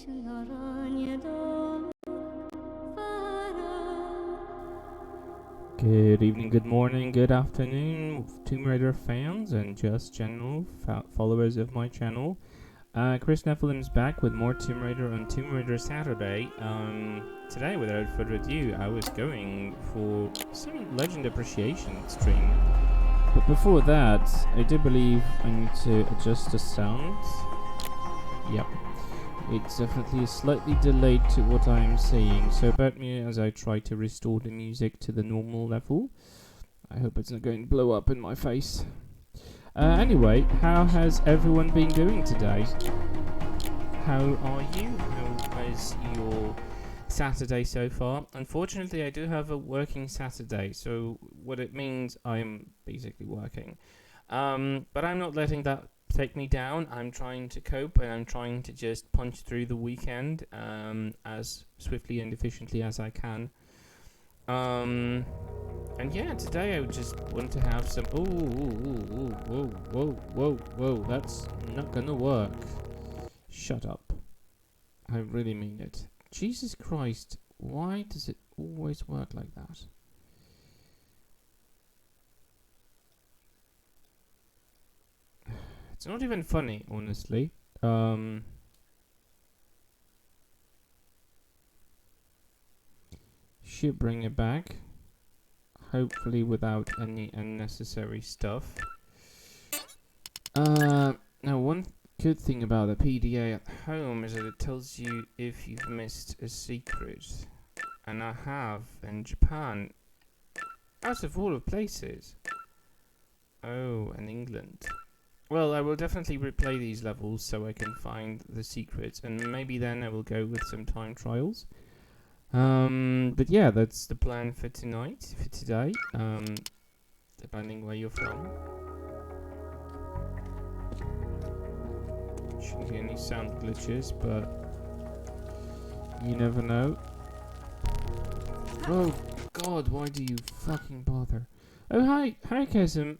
Good evening, good morning, good afternoon, Tomb Raider fans and just general followers of my channel. Chris Nephilim's back with more Tomb Raider on Tomb Raider Saturday. Today, without further ado, I was going for some Legend Appreciation stream. But before that, I do believe I need to adjust the sound. Yep. It's definitely slightly delayed to what I am saying, so bear with me as I try to restore the music to the normal level. I hope it's not going to blow up in my face. Anyway, how has everyone been doing today? How are you? How is your Saturday so far? Unfortunately, I do have a working Saturday, so what it means, I'm basically working. But I'm not letting that take me down. I'm trying to cope, and I'm trying to just punch through the weekend as swiftly and efficiently as I can. And yeah, today I would just want to have some. Whoa! That's not gonna work. Shut up. I really mean it. Jesus Christ! Why does it always work like that? It's not even funny, honestly. Should bring it back. Hopefully without any unnecessary stuff. Now one good thing about the PDA at home is that it tells you if you've missed a secret. And I have in Japan. Out of all of places. Oh, and England. Well, I will definitely replay these levels so I can find the secrets, and maybe then I will go with some time trials. But yeah, that's the plan for tonight, for today, depending where you're from. Shouldn't be any sound glitches, but you never know. Oh God, why do you fucking bother? Oh, hi, Kesem.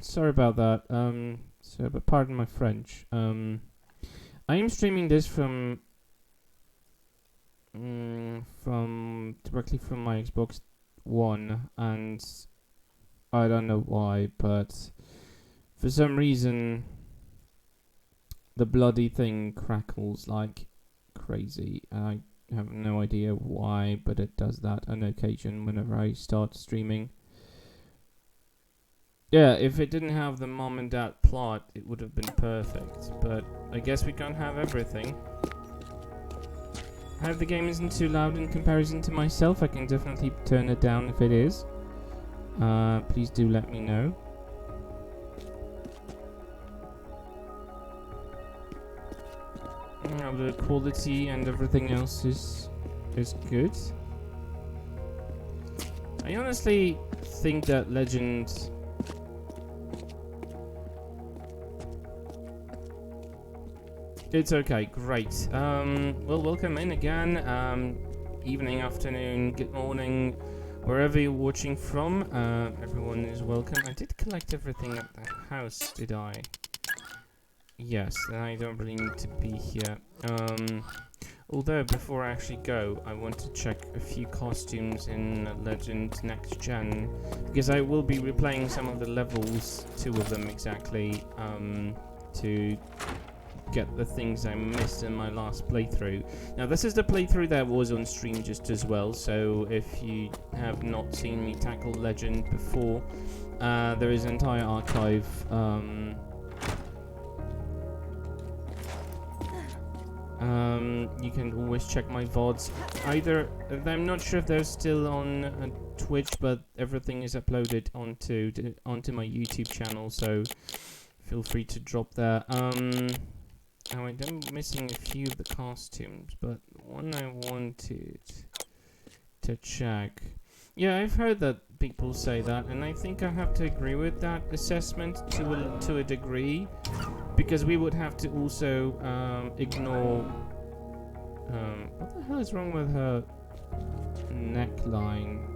Sorry about that. But pardon my French. I am streaming this from directly from my Xbox One, and I don't know why, but for some reason the bloody thing crackles like crazy. I have no idea why, but it does that on occasion whenever I start streaming. Yeah, if it didn't have the mom and dad plot, it would have been perfect. But I guess we can't have everything. I hope the game isn't too loud in comparison to myself. I can definitely turn it down if it is. Please do let me know. Now the quality and everything else is good. I honestly think that Legend... It's okay, great. Well, welcome in again. Evening, afternoon, good morning, wherever you're watching from. Everyone is welcome. I did collect everything at the house, did I? Yes, then I don't really need to be here. Although, before I actually go, I want to check a few costumes in Legend Next Gen, because I will be replaying some of the levels, 2 of them exactly, to get the things I missed in my last playthrough. Now this is the playthrough that was on stream just as well, so if you have not seen me tackle Legend before, there is an entire archive. You can always check my VODs. Either, I'm not sure if they're still on Twitch, but everything is uploaded onto my YouTube channel, so feel free to drop there. Now I'm missing a few of the costumes, but one I wanted to check. Yeah, I've heard that people say that, and I think I have to agree with that assessment to a degree, because we would have to also ignore. What the hell is wrong with her neckline?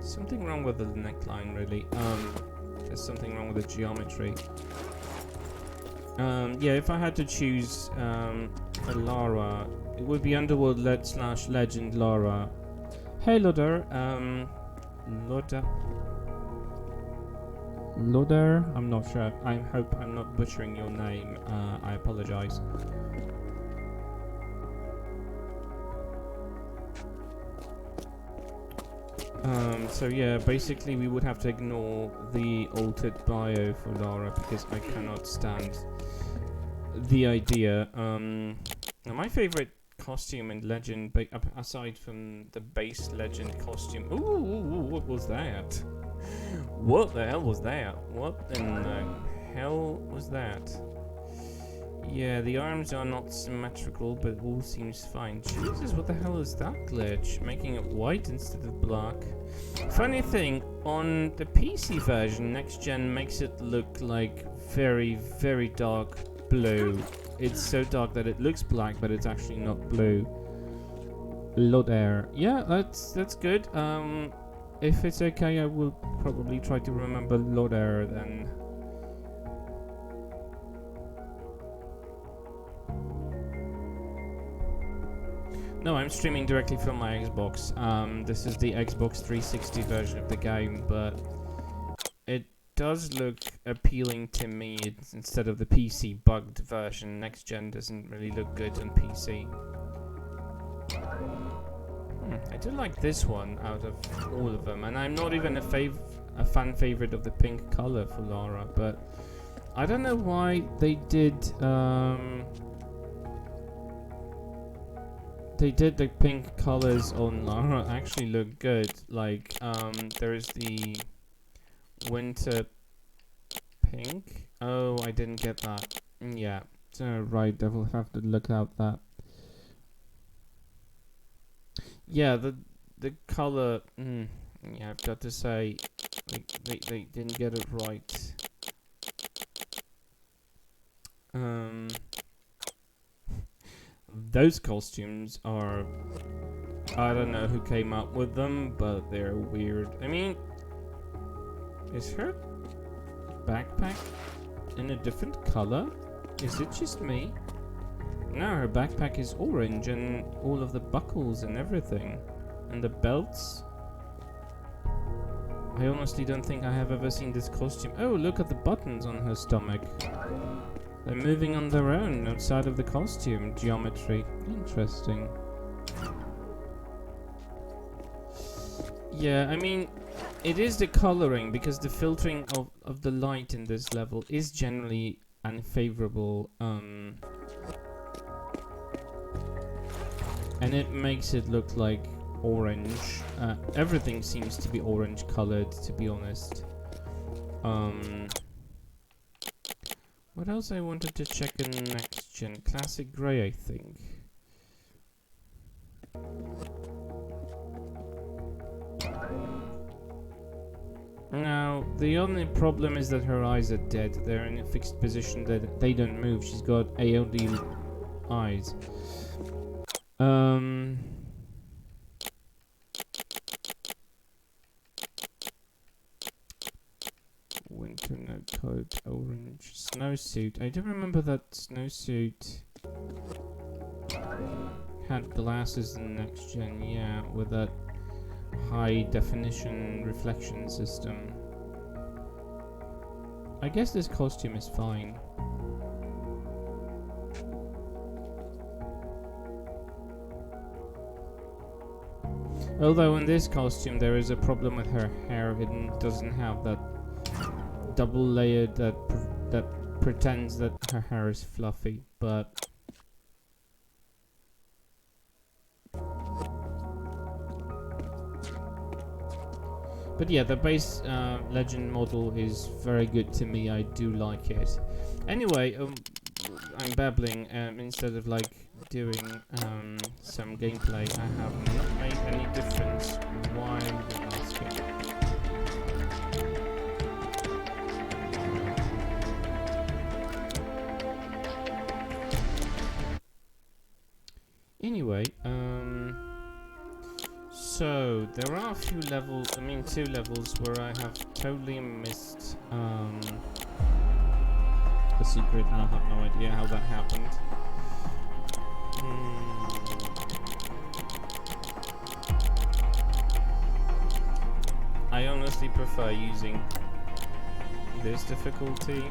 Something wrong with the neckline, really. There's something wrong with the geometry. Yeah, if I had to choose a Lara, it would be Underworld / Legend Lara. Hey, Loder. Loder. I'm not sure. I hope I'm not butchering your name. I apologize. So yeah, basically we would have to ignore the altered bio for Lara because I cannot stand the idea. Now my favorite costume in Legend, aside from the base Legend costume. Ooh, what was that? What the hell was that? What in the hell was that? Yeah, the arms are not symmetrical, but it all seems fine. Jesus, what the hell is that glitch? Making it white instead of black. Funny thing, on the PC version, next gen makes it look like very, very dark blue. It's so dark that it looks black, but it's actually not blue. Lodair. Yeah, that's good. If it's okay, I will probably try to remember Lodair then. No, I'm streaming directly from my Xbox. This is the Xbox 360 version of the game, but it does look appealing to me instead of the PC bugged version. Next gen doesn't really look good on PC. I do like this one out of all of them, and I'm not even a fan favorite of the pink color for Lara, but I don't know why they did the pink colors on Lara actually look good. Like there is the winter pink. Oh, I didn't get that. Yeah, so right, I will have to look out that. Yeah, the color. Yeah, I've got to say, they didn't get it right. Those costumes are, I don't know who came up with them, but they're weird. I mean, is her backpack in a different color? Is it just me? No, her backpack is orange, and all of the buckles and everything. And the belts. I honestly don't think I have ever seen this costume. Oh, look at the buttons on her stomach. They're moving on their own outside of the costume geometry. Interesting. Yeah, I mean, it is the coloring, because the filtering of the light in this level is generally unfavorable. And it makes it look like orange. Everything seems to be orange colored, to be honest. What else I wanted to check in next gen? Classic grey, I think. Now, the only problem is that her eyes are dead. They're in a fixed position, that they don't move. She's got AOD eyes. Winter no coat, orange snowsuit. I do remember that snowsuit had glasses in next gen, yeah, with that high definition reflection system. I guess this costume is fine. Although in this costume there is a problem with her hair. It doesn't have that double layered that pretends that her hair is fluffy, but yeah, the base Legend model is very good to me. I do like it. Anyway, I'm babbling. Instead of like doing some gameplay, I have not made any difference. Why are you asking? Anyway, so there are a few levels, I mean 2 levels where I have totally missed a secret, and I have no idea how that happened. I honestly prefer using this difficulty.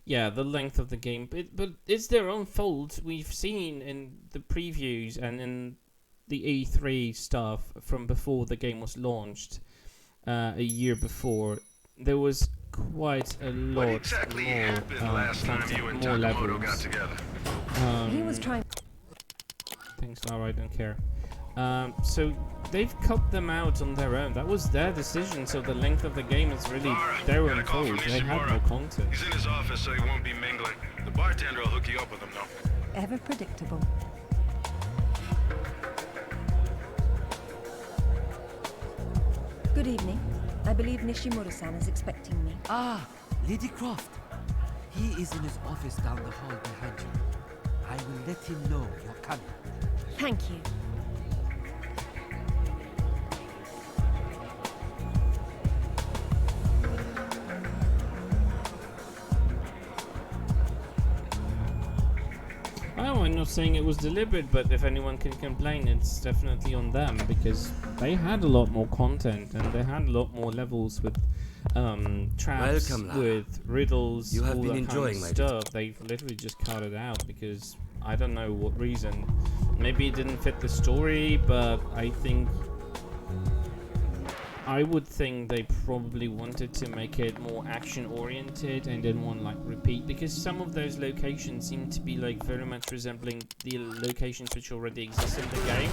Yeah, the length of the game, but it's their own fault. We've seen in the previews and in the E3 stuff from before the game was launched, a year before, there was quite a lot more content, more levels. He was trying. Thanks, Lara, I don't care. So they've cut them out on their own. That was their decision, so the length of the game is really their own fault. They had no content. He's in his office, so he won't be mingling. The bartender will hook you up with him, though. Ever predictable. Good evening. I believe Nishimura-san is expecting me. Ah, Lady Croft. He is in his office down the hall behind you. I will let him know you're coming. Thank you. Oh, I'm not saying it was deliberate, but if anyone can complain, it's definitely on them, because they had a lot more content and they had a lot more levels with traps, Welcome, Lara. with riddles, You have all been that enjoying kind my of stuff. They've literally just cut it out because I don't know what reason. Maybe it didn't fit the story, but I would think they probably wanted to make it more action-oriented and didn't want like repeat, because some of those locations seem to be like very much resembling the locations which already exist in the game.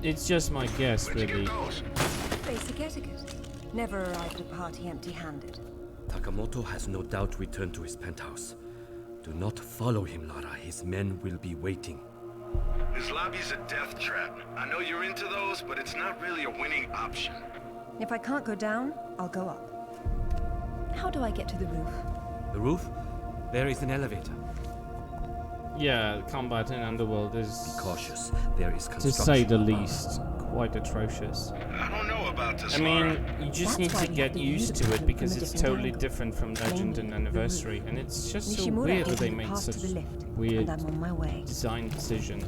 It's just my guess, really. Basic etiquette. Never arrive at a party empty-handed. Takamoto has no doubt returned to his penthouse. Do not follow him, Lara. His men will be waiting. His lobby's a death trap. I know you're into those, but it's not really a winning option. If I can't go down, I'll go up. How do I get to the roof? The roof? There is an elevator. Yeah, combat in Underworld is, Be cautious. There is to construction. say the least, quite atrocious. I don't know about this, I mean, Lara. you just That's need why to we get have to used use to the it because from a it's different totally angle. different from Legend and Mainly the Anniversary, roof. and it's just so Nishimura weird that gave they me the made pass such to the lift, weird and I'm on my way. design decision.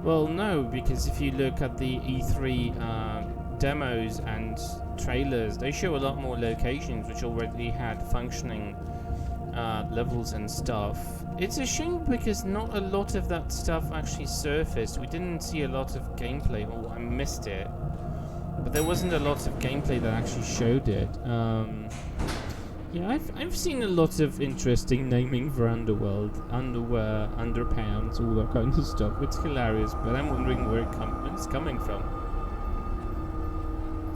Well, no, because if you look at the E3 demos and trailers, they show a lot more locations which already had functioning levels and stuff. It's a shame because not a lot of that stuff actually surfaced. We didn't see a lot of gameplay, or I missed it. But there wasn't a lot of gameplay that actually showed it. Yeah, I've seen a lot of interesting naming for Underworld, underwear, underpants, all that kind of stuff. It's hilarious, but I'm wondering where it's coming from.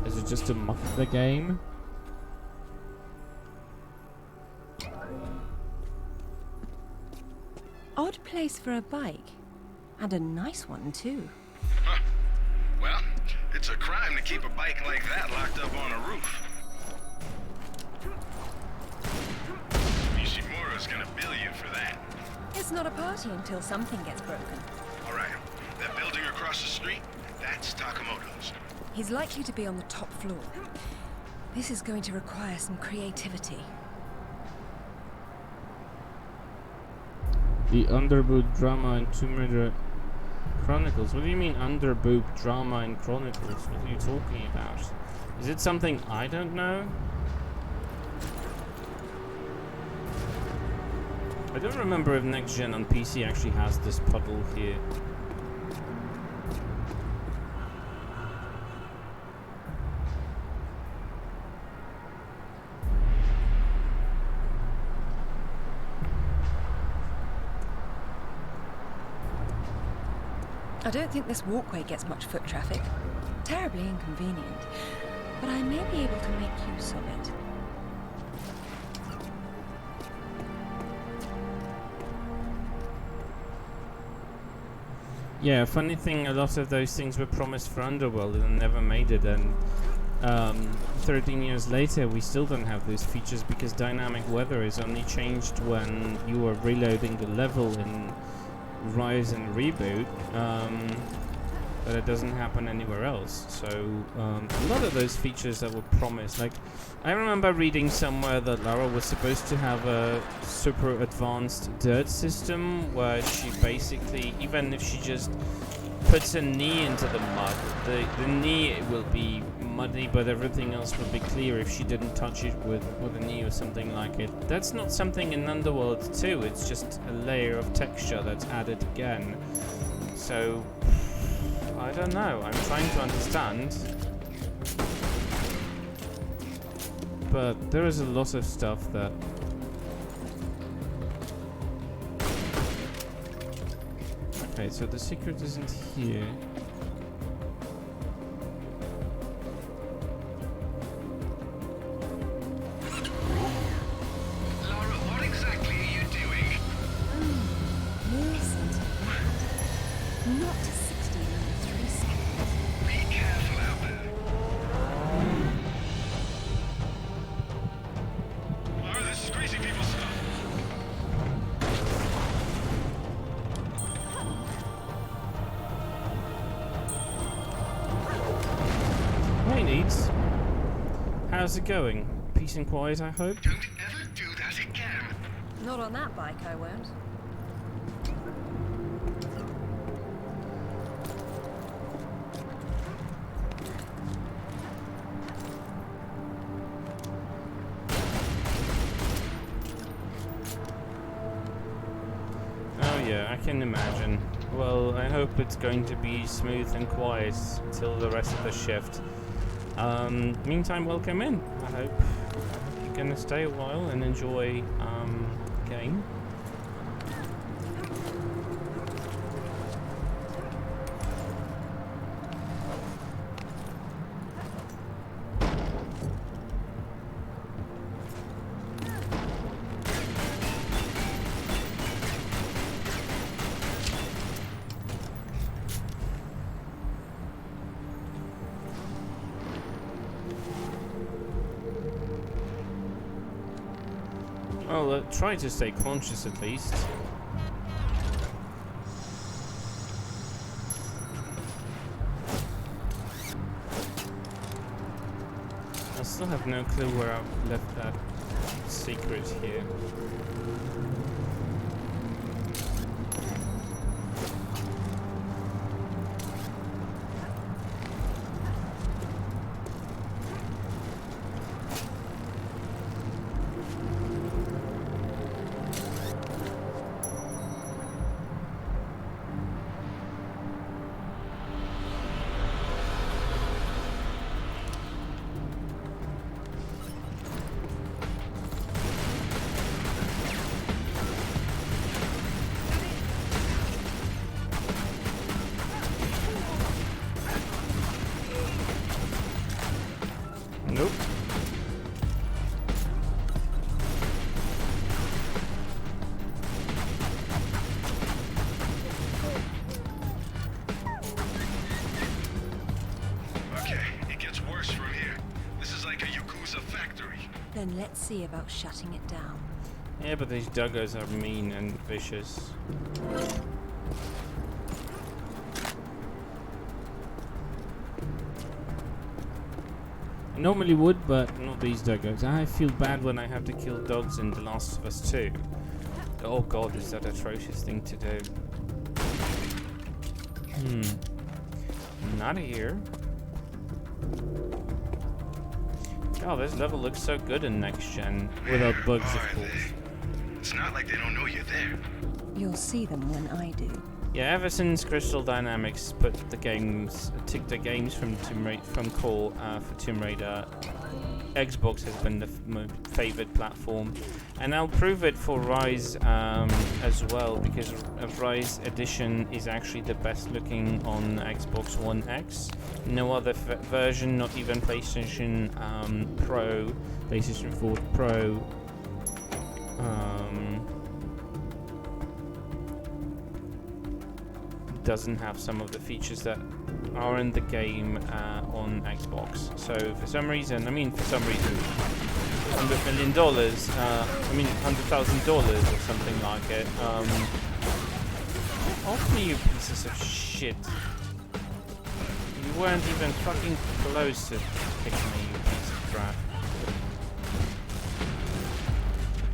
Is it just to mock the game? Odd place for a bike. And a nice one, too. Huh. Well, it's a crime to keep a bike like that locked up on a roof. Nishimura's gonna bill you for that. It's not a party until something gets broken. All right. That building across the street, that's Takamoto's. He's likely to be on the top floor. This is going to require some creativity. The Underboob drama in Tomb Raider Chronicles. What do you mean Underboob drama in Chronicles? What are you talking about? Is it something I don't know? I don't remember if Next Gen on PC actually has this puddle here. I don't think this walkway gets much foot traffic. Terribly inconvenient, but I may be able to make use of it. Yeah, funny thing, a lot of those things were promised for Underworld and never made it, and 13 years later we still don't have those features because dynamic weather is only changed when you are reloading the level in Rise and Reboot, but it doesn't happen anywhere else. So a lot of those features that were promised, like I remember reading somewhere that Lara was supposed to have a super advanced dirt system where she basically, even if she just puts a knee into the mud, the knee will be muddy, but everything else will be clear if she didn't touch it with a knee or something like it. That's not something in Underworld 2, it's just a layer of texture that's added again. So I don't know, I'm trying to understand. But there is a lot of stuff that... Okay, so the secret isn't here. Lara, what exactly are you doing? Listen to that. Not to 60 in 3 seconds. Be careful out there. Lara, this is crazy people stuff. Hey, Needs. How's it going? Peace and quiet, I hope? Don't ever do that again. Not on that bike, I won't. Oh yeah, I can imagine. Well, I hope it's going to be smooth and quiet till the rest of the shift. Meantime, welcome in. I hope you're gonna stay a while and enjoy the game. Well, try to stay conscious at least. I still have no clue where I've left that secret here. Nope. Okay, it gets worse from here. This is like a Yakuza factory. Then let's see about shutting it down. Yeah, but these duggos are mean and vicious. I normally would, but not these duggos. I feel bad when I have to kill dogs in The Last of Us 2. Oh god, is that atrocious thing to do. Not here. Oh, this level looks so good in next gen. Without bugs, of Are course. they? It's not like they don't know you're there. You'll see them when I do. Yeah, ever since Crystal Dynamics took the games from Core for Tomb Raider, Xbox has been my favorite platform, and I'll prove it for Rise as well, because Rise Edition is actually the best looking on Xbox One X. No other version, not even PlayStation Pro, PlayStation 4 Pro, doesn't have some of the features that are in the game on Xbox. So for some reason, $100 million, $100,000 or something like it. Off me, you pieces of shit. You weren't even fucking close to pick me, you piece of crap.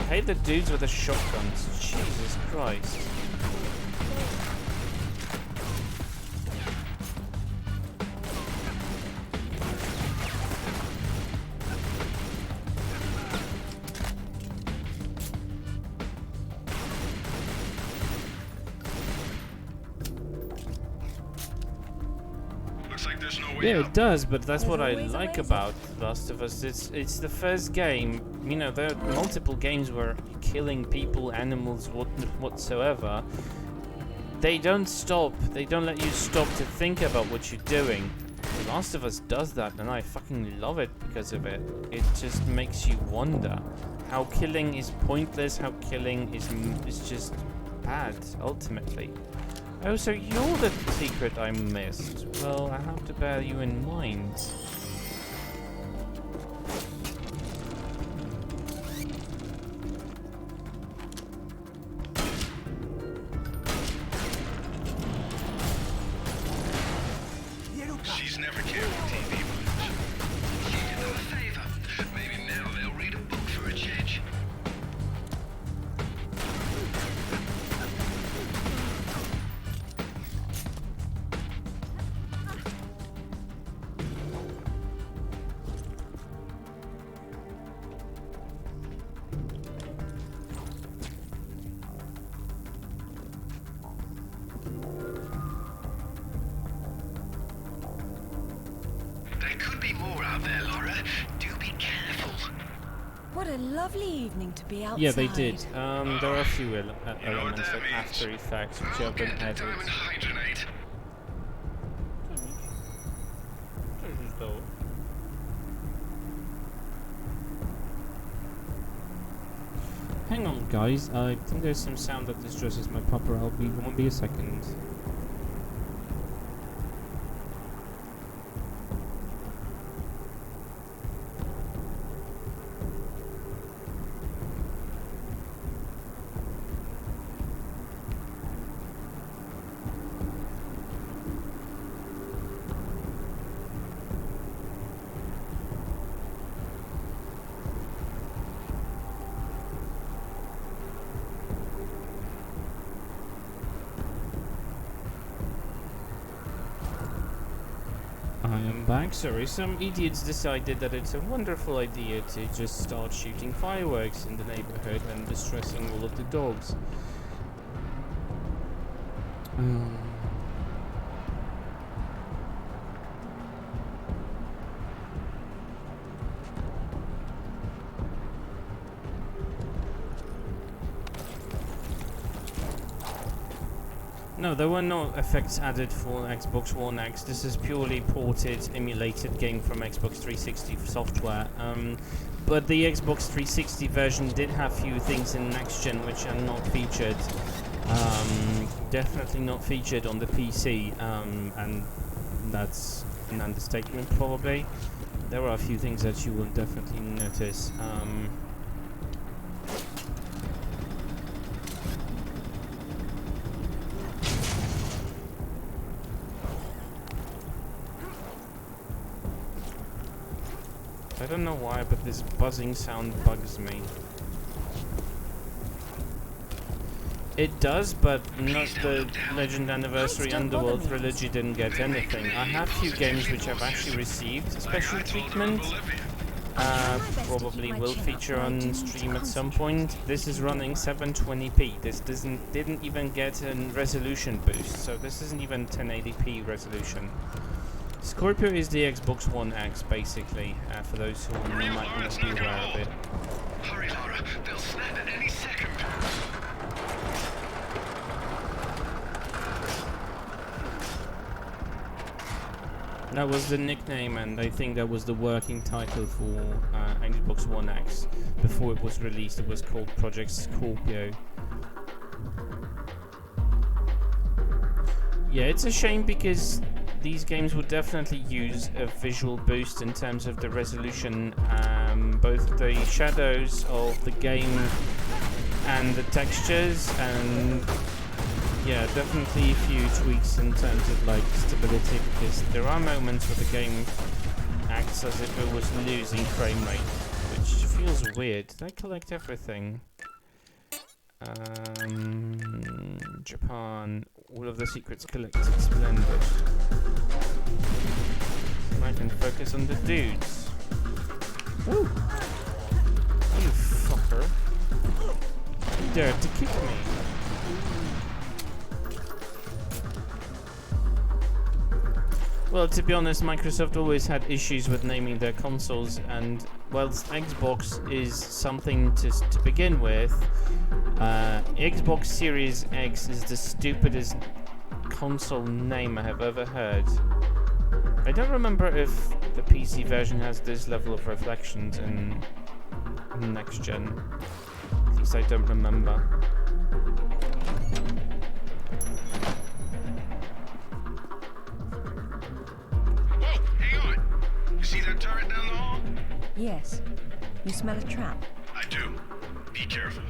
I hate the dudes with the shotguns. Jesus Christ. Yeah, it does, but that's what I like about Last of Us. It's the first game. You know, there are multiple games where killing people, animals, whatsoever. They don't stop. They don't let you stop to think about what you're doing. The Last of Us does that, and I fucking love it because of it. It just makes you wonder how killing is pointless, how killing is just bad, ultimately. Oh, so you're the secret I missed. Well, I have to bear you in mind. She's never cared for TV much. She did them a favor. Maybe now they'll read a book for a change. There, Lara. Do be careful. What a lovely evening to be outside. Yeah, they did. There are a few elements like After Effects which have been added. Diamond hydronate. Hang on, guys. I think there's some sound that distresses my pupper. Won't be a second. I am back. Sorry, some idiots decided that it's a wonderful idea to just start shooting fireworks in the neighborhood and distressing all of the dogs. No, there were no effects added for Xbox One X. This is purely ported, emulated game from Xbox 360 software. But the Xbox 360 version did have few things in next gen which are not featured. Definitely not featured on the PC, and that's an understatement probably. There are a few things that you will definitely notice. I don't know why, but this buzzing sound bugs me. It does, but not the Legend Anniversary Underworld trilogy didn't get anything. I have few games which have actually received special treatment. Probably will feature on stream at some point. This is running 720p. This didn't even get a resolution boost, so this isn't even 1080p resolution. Scorpio is the Xbox One X, basically, for those who Hurry up, might Lara, not it's be not gonna aware of hold. it. Hurry, Lara. They'll snap at any second. That was the nickname, and I think that was the working title for Xbox One X. Before it was released, it was called Project Scorpio. Yeah, it's a shame because these games would definitely use a visual boost in terms of the resolution, both the shadows of the game and the textures, and yeah, definitely a few tweaks in terms of like stability, because there are moments where the game acts as if it was losing frame rate, which feels weird. Did I collect everything? Japan, all of the secrets collected, splendid. And I can focus on the dudes. Woo! You fucker. You dared to kick me. Well, to be honest, Microsoft always had issues with naming their consoles, and whilst Xbox is something to begin with, Xbox Series X is the stupidest console name I have ever heard. I don't remember if the PC version has this level of reflections in next gen. At least I don't remember. Whoa, hang on. You see that turret down the hall? Yes. You smell a trap. I do. Be careful.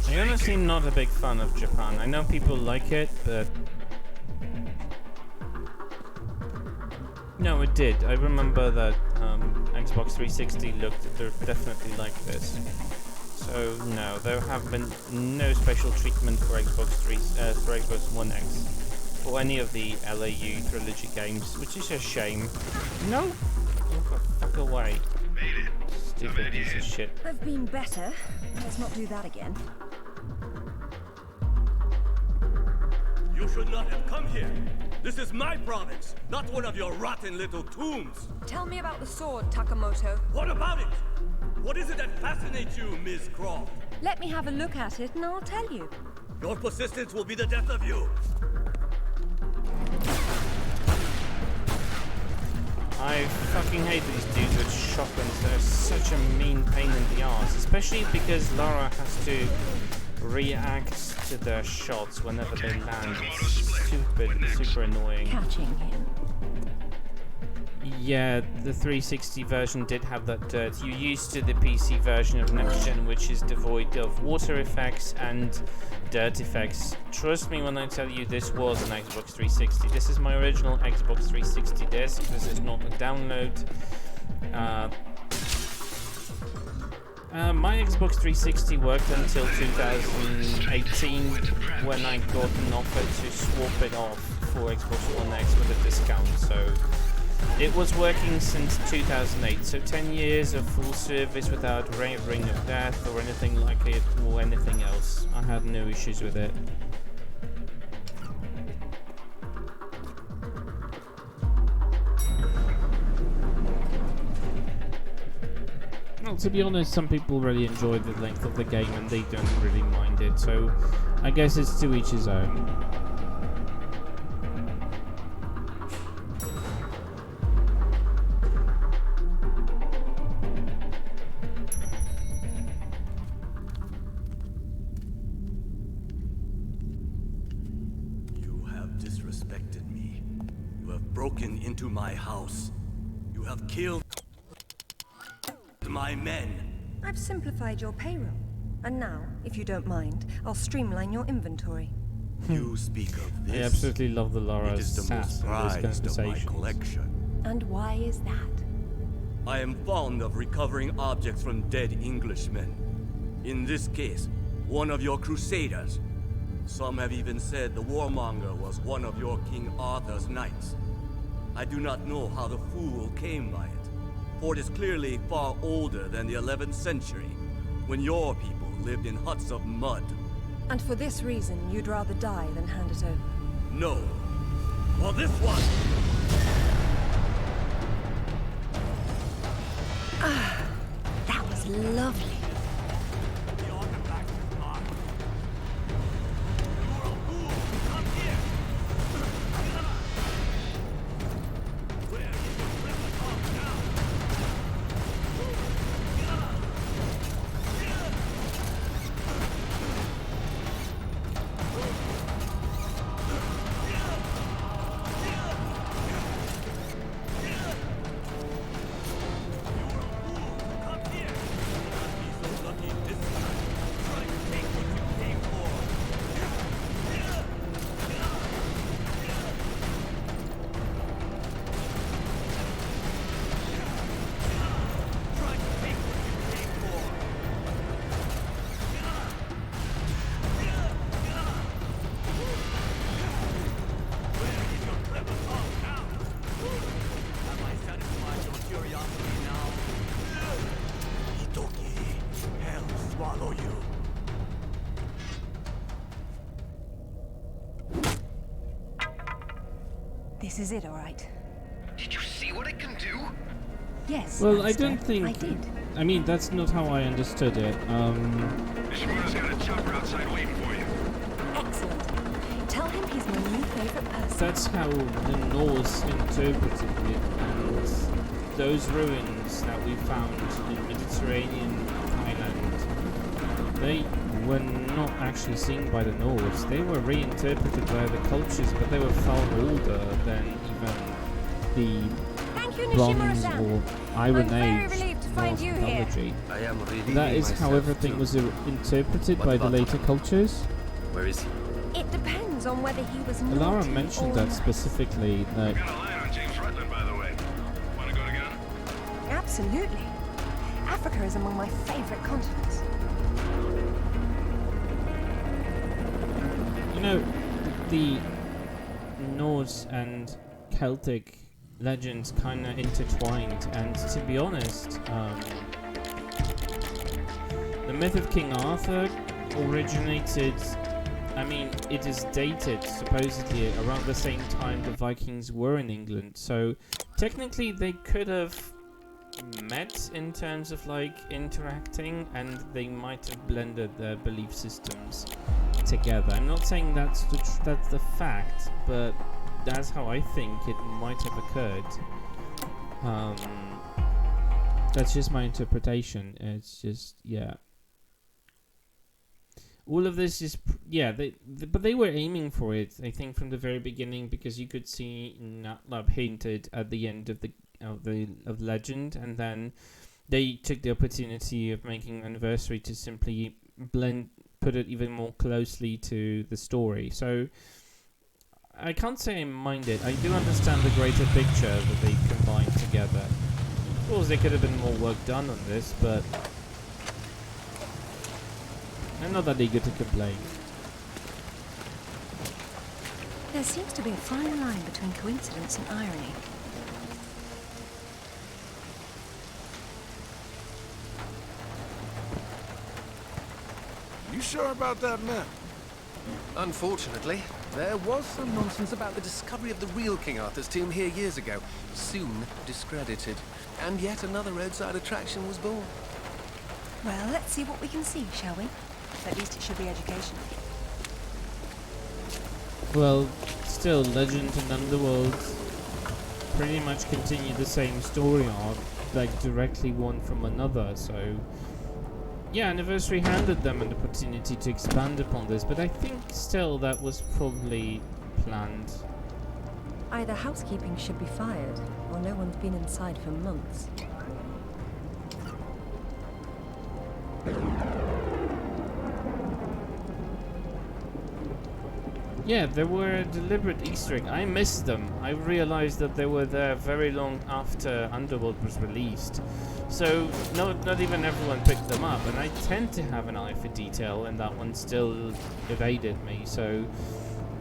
I'm honestly not a big fan of Japan. I know people like it, but no, it did. I remember that Xbox 360 looked definitely like this. So no, there have been no special treatment for Xbox One X for any of the LAU trilogy games, which is a shame. No, move the fuck away, Made it. stupid piece of shit. I've been better. Let's not do that again. You should not have come here. This is my province, not one of your rotten little tombs. Tell me about the sword, Takamoto. What about it? What is it that fascinates you, Miss Croft? Let me have a look at it and I'll tell you. Your persistence will be the death of you. I fucking hate these dudes with shotguns. They're such a mean pain in the ass, especially because Lara has to react to their shots whenever they land. It's super annoying. Catching him. Yeah, the 360 version did have that dirt. You're used to the PC version of Next Gen, which is devoid of water effects and dirt effects. Trust me when I tell you this was an Xbox 360. This is my original Xbox 360 disc. This is not a download. My Xbox 360 worked until 2018 when I got an offer to swap it off for Xbox One X with a discount. So it was working since 2008, so 10 years of full service without ring of death or anything like it, or anything else. I had no issues with it. Well, to be honest, some people really enjoy the length of the game and they don't really mind it, so I guess it's to each his own. You have disrespected me. You have broken into my house. You have killed my men. I've simplified your payroll. And now, if you don't mind, I'll streamline your inventory. You speak of this. I absolutely love the Lara It is the sass most in those prized of my conversations. collection. And why is that? I am fond of recovering objects from dead Englishmen. In this case, one of your crusaders. Some have even said the warmonger was one of your King Arthur's knights. I do not know how the fool came by it, for it is clearly far older than the 11th century, when your people lived in huts of mud. And for this reason, you'd rather die than hand it over? No. For this one! Ah, that was lovely. The artifact is mine. You're a fool! Come here! Where is your repertoire now? This is it, all right. Did you see what it can do? Yes. Well, I Master, don't think. I did. I mean, that's not how I understood it. Ishimura's got a chopper outside waiting for you. Excellent. Tell him he's my new favorite person. That's how the Norse interpreted it, and those ruins that we found in Mediterranean Thailand, they were not actually seen by the Norse. They were reinterpreted by other cultures, but they were far older than even the Thank you, Bronze Nishimura-san. or Iron I'm very Age relieved to find Norse you here. mythology. I am relieving That is how myself everything too. was interpreted What by the about later cultures. Where is he? It depends on whether he was Lara naughty mentioned or that nice. specifically, that Got a line on James Rutland, by the way. Wanna go together? Absolutely. Africa is among my favorite continents. you know, the Norse and Celtic legends kind of intertwined, and to be honest, the myth of King Arthur originated, I mean, it is dated supposedly around the same time the Vikings were in England, so technically they could have met in terms of like interacting, and they might have blended their belief systems together. I'm not saying that's the fact, but that's how I think it might have occurred. That's just my interpretation. It's just, yeah. All of this is, but they were aiming for it, I think, from the very beginning, because you could see Natlab hinted at the end of Legend, and then they took the opportunity of making Anniversary to simply put it even more closely to the story. So I can't say I mind it. I do understand the greater picture that they combined together. Of course, there could have been more work done on this, but I'm not that eager to complain. There seems to be a fine line between coincidence and irony. You sure about that map? Unfortunately, there was some nonsense about the discovery of the real King Arthur's tomb here years ago, soon discredited. And yet another roadside attraction was born. Well, let's see what we can see, shall we? At least it should be educational. Well, still, Legend and Underworld pretty much continue the same story arc, like directly one from another, so yeah, Anniversary handed them an opportunity to expand upon this, but I think still that was probably planned. Either housekeeping should be fired, or no one's been inside for months. Yeah, they were a deliberate Easter egg. I missed them. I realized that they were there very long after Underworld was released. So, not even everyone picked them up, and I tend to have an eye for detail, and that one still evaded me. So,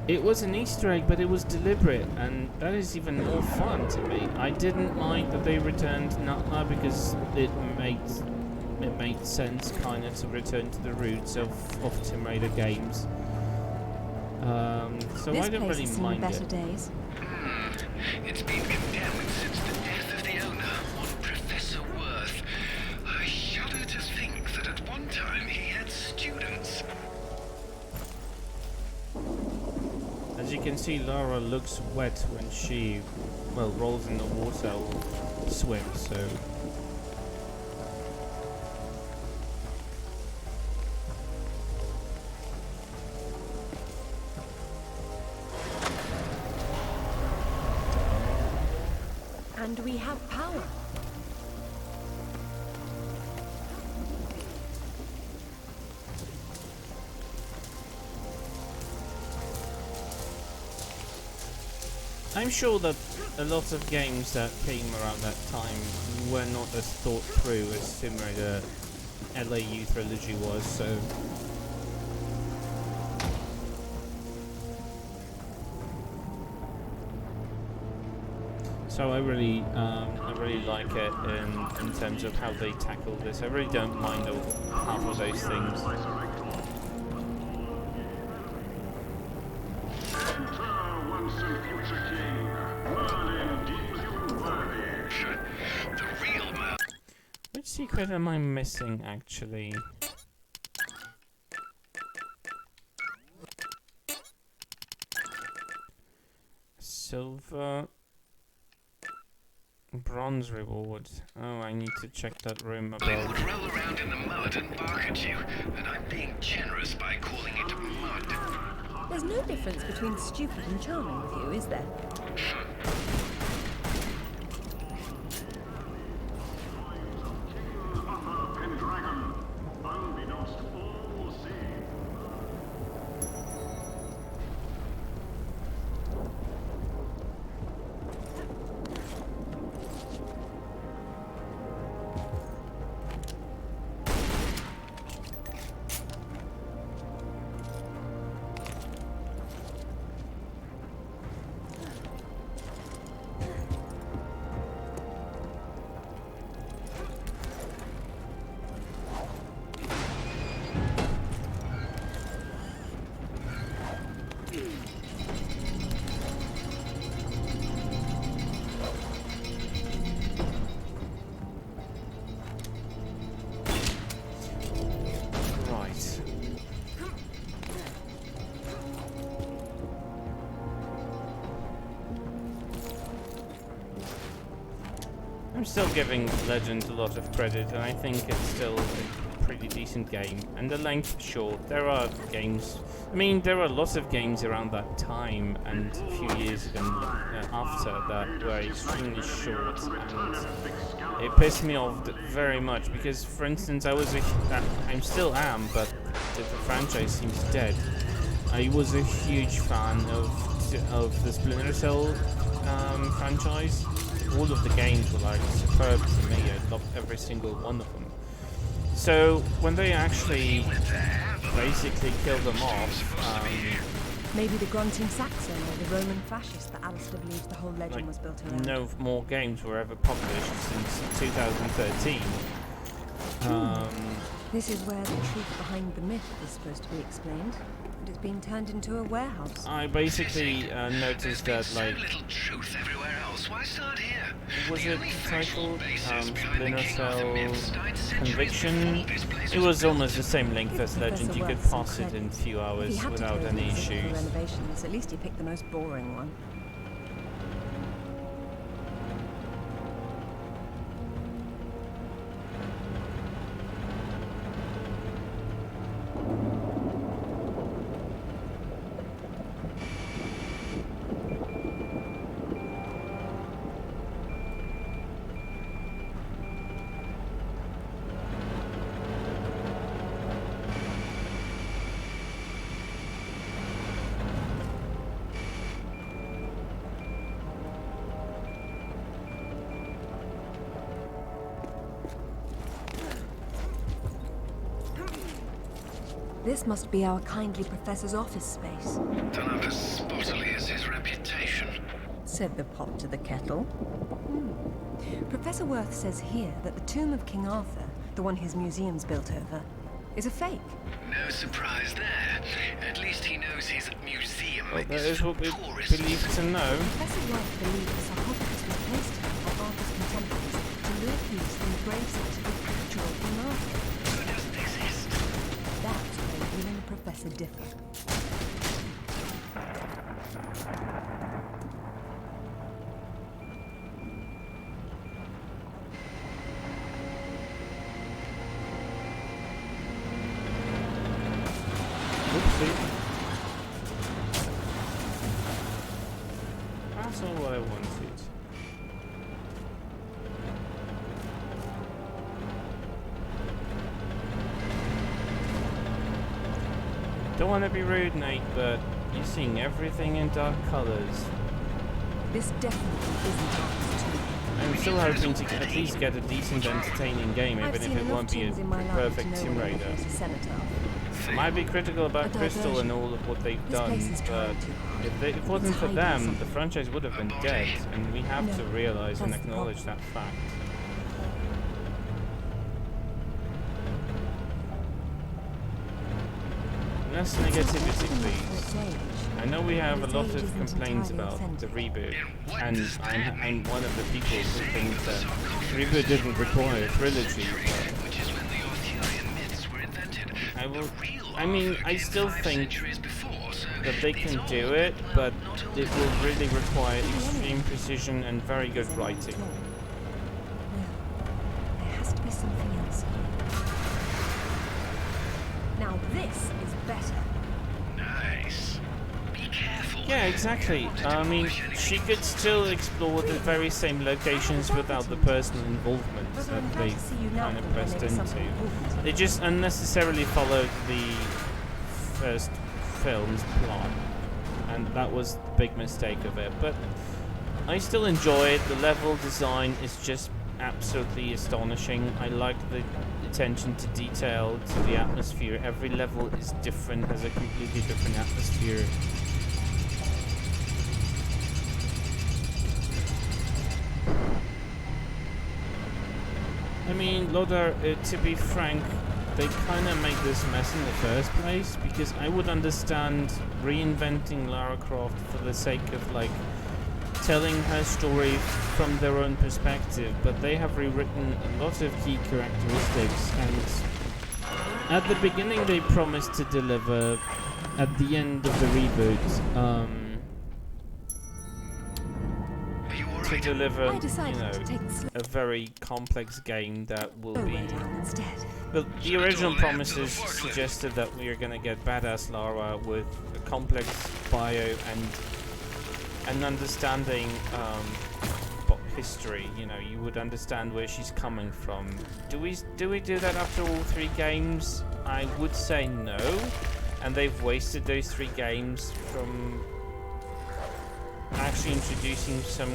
it was an Easter egg, but it was deliberate, and that is even more fun to me. I didn't mind that they returned Nutla because it made sense, kind of, to return to the roots of Tomb Raider games. So This I don't place really has seen mind better it. days. It's been condemned since the death of the owner, one Professor Worth. I shudder to think that at one time he had students. As you can see, Lara looks wet when she, well, rolls in the water or swims, so... And we have power. I'm sure that a lot of games that came around that time were not as thought through as Tomb Raider LAU Trilogy was, so... So I really like it in terms of how they tackle this. I really don't mind half of those things. Which secret am I missing, actually? Silver... Bronze reward. Oh, I need to check that room I above. would roll around in the mud and bark at you, and I'm being generous by calling it mud. There's no difference between stupid and charming with you, is there? I'm still giving Legend a lot of credit, and I think it's still a pretty decent game. And the length, sure, there are games... I mean, there are lots of games around that time and a few years after that were extremely short, and it pissed me off very much, because, for instance, I still am, but the franchise seems dead. I was a huge fan of the Splinter Cell franchise. All of the games were like superb to me. I loved every single one of them. So when they actually basically killed them off, maybe the grunting Saxon or the Roman fascist that Alistair believes the whole legend was built around. no more games were ever published since 2013. This is where the truth behind the myth is supposed to be explained. But it's being turned into a warehouse. I basically noticed that, like, little truth everywhere else. Why start here? was it titled Splinter Cell Conviction? It was almost the same length as Legend. You could pass it in a few hours without any issues. Renovations, at least you picked the most boring one. This must be our kindly professor's office space, Don't know if as spottily as his reputation. said the pot to the kettle. Professor Worth says here that the tomb of King Arthur, the one his museum's built over, is a fake. No surprise there. At least he knows his museum Well, that is is for what we tourists. believe to know. Professor Worth believes the sarcophagus was placed here by Arthur's contemporaries to lure thieves from the gravesite of the actual King Arthur. Who doesn't exist? That's where you and the professor differ. Oopsie. That's not what I wanted. Don't want to be rude, Nate, but you're seeing everything in dark colors. This definitely isn't Arthur's tomb. I'm still hoping to at least get a decent, entertaining game, I've even seen if it enough won't be a tombs in my life to perfect know Tomb when Raider. there's a cenotaph. Might be critical about A Crystal and diversion. all of what they've This done, place is but trying too hard. if it wasn't It's for hiding them, the something. franchise would have been dead, and we have No, to realize and that's the acknowledge problem. that fact. Less negativity, please. I know we have a lot of complaints about the reboot, and I'm one of the people who think that the reboot didn't require a trilogy. Which is when the Arthurian myths were invented. I will. The real I mean, Arthur I lived still 5 think centuries before, so that they it's can all, do it, well, but not all it will really require extreme precision and very good writing. No, there has to be something else here. Now this is better. Nice. Be careful. Yeah, exactly. I mean, she could still explore the very same locations without the personal involvement But I'm that glad they to see you now kind of think there pressed may be something into. important. They just unnecessarily followed the first film's plot, and that was the big mistake of it. But I still enjoy it. The level design is just absolutely astonishing. I like the attention to detail, to the atmosphere. Every level is different, has a completely different atmosphere. I mean, Lodar, to be frank, they kind of make this mess in the first place, because I would understand reinventing Lara Croft for the sake of, like, telling her story from their own perspective, but they have rewritten a lot of key characteristics, and at the beginning they promised to deliver, at the end of the reboot, to deliver, I you decided know, to take the slip a very complex game that will be... down instead. Well, the original promises suggested that we are going to get badass Lara with a complex bio and an understanding history. You know, you would understand where she's coming from. Do we do that after all 3 games? I would say no, and they've wasted those 3 games from actually introducing some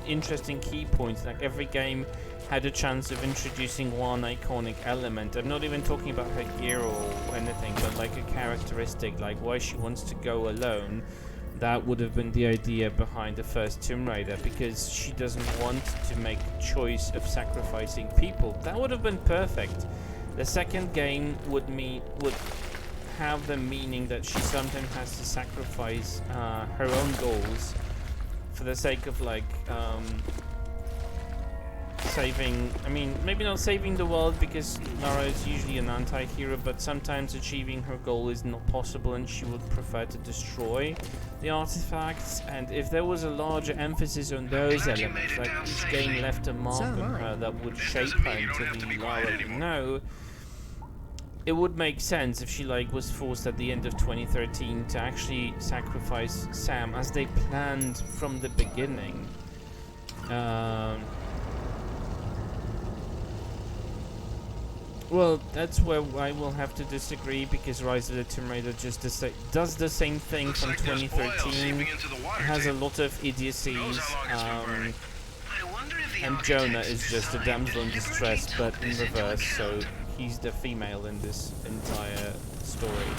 interesting key points. Like, every game had a chance of introducing one iconic element. I'm not even talking about her gear or anything, but like a characteristic, like why she wants to go alone. That would have been the idea behind the first Tomb Raider, because she doesn't want to make a choice of sacrificing people. That would have been perfect. The second game would have the meaning that she sometimes has to sacrifice her own goals for the sake of, like, saving, I mean, maybe not saving the world, because Lara is usually an anti-hero, but sometimes achieving her goal is not possible and she would prefer to destroy the artifacts. And if there was a larger emphasis on those elements, like each game left a mark on her that would shape her into the Lara we know, it would make sense if she, like, was forced at the end of 2013 to actually sacrifice Sam as they planned from the beginning. Well, that's where I will have to disagree, because Rise of the Tomb Raider just does the same thing from 2013. It has a lot of idiocies, and Jonah is just a damsel in distress, but in reverse, so he's the female in this entire story.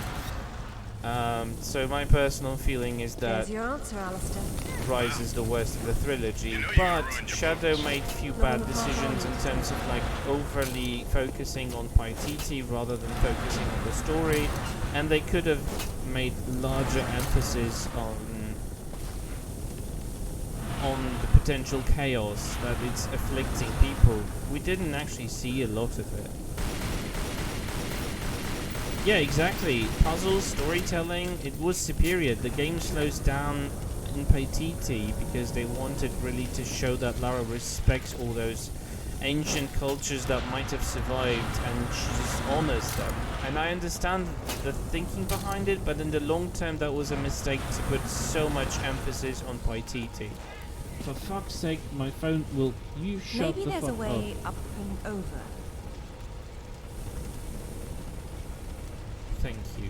So my personal feeling is that There's your answer, Alistair. Rise is the worst of the trilogy, but Shadow made few bad decisions in terms of like overly focusing on Paititi rather than focusing on the story, and they could have made larger emphasis on the potential chaos that it's afflicting people. We didn't actually see a lot of it. Yeah, exactly. Puzzles, storytelling, it was superior. The game slows down in Paititi because they wanted really to show that Lara respects all those ancient cultures that might have survived, and she just honors them. And I understand the thinking behind it, but in the long term that was a mistake to put so much emphasis on Paititi. For fuck's sake, my phone will... You shut Maybe the there's a fuck way up. up and over. Thank you.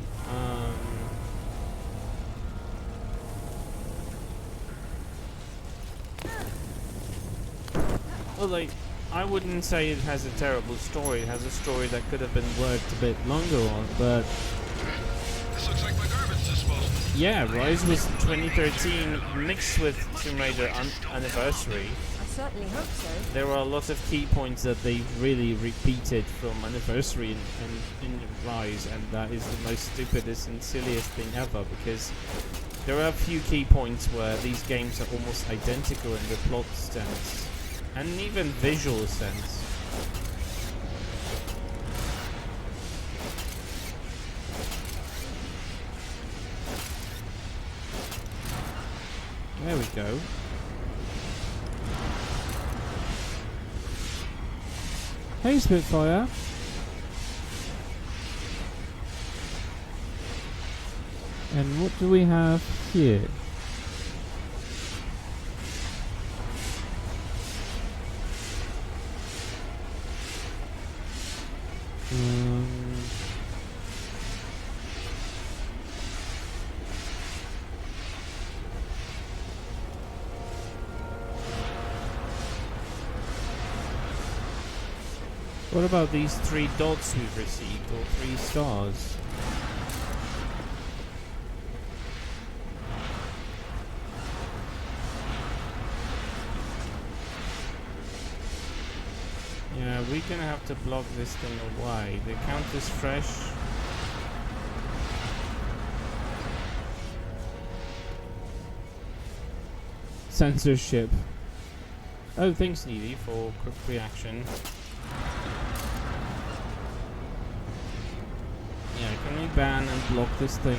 Well, like, I wouldn't say it has a terrible story. It has a story that could have been worked a bit longer on, but... This looks like my garbage disposal. Yeah, Rise was 2013 mixed with Tomb Raider Anniversary. I certainly hope so. There were a lot of key points that they really repeated from Anniversary in Rise, and that is the most stupidest and silliest thing ever, because there are a few key points where these games are almost identical in the plot sense, and even visual sense. There we go. Hey, Spitfire. And what do we have here? What about these 3 dots we've received, or 3 stars? Yeah, we're gonna have to block this thing away. The count is fresh. Censorship. Oh, thanks, Neely, for quick reaction. Yeah, can we ban and block this thing?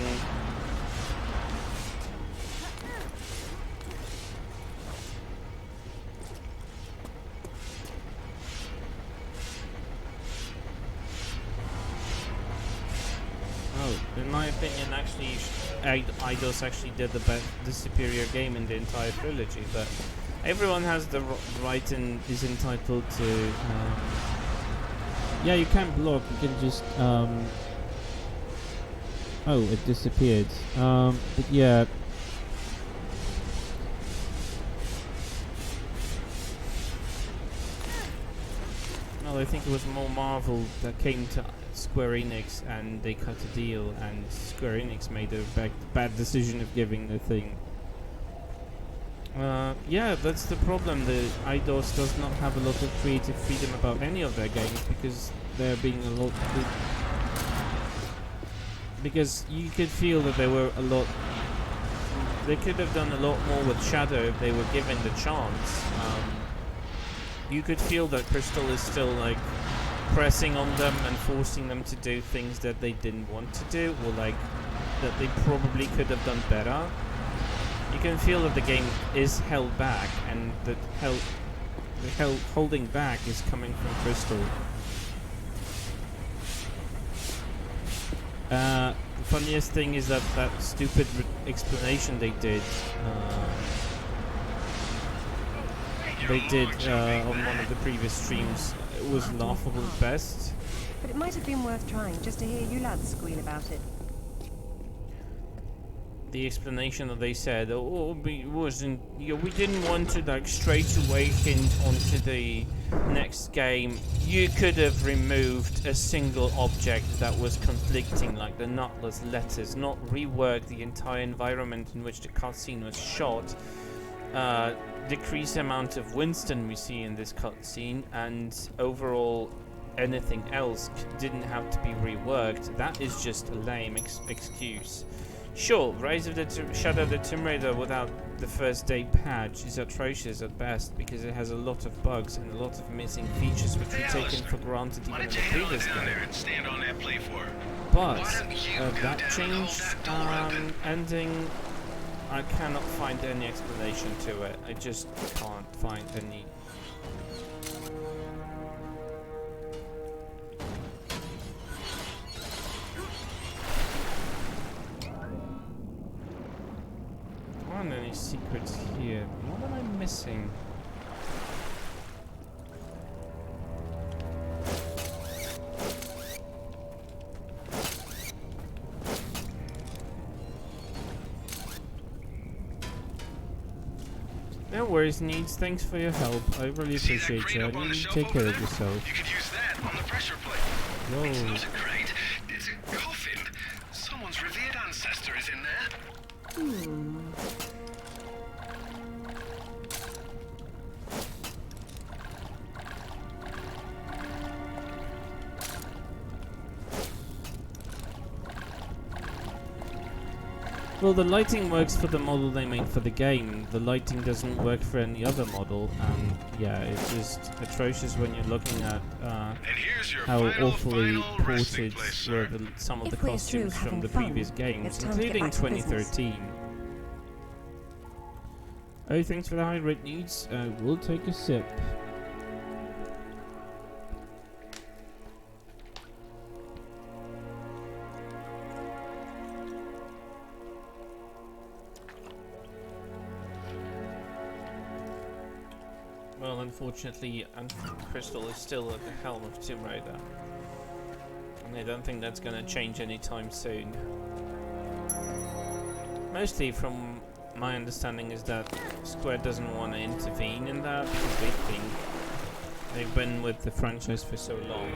Oh, in my opinion, actually, Eidos actually did the superior game in the entire trilogy, but everyone has the right and is entitled to... yeah, you can block, you can just... oh, it disappeared. But yeah. Well, I think it was more Marvel that came to Square Enix and they cut a deal, and Square Enix made a bad decision of giving the thing. Yeah, that's the problem. The Eidos does not have a lot of creative freedom about any of their games, because they're being a lot... because you could feel that they were a lot... They could have done a lot more with Shadow if they were given the chance. You could feel that Crystal is still like pressing on them and forcing them to do things that they didn't want to do, or like that they probably could have done better. You can feel that the game is held back, and that holding back is coming from Crystal. The funniest thing is that stupid explanation they did on one of the previous streams. It was laughable at best. But it might have been worth trying just to hear you lads squeal about it. the explanation that they said, oh, we wasn't, we didn't want to like straight away hint onto the next game. You could have removed a single object that was conflicting, like the nutless letters, not rework the entire environment in which the cutscene was shot, decrease the amount of Winston we see in this cutscene, and overall anything else didn't have to be reworked. That is just a lame excuse. Sure, Rise of the Shadow of the Tomb Raider without the first day patch is atrocious at best because it has a lot of bugs and a lot of missing features which were taken for granted even in the previous game. But that changed ending, I cannot find any explanation to it. I just can't find any. Any secrets here? What am I missing? No worries, Needs. Thanks for your help. I really appreciate you. And you take care of yourself. You could use that on the pressure plate. Whoa. It's not a crate, it's a coffin. Someone's revered ancestor is in there. Well, the lighting works for the model they made for the game. The lighting doesn't work for any other model, and yeah, it's just atrocious when you're looking at how awfully ported were some of the costumes from the previous games, including 2013. Oh, thanks for the high rate, Needs. We'll take a sip. Well, unfortunately, Crystal is still at the helm of Tomb Raider, and I don't think that's going to change anytime soon. Mostly from my understanding is that Square doesn't want to intervene in that because they think they've been with the franchise for so long.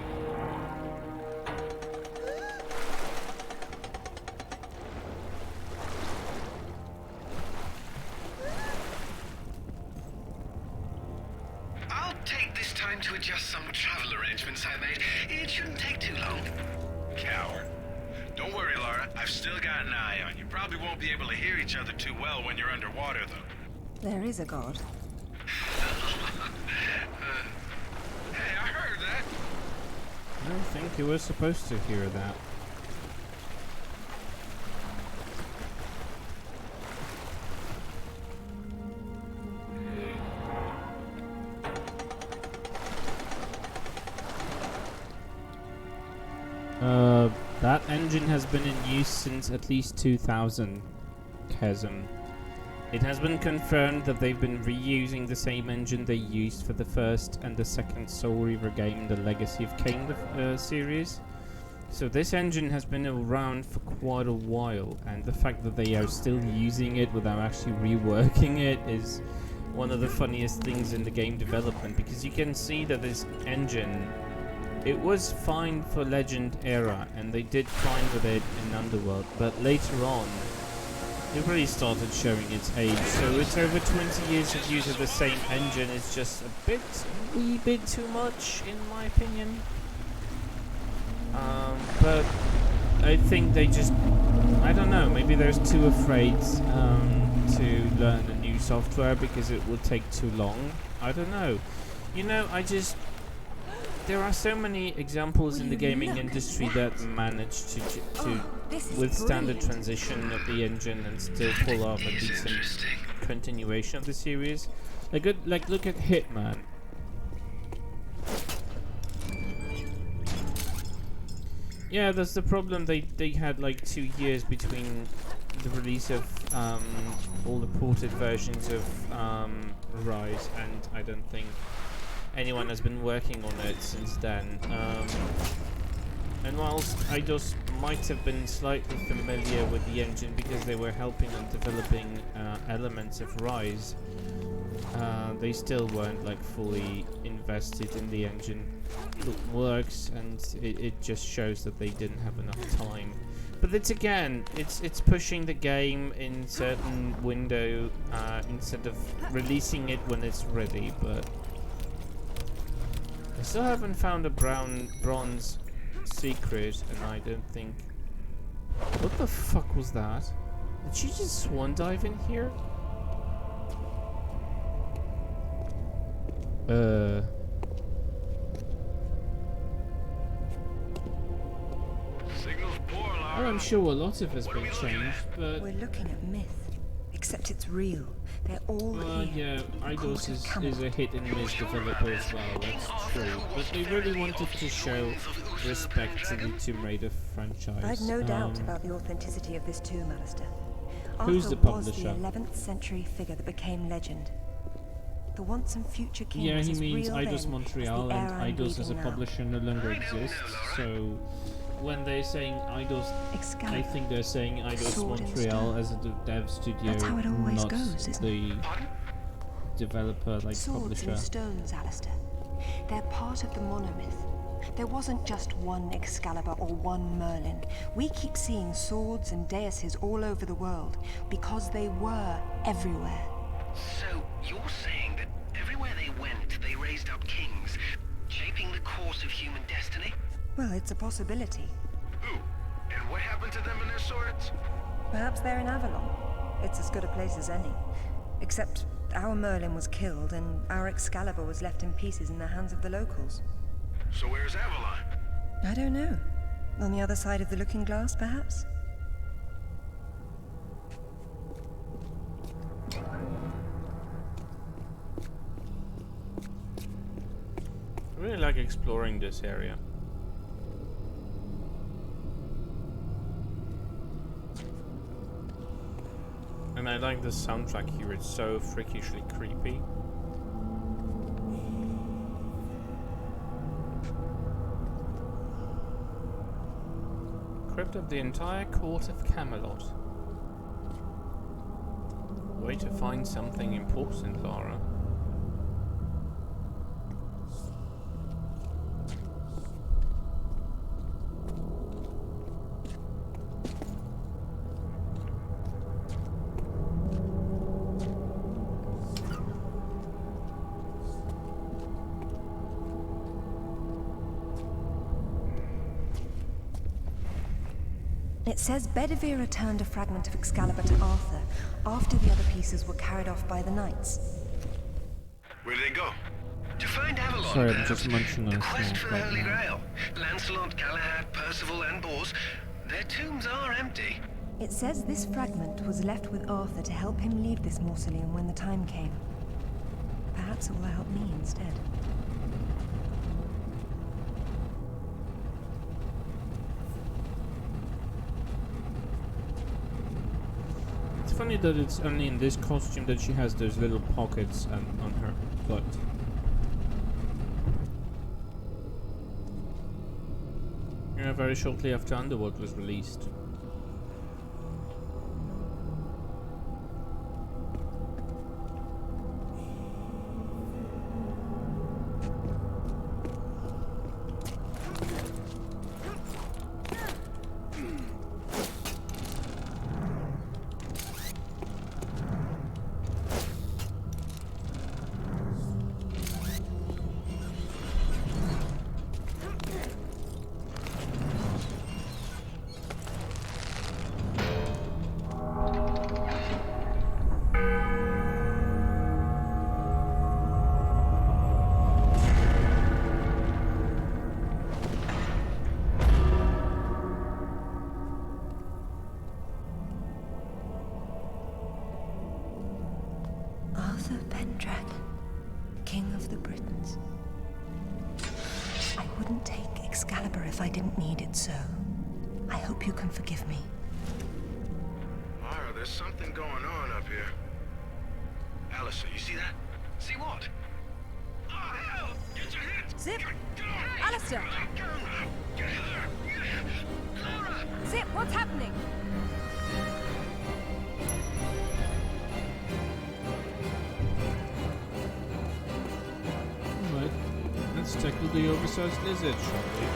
To adjust some travel arrangements I made. It shouldn't take too long. Coward. Don't worry, Lara. I've still got an eye on you. Probably won't be able to hear each other too well when you're underwater, though. There is a god. Hey, I heard that. I don't think you were supposed to hear that. That engine has been in use since at least 2000, Chasm. It has been confirmed that they've been reusing the same engine they used for the first and the second Soul Reaver game, the Legacy of Kain series. So this engine has been around for quite a while, and the fact that they are still using it without actually reworking it is one of the funniest things in the game development, because you can see that this engine, it was fine for Legend era, and they did fine with it in Underworld, but later on, it really started showing its age. So it's over 20 years of use of the same engine. It's just a wee bit too much, in my opinion. But I think they just, I don't know, maybe they're too afraid to learn the new software because it will take too long. I don't know. You know, there are so many examples in the gaming industry that manage to withstand the transition of the engine and still pull off a decent continuation of the series. Like look at Hitman. Yeah, that's the problem. They had like 2 years between the release of all the ported versions of Rise, and I don't think anyone has been working on it since then. And whilst Eidos might have been slightly familiar with the engine because they were helping on developing elements of Rise, they still weren't like fully invested in the engine. It works, and it just shows that they didn't have enough time. But it's again, it's pushing the game in certain window instead of releasing it when it's ready. But I still haven't found a bronze secret, and I don't think. What the fuck was that? Did she just swan dive in here? Signal's poor, Lara. I'm sure a lot of has been changed, but We're looking at myth, except it's real. They're all here. yeah, Eidos is a hit and miss developer as well. That's true, but they really wanted to show respect to the Tomb Raider franchise. I've no doubt about the authenticity of this tomb, Alistair. Who's Arthur the was the publisher? 11th century figure that became legend. The once and future king Yeah, was he as means real Eidos then Montreal, as the and era I'm Eidos as a reading now. publisher no longer exists. So when they're saying Eidos, I Excalibur. think they're saying Eidos Sword and Montreal stone. as a dev studio, That's how it always not goes, isn't the developer, like Swords publisher. and stones, Alistair. They're part of the monomyth. There wasn't just one Excalibur or one Merlin. We keep seeing swords and daises all over the world because they were everywhere. So, you're saying that everywhere they went, they raised up kings, shaping the course of human destiny? Well, it's a possibility. Who? And what happened to them and their swords? Perhaps they're in Avalon. It's as good a place as any. Except our Merlin was killed and our Excalibur was left in pieces in the hands of the locals. So where's Avalon? I don't know. On the other side of the looking glass, perhaps? I really like exploring this area. And I like the soundtrack here, it's so freakishly creepy. Crypt of the entire court of Camelot. Way to find something important, Lara. It says Bedivere returned a fragment of Excalibur to Arthur after the other pieces were carried off by the knights. Where did they go? To find Avalon, Sorry, I'm perhaps. just munching on The a quest snack for the right Holy now. Grail. Lancelot, Galahad, Percival, and Bors. Their tombs are empty. It says this fragment was left with Arthur to help him leave this mausoleum when the time came. Perhaps it will help me instead. It's funny that it's only in this costume that she has those little pockets on her butt. Yeah, very shortly after Underworld was released. Arthur Pendragon, King of the Britons. I wouldn't take Excalibur if I didn't need it so. I hope you can forgive me. Lara, there's something going on up here. Alistair, you see that? See what? Oh, hell! Get your hands! Zip! Get off me! Alistair! Get her! What's happening? Alright, let's tackle the oversized lizard, shall we?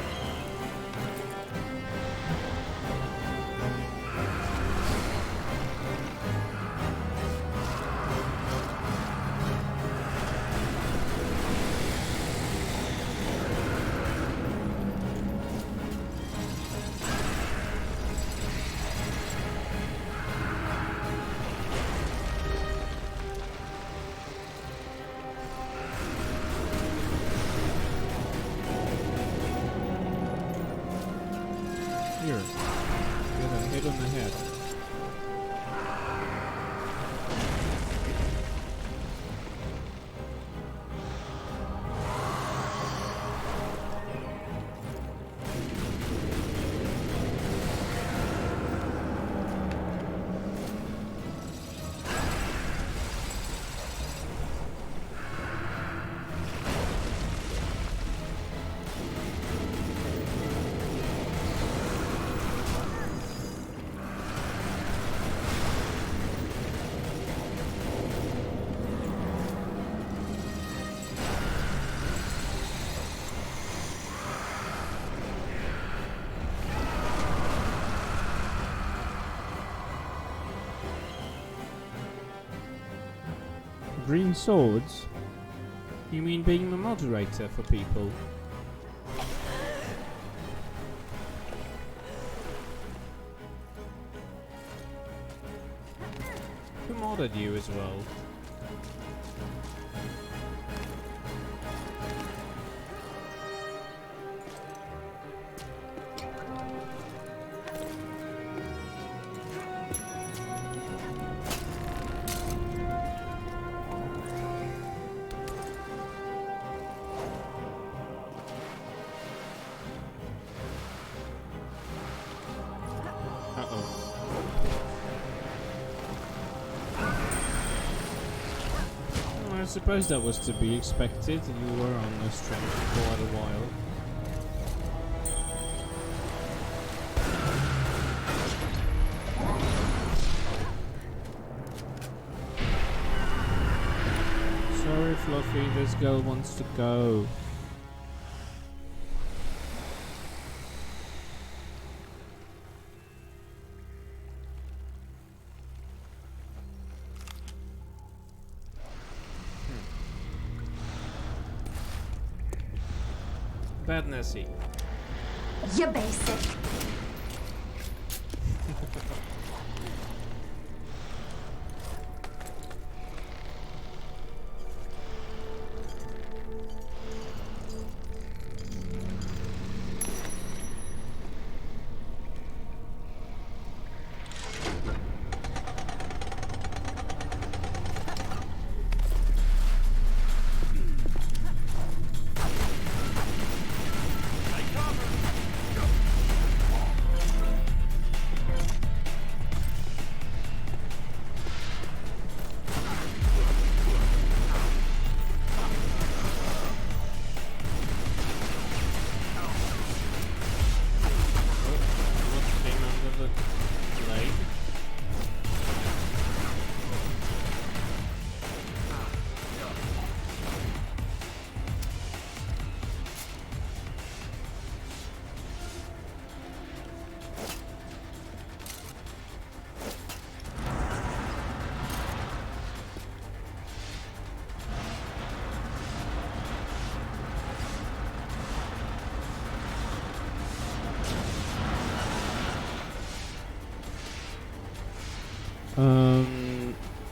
Here, get a hit on the head. Green swords? You mean being the moderator for people? Who modded you as well? I suppose that was to be expected. You were on this train for quite a while. Sorry, Fluffy, this girl wants to go. Bad Nessie. You basic.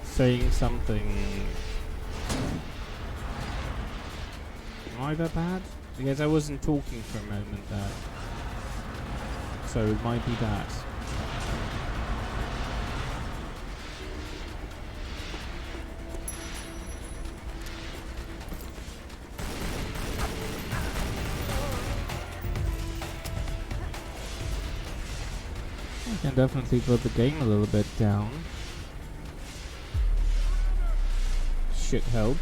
Saying something. Am I that bad? Because I wasn't talking for a moment there. So it might be that. I can definitely put the game a little bit down. Should help.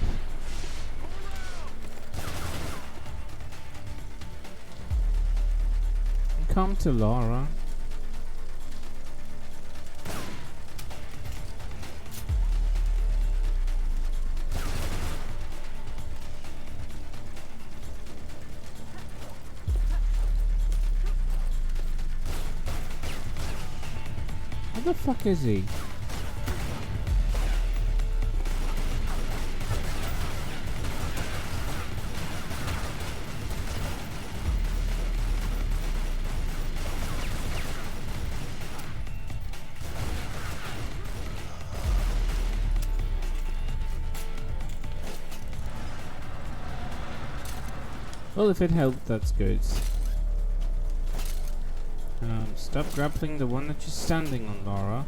Come to Lara. the fuck is he? Well, if it helped, that's good. Stop grappling the one that you're standing on, Lara.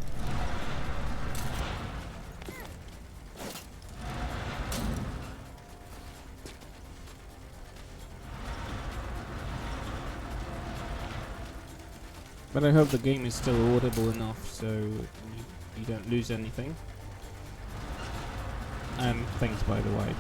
But I hope the game is still audible enough so you don't lose anything. And thanks, by the way.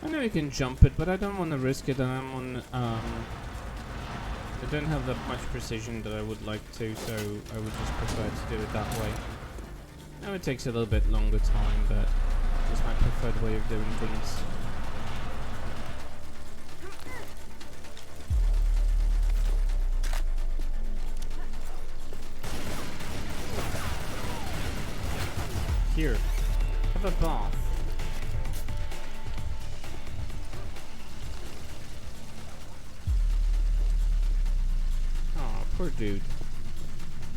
I know you can jump it, but I don't want to risk it, and I'm on, I don't have that much precision that I would like to, so I would just prefer to do it that way. Now it takes a little bit longer time, but it's my preferred way of doing things. Here, have a bath. Poor dude.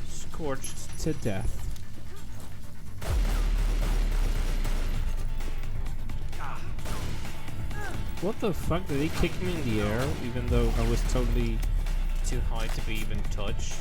Scorched to death. What the fuck? Did he kick me in the air even though I was totally too high to be even touched?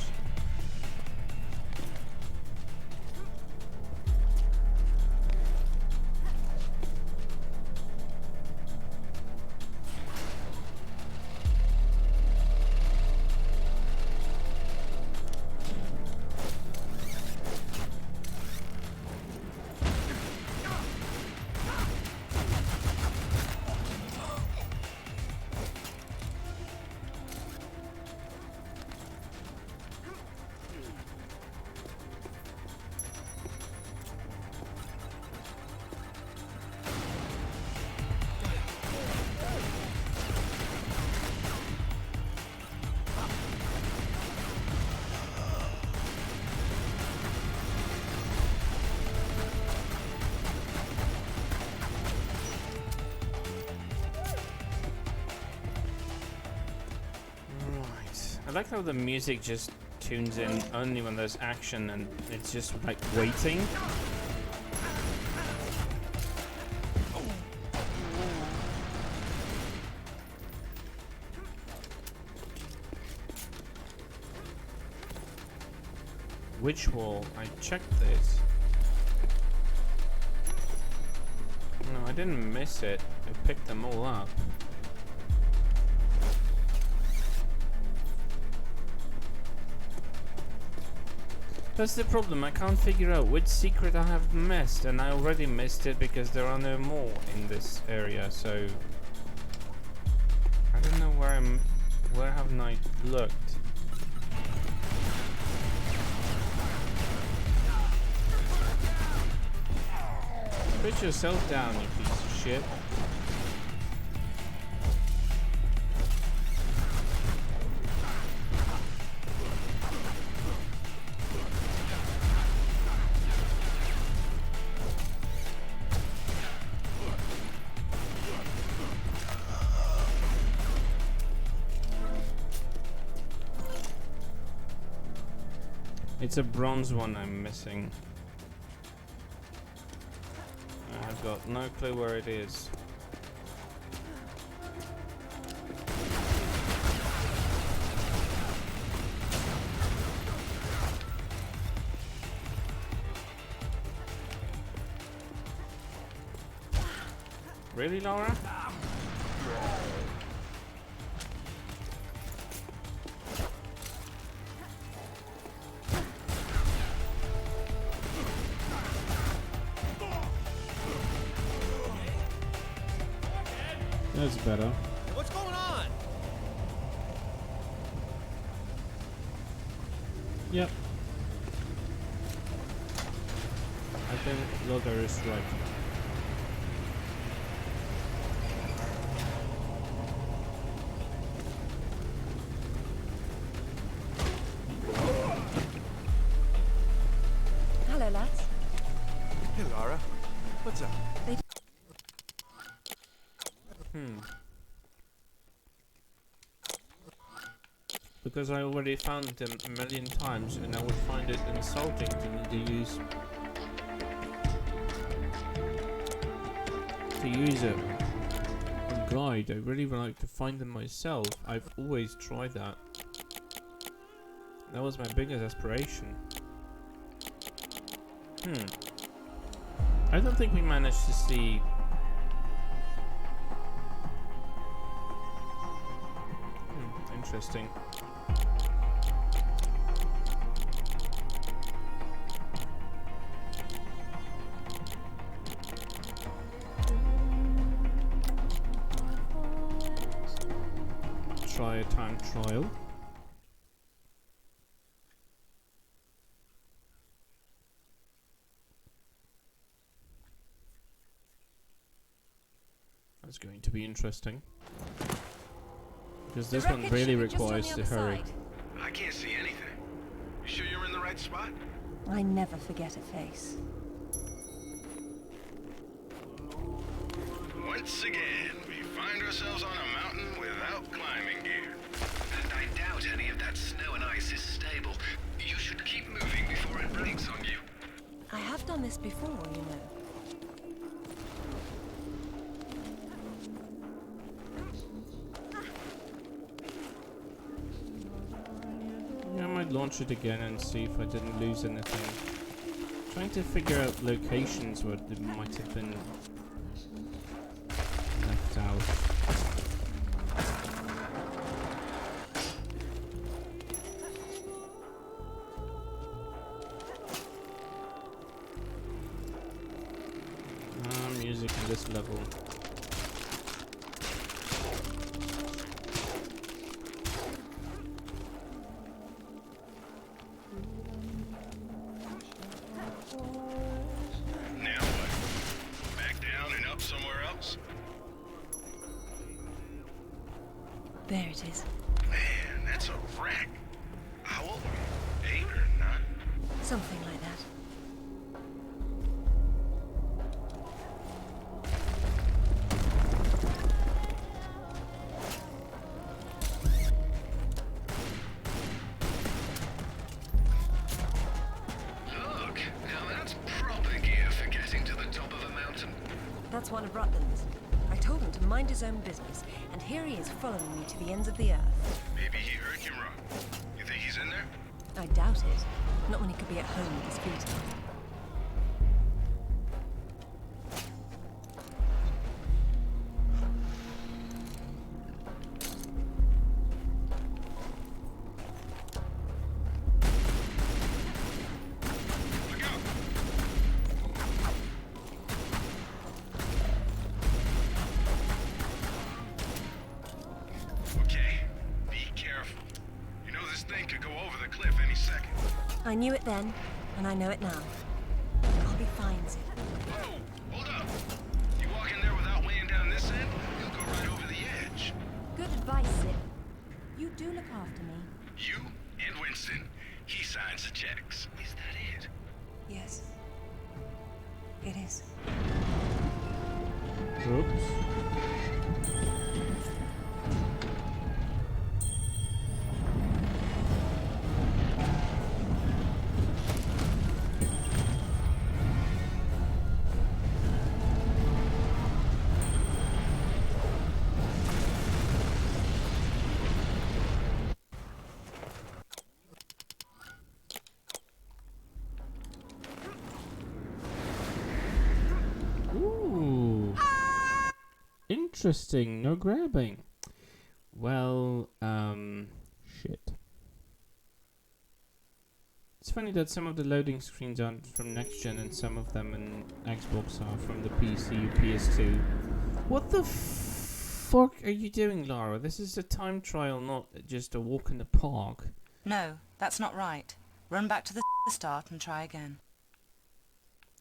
I like how the music just tunes in only when there's action and it's just like waiting. Which wall? I checked this. No, I didn't miss it. I picked them all up. That's the problem, I can't figure out which secret I have missed, and I already missed it because there are no more in this area, so I don't know where haven't I looked? Put yourself down, you piece of shit. It's a bronze one I'm missing. I've got no clue where it is. Really, Lara? That's better. What's going on? Yep. I think Logger is right. Hello, lads. Hey, Lara. What's up? Because I already found them a million times, and I would find it insulting to need to use a guide. I really would like to find them myself. I've always tried that. That was my biggest aspiration. I don't think we managed to see. Interesting. Try a time trial. That's going to be interesting. Because this one really requires to hurry. I can't see anything. You sure you're in the right spot? I never forget a face. Once again, we find ourselves on a mountain without climbing gear. And I doubt any of that snow and ice is stable. You should keep moving before it breaks on you. I have done this before, you know. Yeah, I might launch it again and see if I didn't lose anything. Trying to figure out locations where it might have been left out. Music in this level. Now what? Back down and up somewhere else? There it is. Man, that's a wreck. Owl? 8 or 9? Something like that. Look, now that's proper gear for getting to the top of a mountain. That's one of Rutland's. I told him to mind his own business, and here he is following me to the ends of the earth. Maybe he heard you wrong. You think he's in there? I doubt it. Not when he could be at home with his feet up. Look out! Okay, be careful. You know this thing could go over the cliff any second. I knew it then, and I know it now. I'll be fine, Zip. Whoa! Hold up! You walk in there without weighing down this end, you'll go right over the edge. Good advice, Zip. You do look after me. You and Winston. He signs the checks. Is that it? Yes. It is. Oops. Ooh. Interesting. No grabbing. Well, shit. It's funny that some of the loading screens are from next gen and some of them in Xbox are from the PC, PS2. What the f? fuck are you doing, Lara? This is a time trial, not just a walk in the park. No, that's not right. Run back to the start and try again.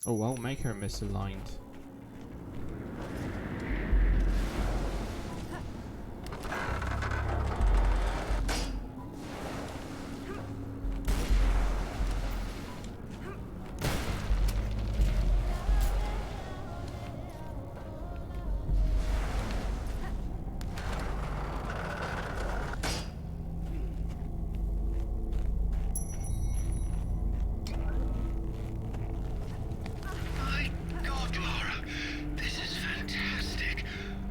Oh, I'll make her misaligned. My God, Lara, this is fantastic.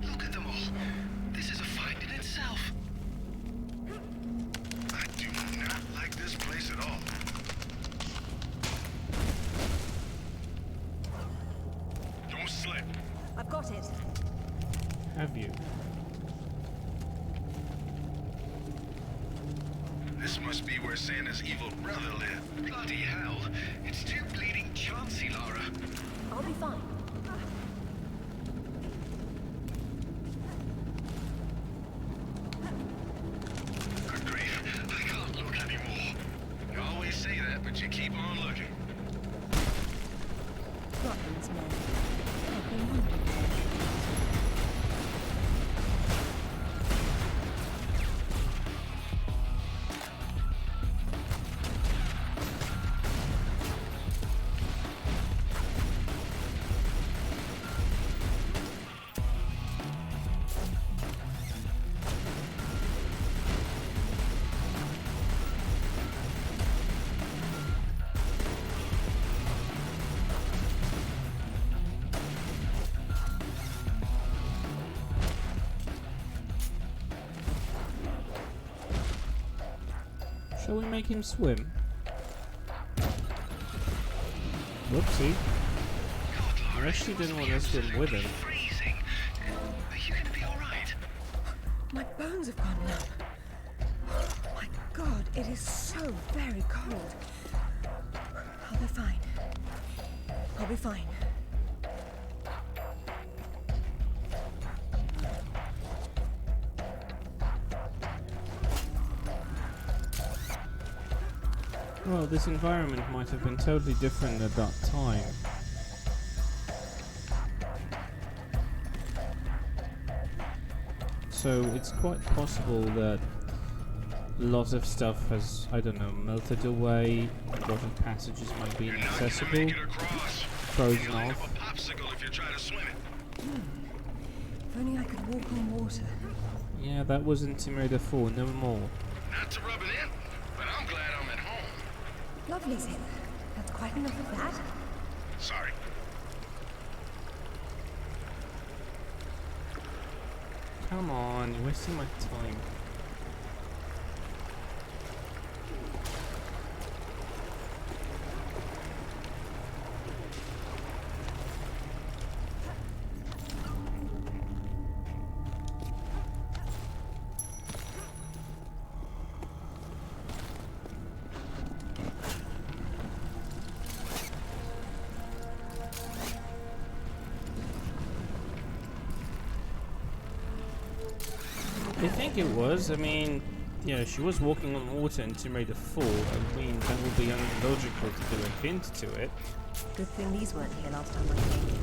Look at them all. This is a find in itself. I do not like this place at all. Don't slip. I've got it. Have you? This must be where Santa's evil brother lived. Bloody hell. It's too bleeding Chauncey, Lara. I'll be fine. Good grief. I can't look anymore. You always say that, but you keep on looking. Scotland's men. I've been wondering. Shall we make him swim? Whoopsie. I actually didn't want to swim with him. Freezing. Are you going to be all right? My bones have gone numb. My God, it is so very cold. I'll be fine. I'll be fine. Well, this environment might have been totally different at that time. So it's quite possible that a lot of stuff has, I don't know, melted away, a lot of passages might be You're not gonna inaccessible, make it across. frozen You'll end up off. a popsicle if you try to swim it. If only I could walk on water. Yeah, that was in Tomb Raider 4, no more. Not to rub it in, but I'm glad I'm at home. Lovely, Zip. That's quite enough of that. Sorry. Come on, you're wasting my time. I think it was. I mean, yeah, she was walking on water in Tomb Raider 4. I mean, that would be illogical to do a hint to it. Good thing these weren't here last time I came.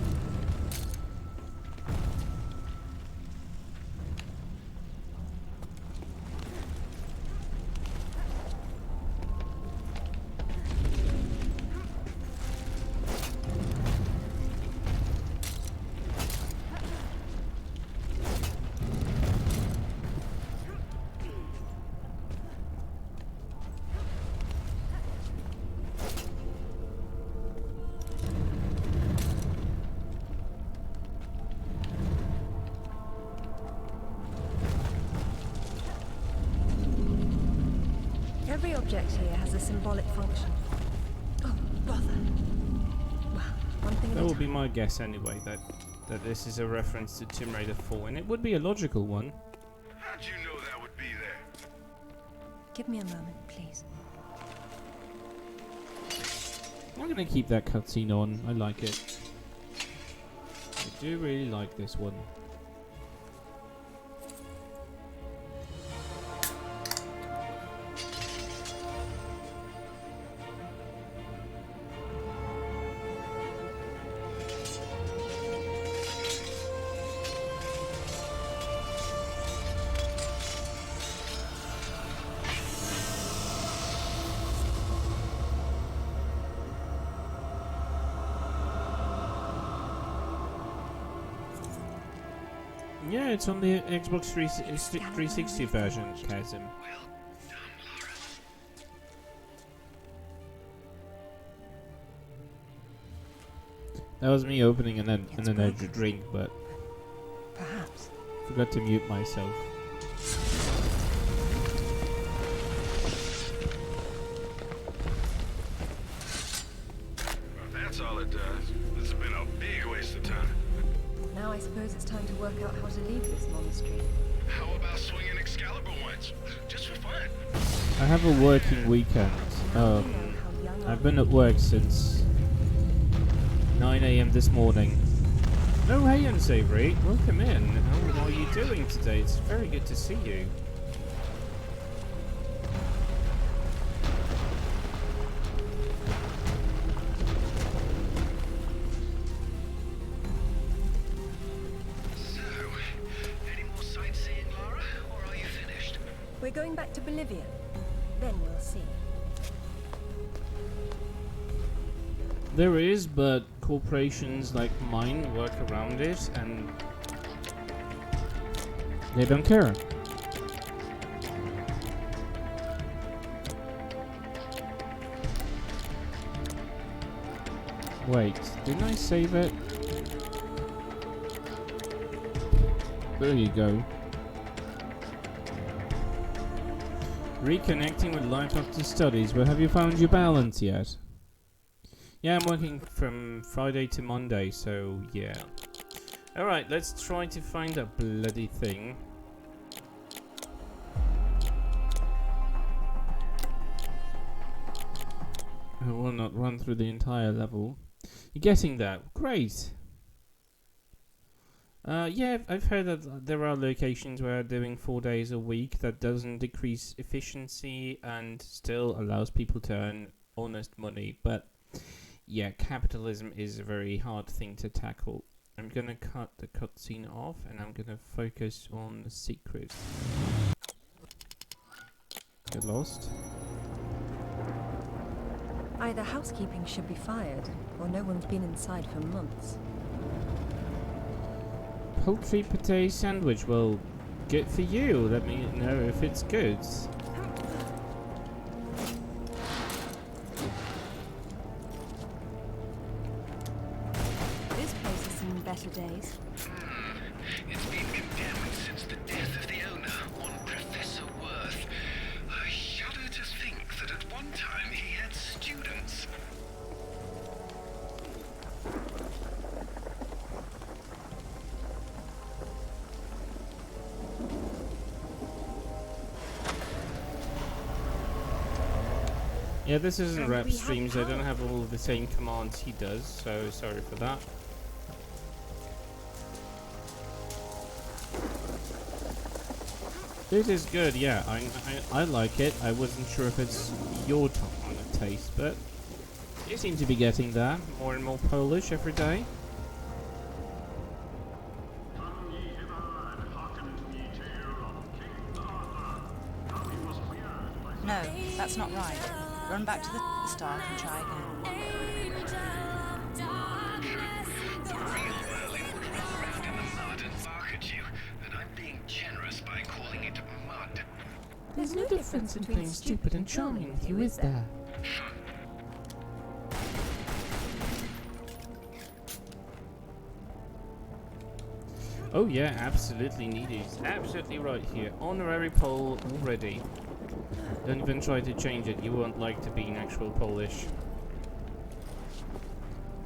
Every object here has a symbolic function. Oh, bother. Well, one thing at That a would be time. my guess anyway, that this is a reference to Tomb Raider 4, and it would be a logical one. How'd you know that would be there? Give me a moment, please. I'm gonna keep that cutscene on. I like it. I do really like this one. Yeah, it's on the Xbox 360 version, Chasm. That was me opening an energy drink, but Perhaps. forgot to mute myself. Well, that's all it does. This has been a big waste of time. Now I suppose it's time to work out how to leave this monastery. How about swinging Excalibur once? Just for fun. I have a working weekend. I've been at work since 9 AM this morning. Oh, hey, Unsavory. Welcome in. How are you doing today? It's very good to see you. So, any more sightseeing, Lara? Or are you finished? We're going back to Bolivia. Then we'll see. There is, but corporations like mine work around it and they don't care. Wait, didn't I save it? There you go. Reconnecting with life after studies. Well, have you found your balance yet? Yeah, I'm working from Friday to Monday, so yeah. Alright, let's try to find that bloody thing. I will not run through the entire level. You're getting that? Great! Yeah, I've heard that there are locations where doing 4 days a week that doesn't decrease efficiency and still allows people to earn honest money, but yeah, capitalism is a very hard thing to tackle. I'm gonna cut the cutscene off and I'm gonna focus on the secret. Get lost. Either housekeeping should be fired, or no one's been inside for months. Poultry pate sandwich, well, good for you. Let me know if it's good. This place has seen better days. It's been condemned since the death of the owner, one Professor Worth. I shudder to think that at one time he had students. Yeah, this isn't rep streams. I don't have all of the same commands he does, so sorry for that. This is good, yeah. I like it. I wasn't sure if it's your kind of taste, but you seem to be getting that more and more Polish every day. No, that's not right. Run back to the start and try again. A real Merlin would run around in the mud and bark at you, and I'm being generous by calling it mud. There's no difference between stupid and charming with you, is there? Oh yeah, absolutely needed. Absolutely right here. Honorary Pole already. Don't even try to change it. You won't like to be in actual Polish.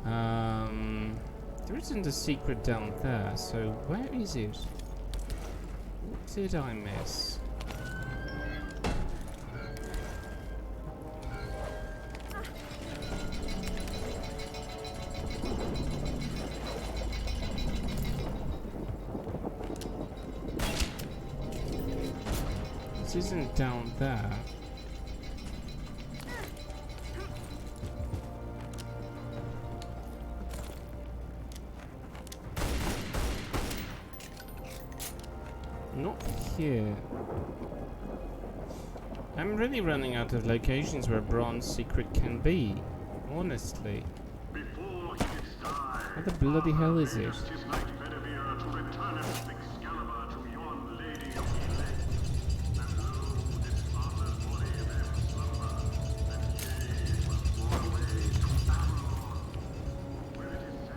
There isn't a secret down there, so where is it? What did I miss? This isn't down there. Not here. I'm really running out of locations where bronze secret can be. Honestly. What the bloody hell is it?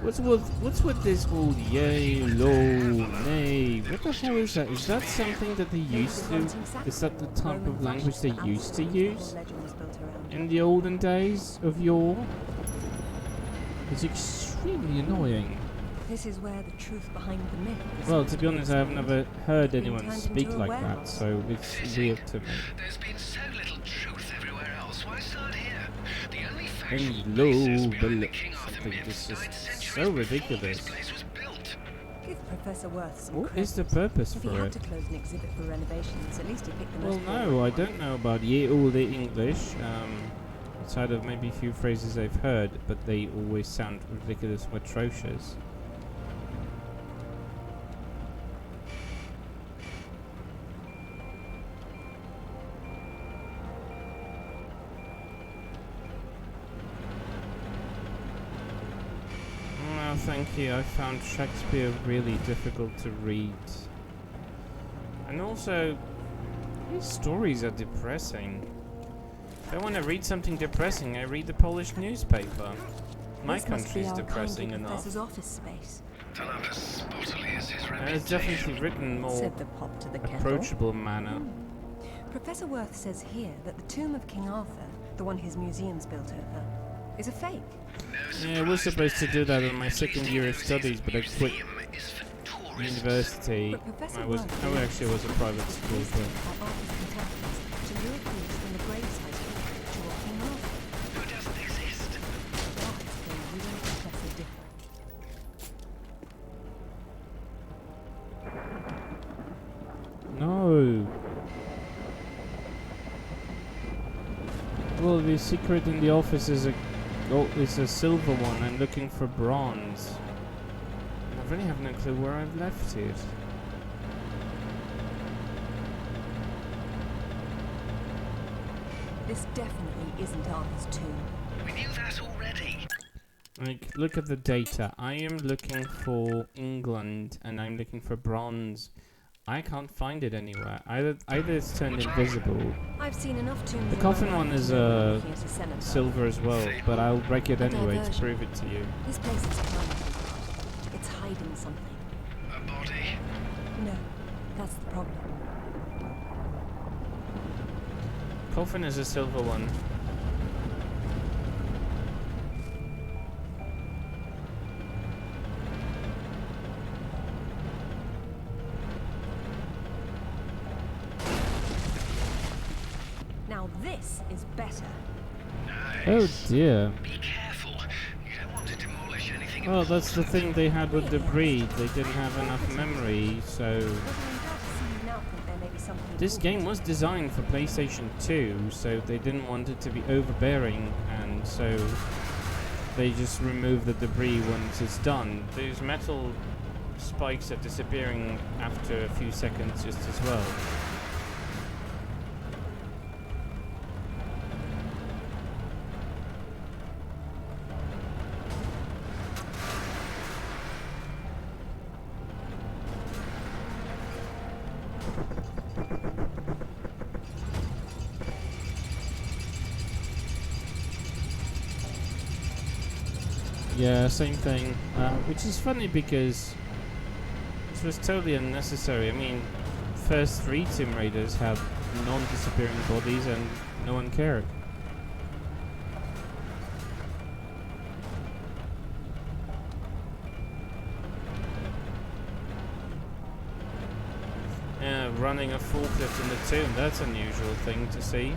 What's with this whole yay, low, nay? What the hell is that? Is that something that they used to? Is that the type of language they used to use in the olden days of yore? It's extremely annoying. This is where the truth behind the myth is. Well, to be honest, I've never heard anyone speak like that, so it's weird to me. There's been so little truth everywhere else. Why start here? The only And factual low, basis but behind the King Arthur something myth this is died centuries so before ridiculous. this place was built. Give Professor Worth some What credit. is the purpose If he for had it? to close an exhibit for renovations, at least he picked the Well, most no, forward I one. don't know about ye all the English. Outside of maybe a few phrases I've heard, but they always sound ridiculous and atrocious. No, thank you. I found Shakespeare really difficult to read. And also, these stories are depressing. If I want to read something depressing, I read the Polish newspaper. My This must be country's our depressing kindly enough. professor's office space, Don't have as spottily as his And it's definitely reputation. written more said the pop to the kettle. approachable manner. Professor Worth says here that the tomb of King Arthur, the one his museum's built over, is a fake. Yeah, I was supposed to do that in my second year of studies, but I quit university. But Professor I was actually was a private school, This but by Arthur's contemporaries to lure priests from the gravesite to a King Arthur. Who doesn't exist? That's where you and Professor differ. no. Well, the secret in the office is a silver one. I'm looking for bronze. I really have no clue where I've left it. This definitely isn't Arthur's tomb. We knew that already. Like, look at the data. I am looking for England, and I'm looking for bronze. I can't find it anywhere. Either it's turned invisible. I've seen enough tombs. The in coffin my one life is to know looking at a cenotaph. silver as well, but I'll break it A anyway to diversion. prove it to you. This place is climbing. It's hiding something. A body. No, that's the problem. Coffin is a silver one. Now this is better. Oh dear. Be careful. You don't want to demolish anything. Well, that's the thing they had with debris. They didn't have enough memory, so... But I'm glad to see you now think there may be something This important. game was designed for PlayStation 2, so they didn't want it to be overbearing, and so they just remove the debris once it's done. Those metal spikes are disappearing after a few seconds just as well. Yeah, same thing. Which is funny because this was totally unnecessary. I mean, first 3 Tomb Raiders have non-disappearing bodies and no one cared. Yeah, running a forklift in the tomb, that's an unusual thing to see.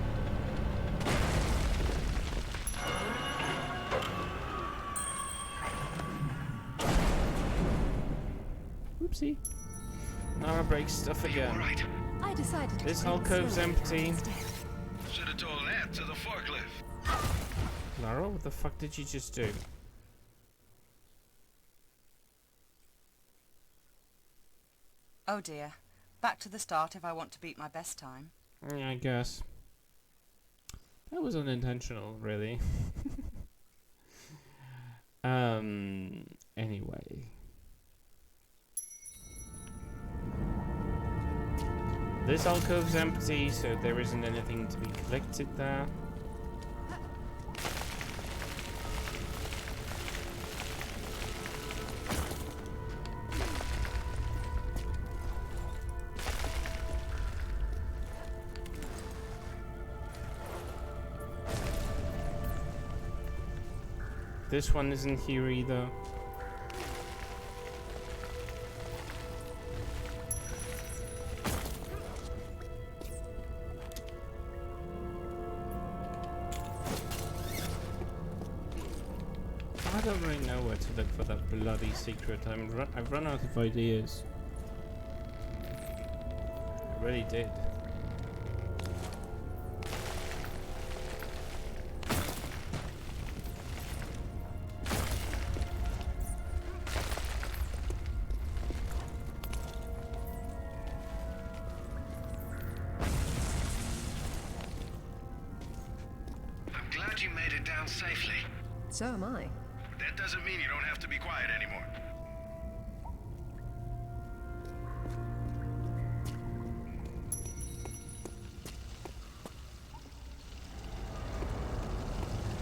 Oopsie. Lara breaks stuff again. Right. I decided to This take whole it cove's slowly empty. instead. Should have told that to the forklift. Lara, what the fuck did you just do? Oh dear. Back to the start if I want to beat my best time. Yeah, I guess. That was unintentional, really. Anyway. This alcove's empty, so there isn't anything to be collected there. This one isn't here either. I don't really know where to look for that bloody secret. I've run out of ideas. I really did. I'm glad you made it down safely. So am I. That doesn't mean you don't have to be quiet anymore.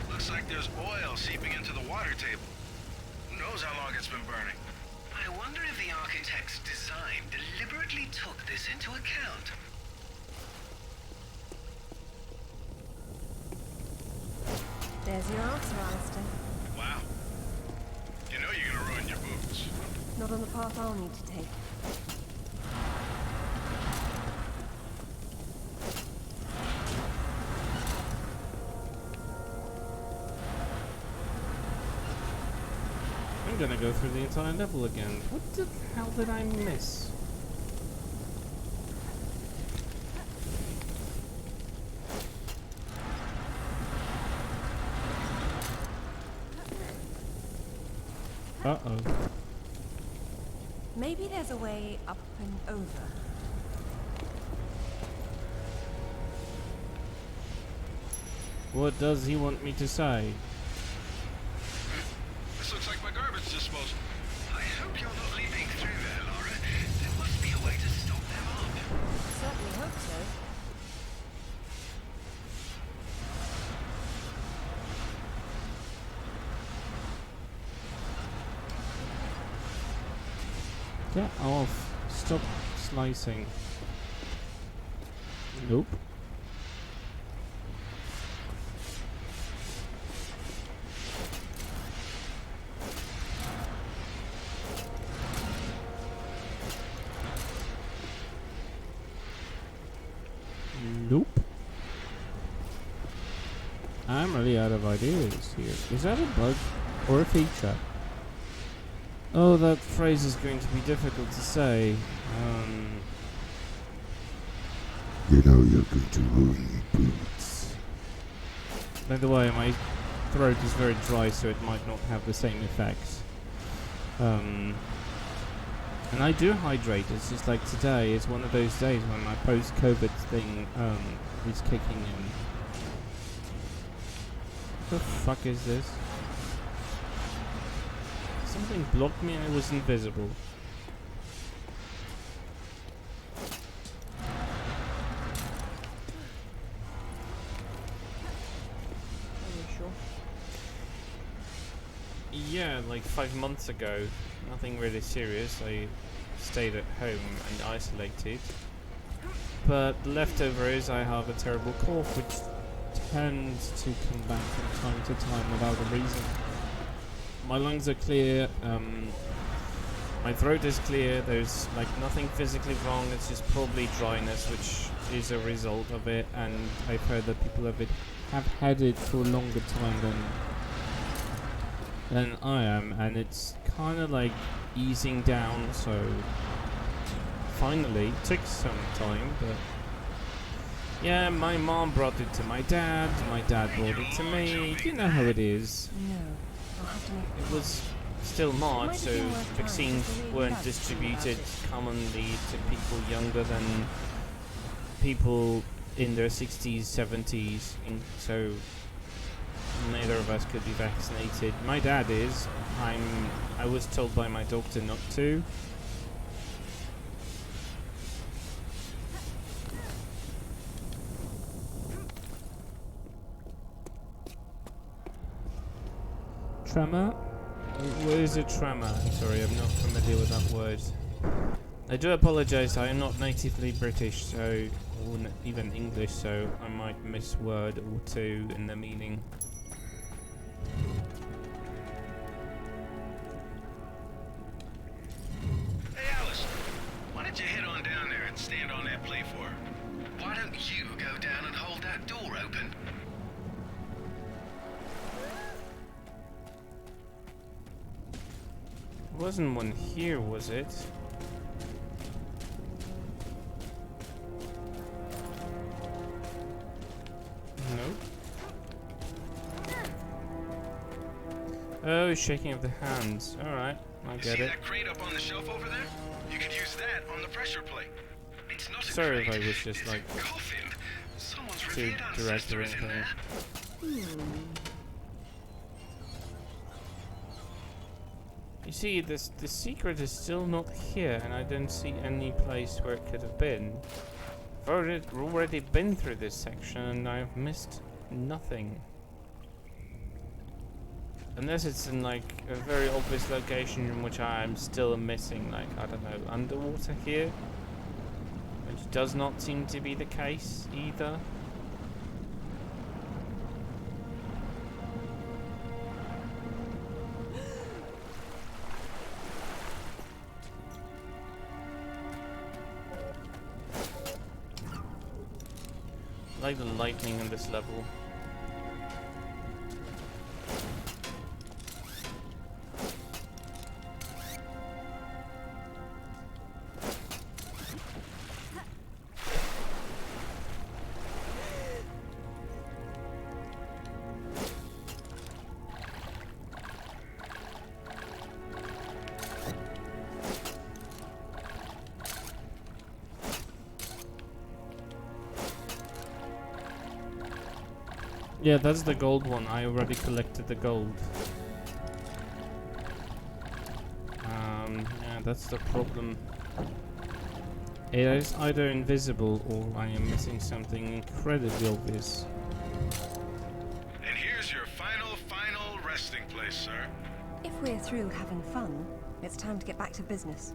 Looks like there's oil seeping into the water table. Who knows how long it's been burning? I wonder if the architect's design deliberately took this into account. There's your answer, Alistair. Wow. You know you're gonna ruin your boots. Not on the path I'll need to take. I'm gonna go through the entire level again. What the hell did I miss? Uh-oh. Maybe there's a way up and over. What does he want me to say? This looks like my garbage disposal. I hope you're not leaping through there, Lara. There must be a way to stop them up. Certainly hope so. Get off. Stop slicing. Nope. Nope. I'm really out of ideas here. Is that a bug or a feature? Oh, that phrase is going to be difficult to say. You know you're going to ruin your boots. By the way, my throat is very dry, so it might not have the same effect. And I do hydrate. It's just like today is one of those days when my post-COVID thing is kicking in. What the fuck is this? Something blocked me and it was invisible. Yeah, like 5 months ago, nothing really serious. I stayed at home and isolated. But the leftover is I have a terrible cough which tends to come back from time to time without a reason. My lungs are clear, my throat is clear, there's like nothing physically wrong, it's just probably dryness which is a result of it, and I've heard that people have had it for a longer time than I am, and it's kind of like easing down, so finally, takes some time, but yeah, my mom brought it to my dad brought it to me, you know how it is. No. I'll have to make It was still March, so vaccines weren't distributed commonly to people younger than people in their 60s, 70s, so neither of us could be vaccinated. My dad is. I was told by my doctor not to. Tremor? What is a tremor? Sorry, I'm not familiar with that word. I do apologize, I am not natively British, so or even English, so I might miss a word or two in the meaning. don't you head on down there and stand on that platform? Why don't you go down and hold that door open? Wasn't one here, was it? Nope. Oh, shaking of the hands. Alright, I get See it. that crate up on the shelf over there? You could use that on the pressure plate. It's not a Sorry if crate, I was just it's like a coffin. Someone's too revered direct or ancestors in anything. there. You see, the secret is still not here, and I don't see any place where it could have been. I've already been through this section, and I've missed nothing. Unless it's in, like, a very obvious location in which I'm still missing, like, I don't know, underwater here? Which does not seem to be the case, either. I like the lightning on this level. Yeah, that's the gold one. I already collected the gold. Yeah, that's the problem. It is either invisible or I am missing something incredibly obvious. And here's your final resting place, sir. If we're through having fun, it's time to get back to business.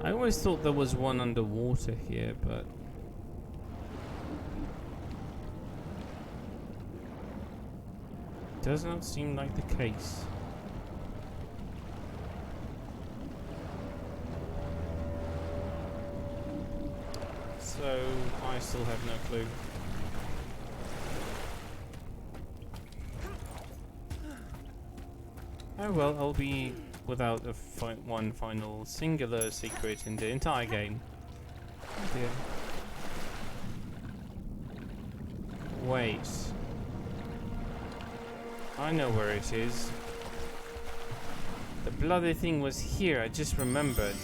I always thought there was one underwater here, but does not seem like the case. So I still have no clue. Oh well, I'll be without a one final singular secret in the entire game. Oh dear. Wait. I know where it is. The bloody thing was here, I just remembered.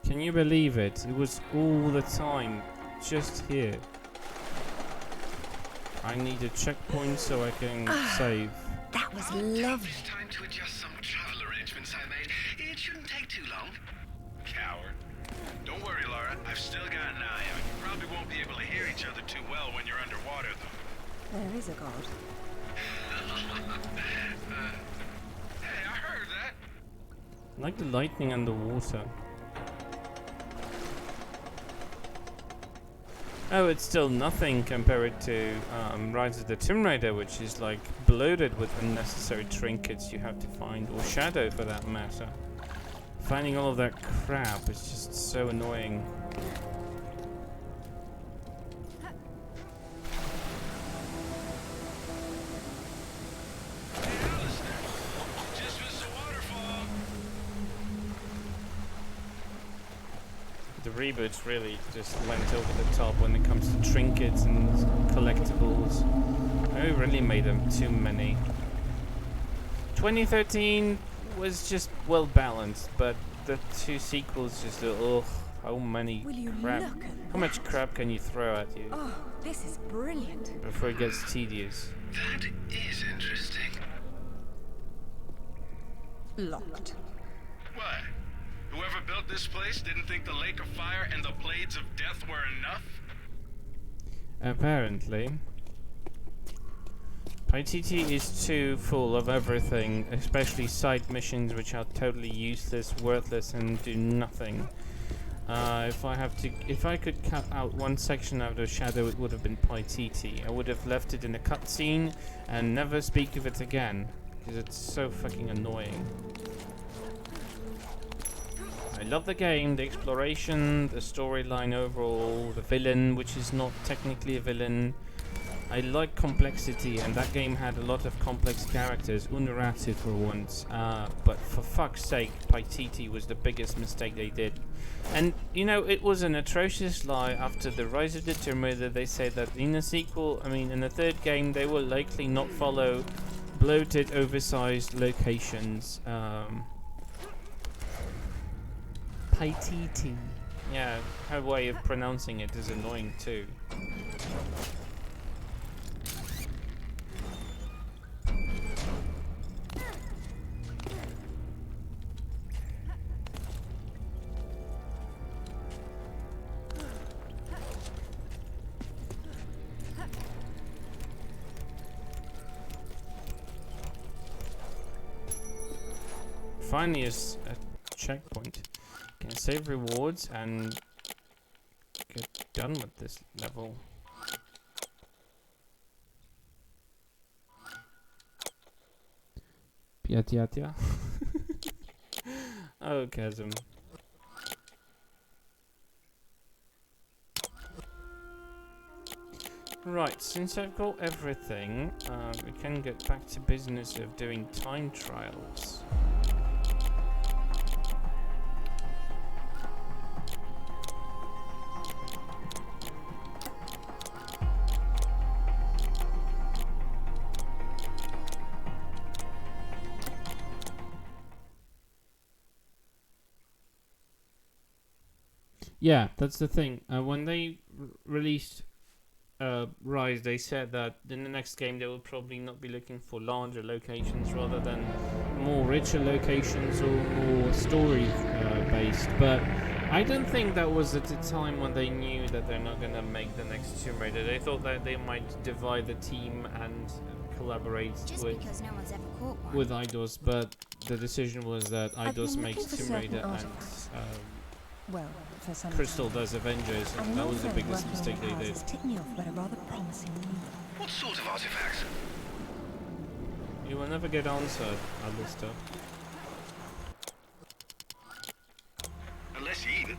Can you believe it? It was all the time, just here. I need a checkpoint so I can save. That was Take lovely. this time to adjust some travel arrangements I made. It shouldn't take too long. Coward. Don't worry, Lara. I've still got an eye on you. Probably won't be able to hear each other too well when you're underwater, though. There is a god. Hey, I heard that. I like the lightning underwater. Oh, it's still nothing compared to Rise of the Tomb Raider, which is like bloated with unnecessary trinkets you have to find, or Shadow for that matter. Finding all of that crap is just so annoying. Hey, Alistair. Just missed a waterfall. The reboots really just went over the top when it comes to trinkets and collectibles. They really made them too many. 2013 was just well balanced, but the two sequels just how many Will you crap. look at How much crap can you throw at you Oh, this is brilliant. before it gets tedious? That is interesting. Locked. What? Whoever built this place didn't think the Lake of Fire and the Blades of Death were enough? Apparently. Paititi is too full of everything, especially side missions which are totally useless, worthless, and do nothing. If I could cut out one section out of Shadow, it would have been Paititi. I would have left it in a cutscene and never speak of it again, because it's so fucking annoying. I love the game, the exploration, the storyline overall, the villain, which is not technically a villain. I like complexity, and that game had a lot of complex characters, unrated for once. But for fuck's sake, Paititi was the biggest mistake they did. And, you know, it was an atrocious lie. After the Rise of the Tomb Raider, they said that in the sequel, in the third game, they will likely not follow bloated, oversized locations. Paititi. Yeah, her way of pronouncing it is annoying too. Finally, is a checkpoint. Can save rewards and get done with this level. Piatiatia. Oh, chasm. Right, since I've got everything, we can get back to business of doing time trials. Yeah, that's the thing. When they released Rise, they said that in the next game they will probably not be looking for larger locations rather than more richer locations or more story based. But I don't think that was at the time when they knew that they're not going to make the next Tomb Raider. They thought that they might divide the team and collaborate with Eidos, but the decision was that Eidos makes Tomb Raider and well, for some Crystal does Avengers, and that was the biggest mistake they did. Tipped me off about a rather promising lead. What sort of artifacts? You will never get answered, Alistair. Unless you eat it,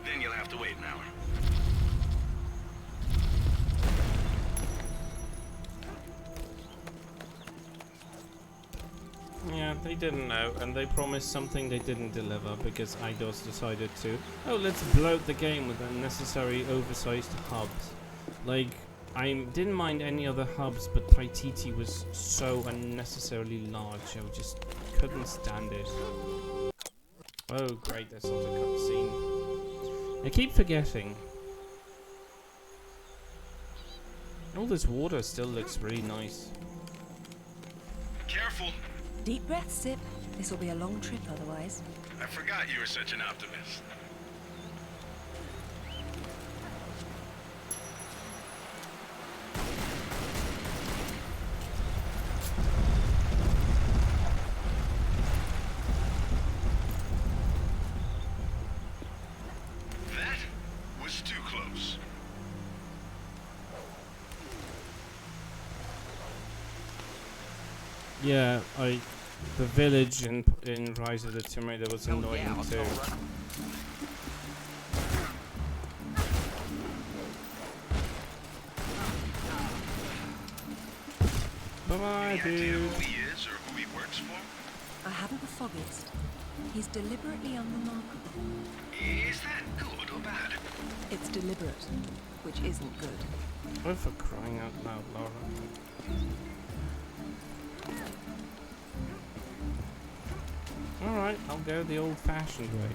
then you'll have to wait an hour. Yeah, they didn't know, and they promised something they didn't deliver because Eidos decided to, oh, let's bloat the game with unnecessary oversized hubs. Like, I didn't mind any other hubs, but Paititi was so unnecessarily large, I just couldn't stand it. Oh great, there's not a cutscene. I keep forgetting. All this water still looks really nice. Careful! Deep breath, Sip. This will be a long trip otherwise. I forgot you were such an optimist. That was too close. Yeah, the village in Rise of the Tomb Raider was annoying too. Bye-bye, dude. Idea who he is or who he works for? I haven't the foggiest. He's deliberately unremarkable. Is that good or bad? It's deliberate, which isn't good. Oh, for crying out loud, Lara. Alright, I'll go the old-fashioned way.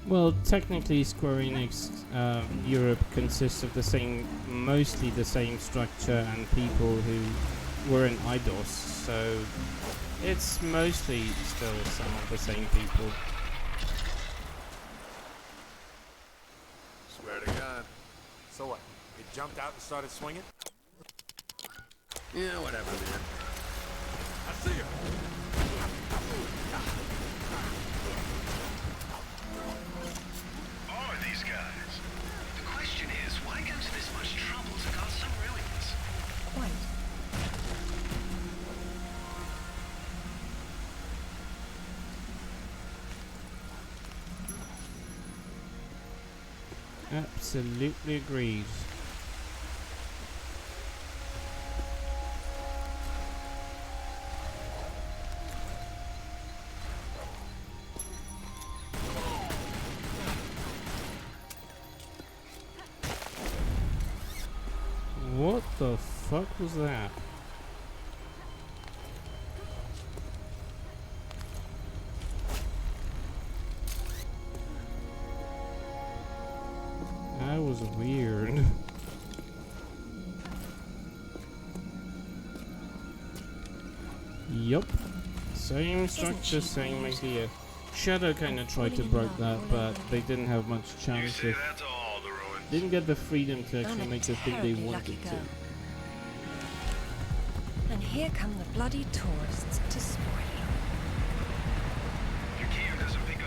Well, technically Square Enix Europe consists of mostly the same structure and people who were in Eidos, so it's mostly still some of the same people. Swear to God. So what? It jumped out and started swinging? Yeah, whatever, man. I see you. Who are these guys? The question is, why go to this much trouble to guard some ruins? Quite. Absolutely agreed. What the fuck was that? That was weird. Yup. Same structure, same idea. Shadow kinda tried to break that, but they didn't have much chance of... That's all the ruins. Didn't get the freedom to actually make the thing they wanted to. And here come the bloody tourists to spoil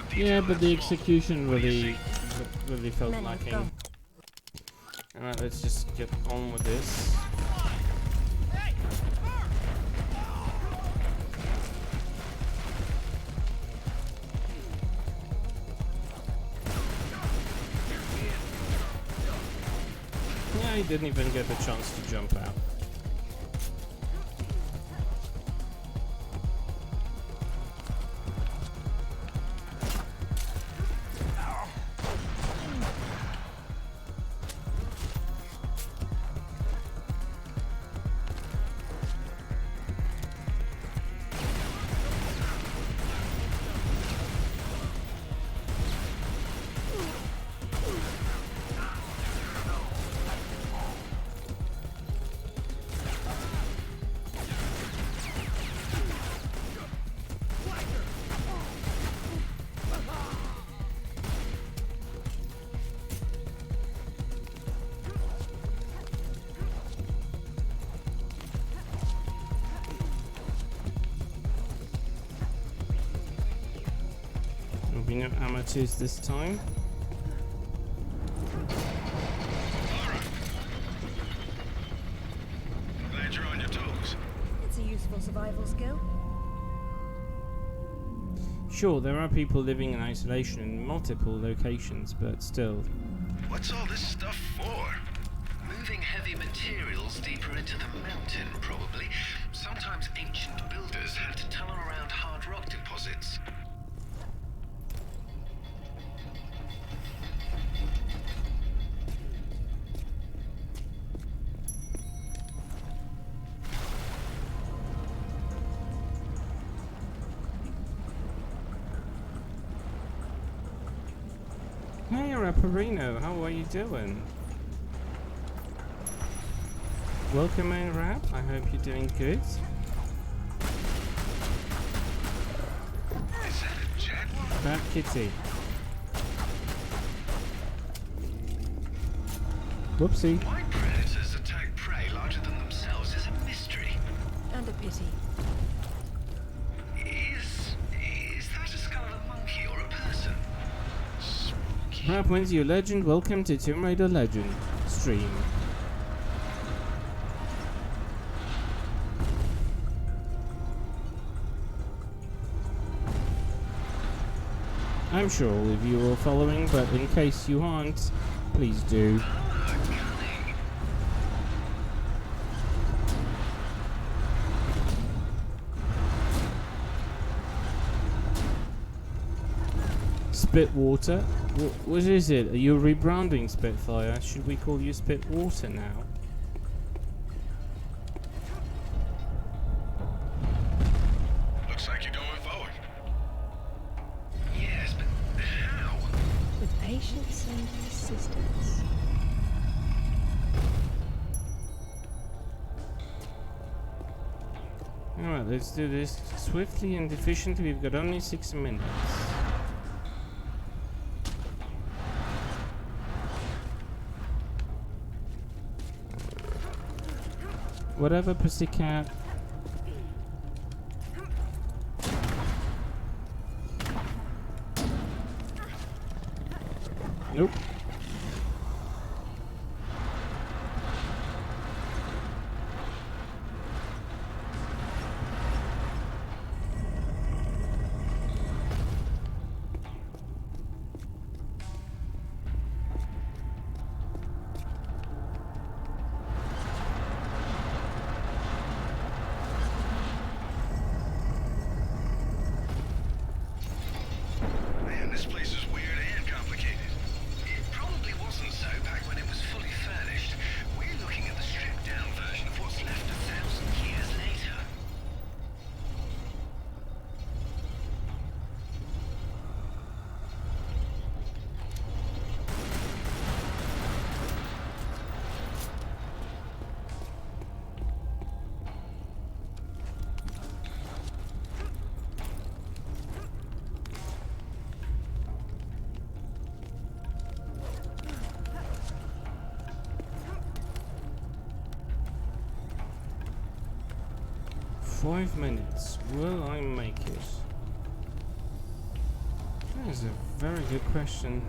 it. Yeah, but the execution really felt lacking. Alright, let's just get on with this. Yeah, he didn't even get the chance to jump out. There'll be no amateurs this time. Glad you're on your toes. It's a useful survival skill. Sure, there are people living in isolation in multiple locations, but still. What's all this stuff for? Moving heavy materials deeper into the mountain, probably. Sometimes ancient builders had to tunnel around hard rock deposits. Hey, Rapperino, how are you doing? Welcome in, Rap. I hope you're doing good. Is that a jaguar? Bad Kitty. Whoopsie. Why predators attack prey larger than themselves is a mystery. And a pity. Is that a skull of a monkey or a person? Rap, when's your legend? Welcome to Tomb Raider Legend stream. I'm sure all of you are following, but in case you aren't, please do. Spitwater? What is it? Are you rebranding Spitfire? Should we call you Spitwater now? Looks like you're going forward. Yes, but how? With patience and persistence. Alright, let's do this swiftly and efficiently. We've got only 6 minutes. Whatever, pussycat. Nope. Man, this place is weird and complicated. It probably wasn't so back when it was fully furnished. We're looking at the stripped-down version of what's left 1,000 years later. Five minutes. Will I make it? That is a very good question.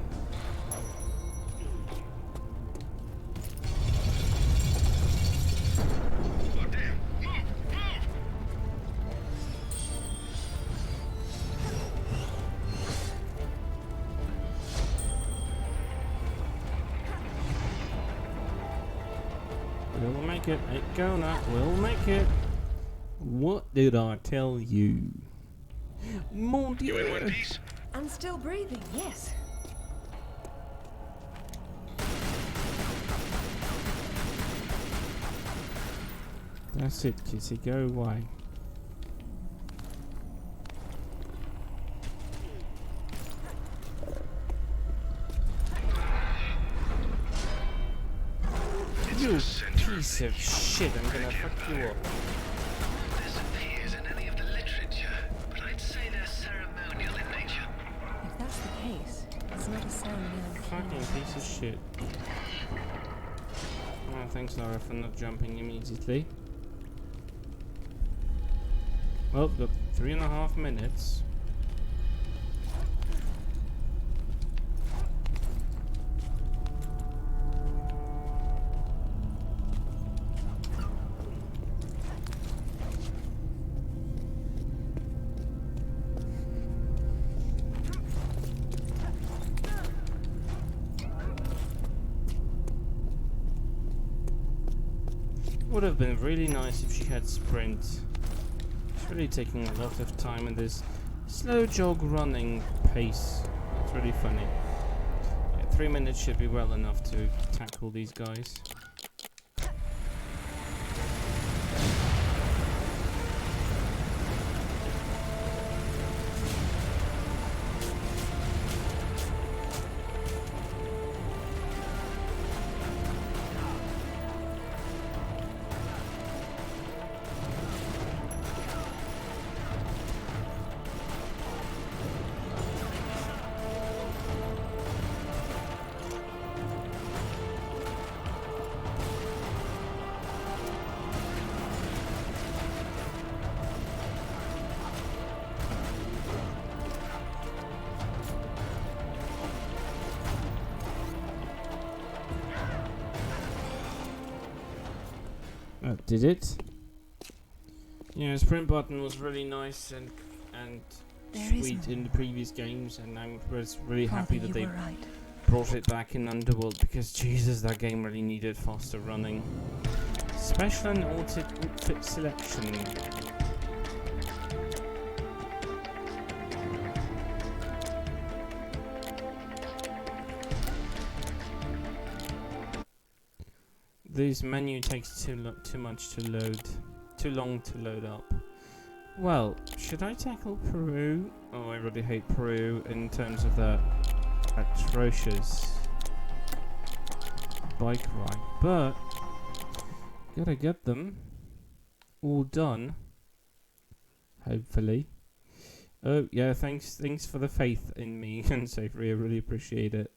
Oh, damn! Move! Move! We'll make it. Ain't gonna. We'll make it. What did I tell you? Mon Dieu! You in one piece? And still breathing, yes. That's it, Kissy. Go away. It's You the center piece of shit! I'm gonna fuck you up. This appears in any of the literature, but I'd say they're ceremonial in nature. If that's the case, it's not a ceremony. Fucking piece of shit. Oh, thanks, Lara, for not jumping immediately. Well, we've got 3.5 minutes. Would have been really nice if she had sprint. It's really taking a lot of time in this slow jog running pace. It's really funny. Yeah, 3 minutes should be well enough to tackle these guys. That did it. Yeah, sprint button was really nice and There sweet isn't. in the previous games, and I was really Father, happy that you they were right. brought it back in Underworld, because Jesus, that game really needed faster running. Special and outfit selection. This menu takes too much to load, too long to load up. Well, should I tackle Peru? Oh, I really hate Peru in terms of that atrocious bike ride, but gotta get them all done. Hopefully. Oh yeah, thanks for the faith in me and Savory. I really appreciate it.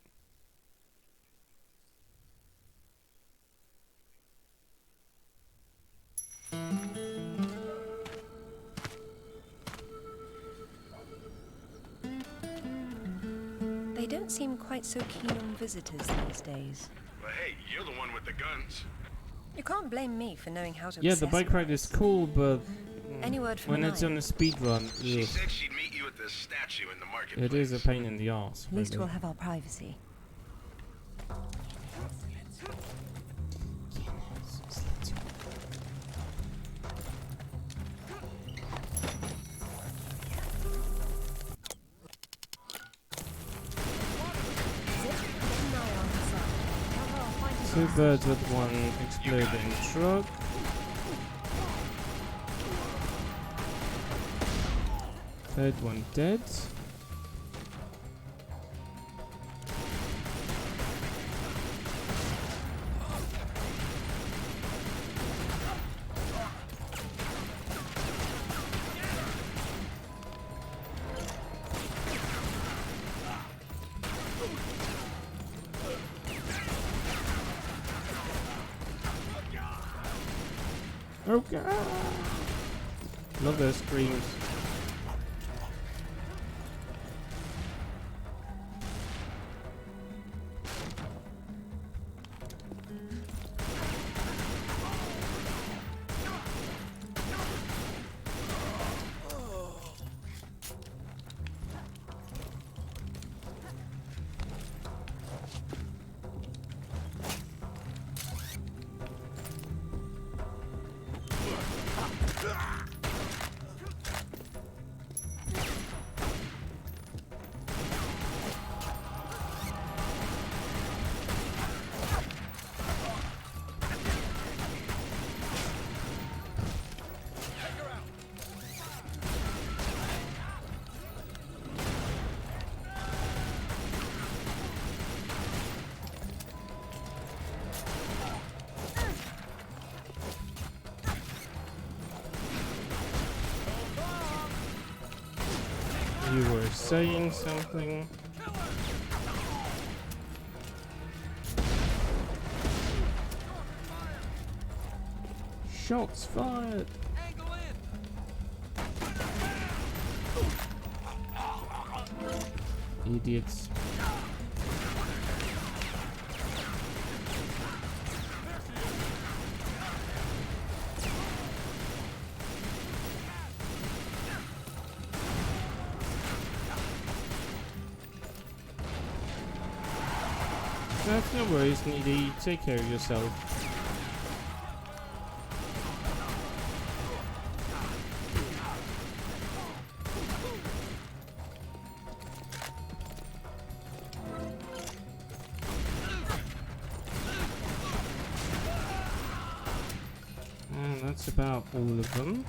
don't seem quite so keen on visitors these days. But hey, you're the one with the guns. You can't blame me for knowing how to Yeah, the bike ride is cool, but Any word from when it's Naya? on a speed run, She ugh, said she'd meet you at the statue in the marketplace. it is a pain in the ass. At least really. we'll have our privacy. Two birds with one exploding truck. Third one dead. Oh god! Love those screams. You were saying something. Shots fired. Idiots. That's no worries, Needy. Take care of yourself. And that's about all of them.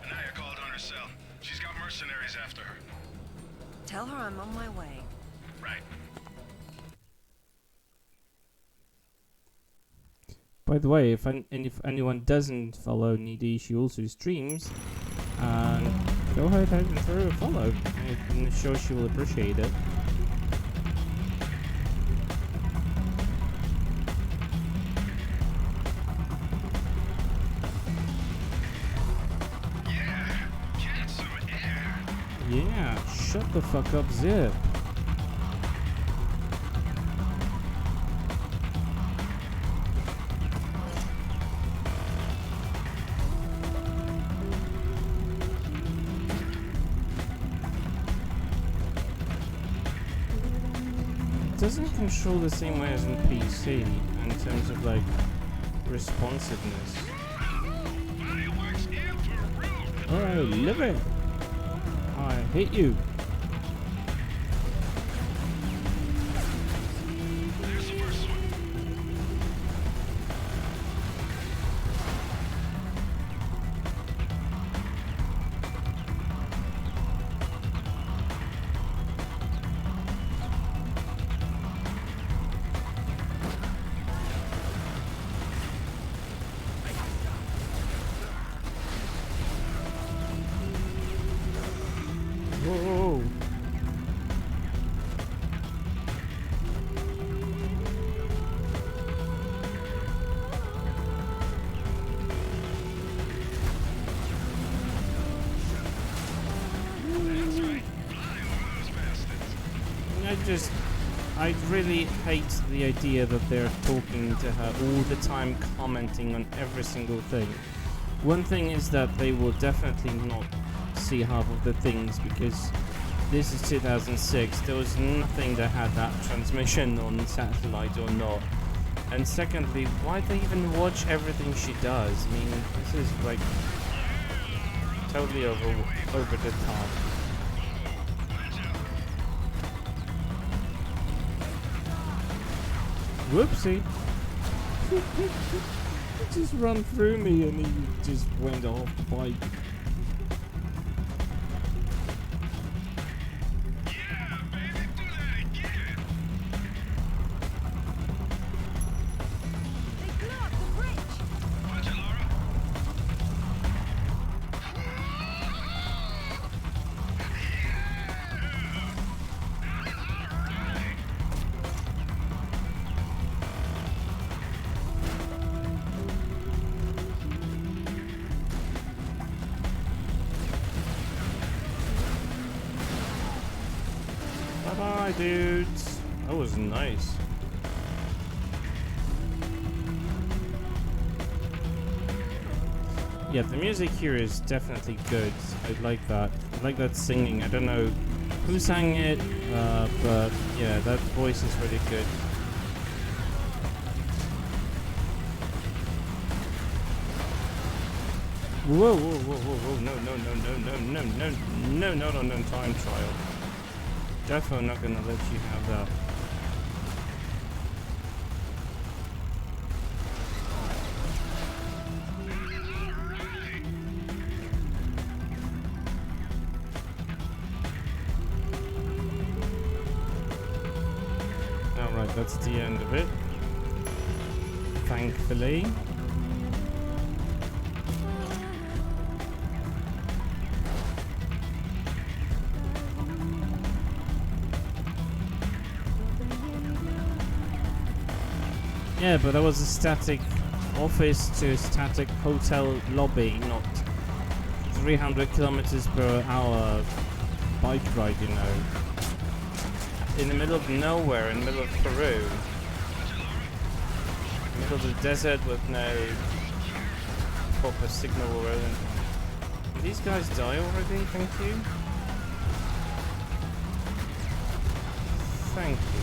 Anaya called on her cell. She's got mercenaries after her. Tell her I'm on my way. Right. By the way, if anyone doesn't follow Needy, she also streams. Go ahead and throw her a follow. I'm sure she will appreciate it. Yeah, get some air. Yeah, shut the fuck up, Zip. It doesn't control the same way as in PC in terms of like responsiveness. I love it. I hate you. There's the first one. Oh. I really hate the idea that they're talking to her all the time, commenting on every single thing. One thing is that they will definitely not see half of the things because this is 2006. There was nothing that had that transmission on satellite or not. And secondly, why do they even watch everything she does? I mean, this is like totally over the top. Whoopsie. He just ran through me and he just went off the bike. Bye, dudes. That was nice. Yeah, the music here is definitely good. I like that. I like that singing. I don't know who sang it, but yeah, that voice is really good. Whoa, whoa, whoa, whoa, whoa, no, not on time trial. Definitely not gonna let you have that. Alright, that's the end of it. Thankfully. Yeah, but that was a static office to a static hotel lobby, not 300 kilometers per hour bike ride, you know. In the middle of nowhere, in the middle of Peru. In the middle of the desert with no proper signal or anything. Did these guys die already? Thank you. Thank you.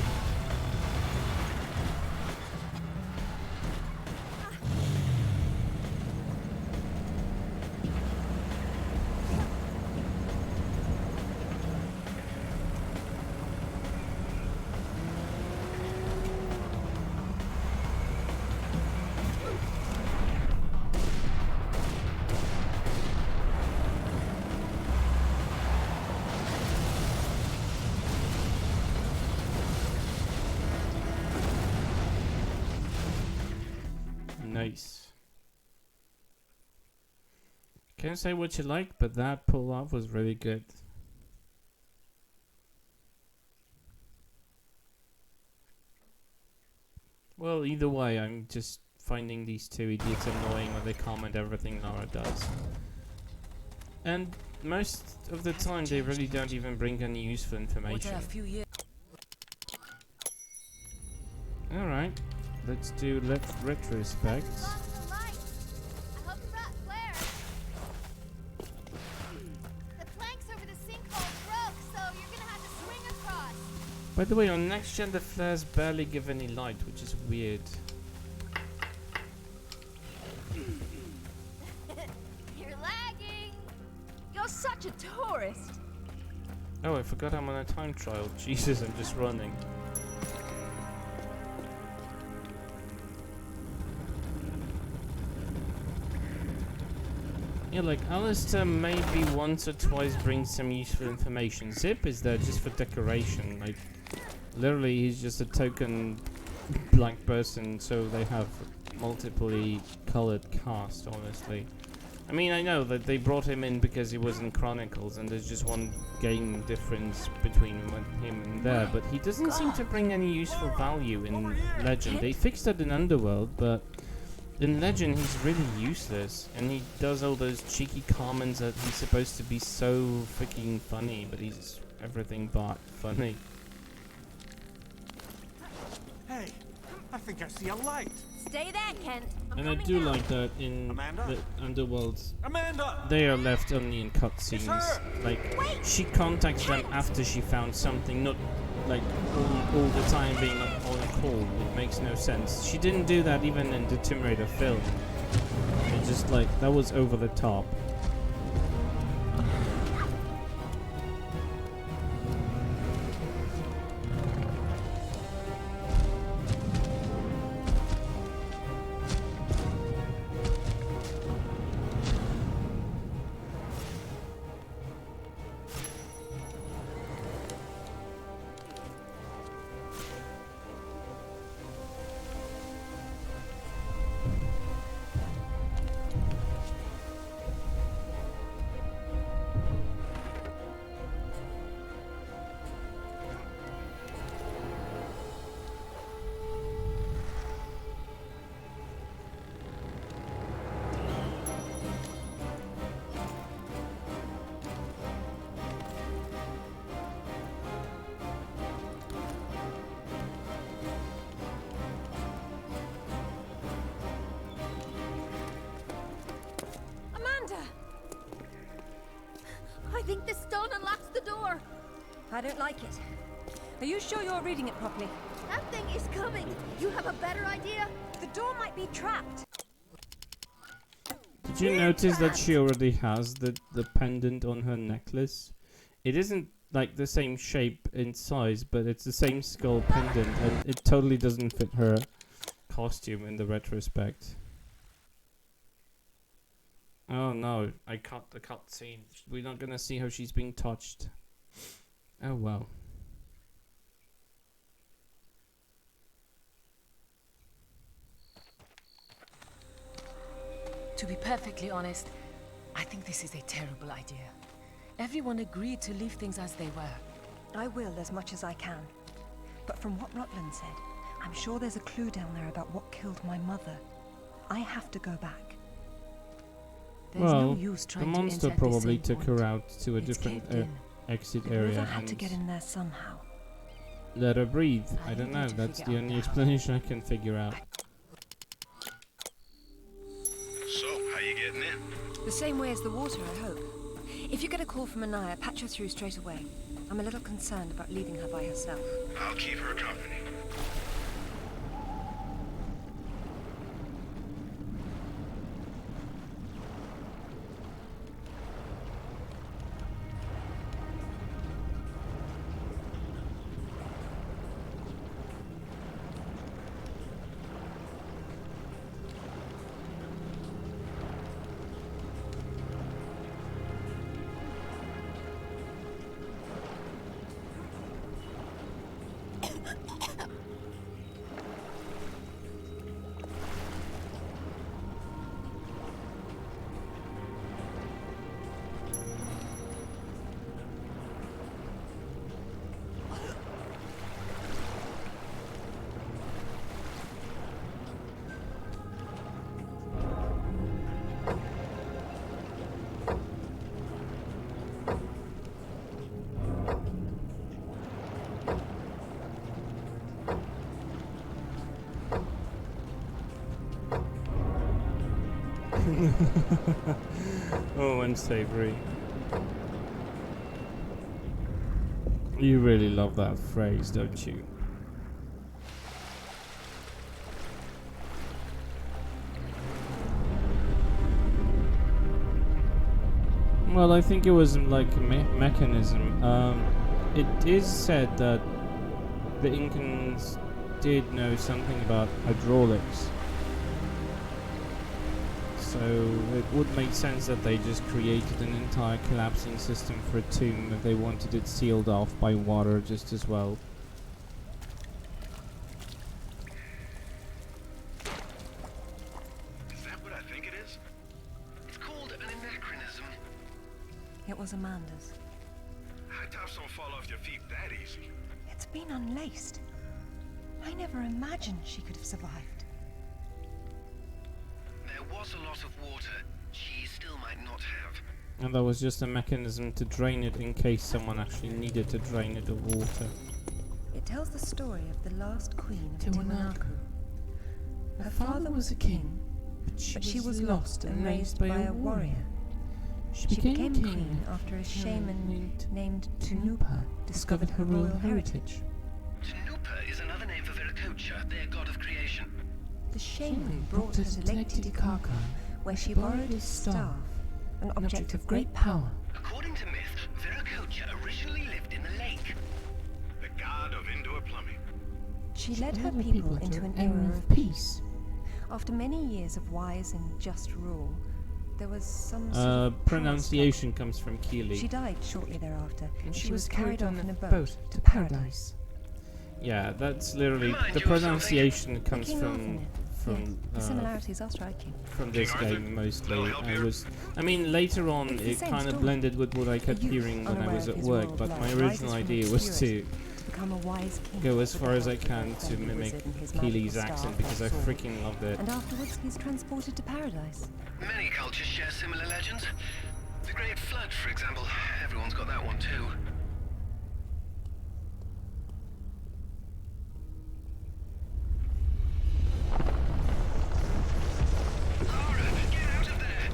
Nice. Can't say what you like, but that pull off was really good. Well, either way, I'm just finding these two idiots annoying when they comment everything Lara does. And most of the time, they really don't even bring any useful information. Alright, let's do retrospect. By the way, on next gen the flares barely give any light, which is weird. You're lagging. You're such a tourist. Oh, I forgot I'm on a time trial. Jesus, I'm just running. Yeah, like Alistair maybe once or twice brings some useful information. Zip is there just for decoration. Like, literally, he's just a token black person, so they have multiply colored cast, honestly. I mean, I know that they brought him in because he was in Chronicles, and there's just one game difference between him and there, but he doesn't seem to bring any useful value in Legend. They fixed that in Underworld, but in Legend he's really useless, and he does all those cheeky comments that he's supposed to be so freaking funny, but he's everything but funny. think I see a light. Stay there, Kent. And I do like that in Amanda? the Underworlds. Amanda! They are left only in cutscenes. Like, she contacts them after she found something, not like all the time being on a call. It makes no sense. She didn't do that even in the Tomb Raider film. It just like, that was over the top. I think the stone unlocks the door. I don't like it. Are you sure you're reading it properly? That thing is coming. You have a better idea? The door might be trapped. Did you notice that she already has the pendant on her necklace? It isn't like the same shape in size, but it's the same skull pendant, and it totally doesn't fit her costume in the retrospect. Oh no, I cut the cutscene. We're not gonna see how she's being touched. Oh well. To be perfectly honest, I think this is a terrible idea. Everyone agreed to leave things as they were. I will as much as I can. But from what Rutland said, I'm sure there's a clue down there about what killed my mother. I have to go back. There's Well, no use the trying to monster enter probably the same took her point. out to a It's different caved in. exit Whoever area had to and get in there somehow. let her breathe. I I don't need know, to that's figure the out only how. explanation I can figure out. So, how you getting in? The same way as the water, I hope. If you get a call from Anaya, patch her through straight away. I'm a little concerned about leaving her by herself. I'll keep her company. Oh, unsavory. You really love that phrase, don't you? Well, I think it was like a mechanism. It is said that the Incans did know something about hydraulics. So it would make sense that they just created an entire collapsing system for a tomb if they wanted it sealed off by water just as well. Is that what I think it is? It's called an anachronism. It was Amanda's. High tops don't fall off your feet that easy. It's been unlaced. I never imagined she could have survived. There was a lot of water. She still might not have. And that was just a mechanism to drain it in case someone actually needed to drain it of water. It tells the story of the last queen of Tiwanaku. Tiwanaku. Her father was a king, but she was lost and raised by a warrior. She became queen after a shaman named Tunupa discovered her royal heritage. Tunupa is another name for Viracocha, their god of creation. The shaman brought her to Lake Titicaca, where she borrowed his staff, an object of great power. According to myth, Viracocha originally lived in the lake. The god of indoor plumbing. She led her people into an era of peace. After many years of wise and just rule, there was some sort of pronunciation comes from Keely. She died shortly thereafter, and she was carried off in a boat to paradise. Yeah, that's literally the pronunciation comes from the similarities are striking. From this game mostly. I mean later on it kind of blended with what I kept hearing when I was at work, but my original idea was to go as far as I can to mimic Keely's accent because I freaking loved it. And afterwards he's transported to paradise. Many cultures share similar legends. The Great Flood, for example. Everyone's got that one too. Lara, get out of there!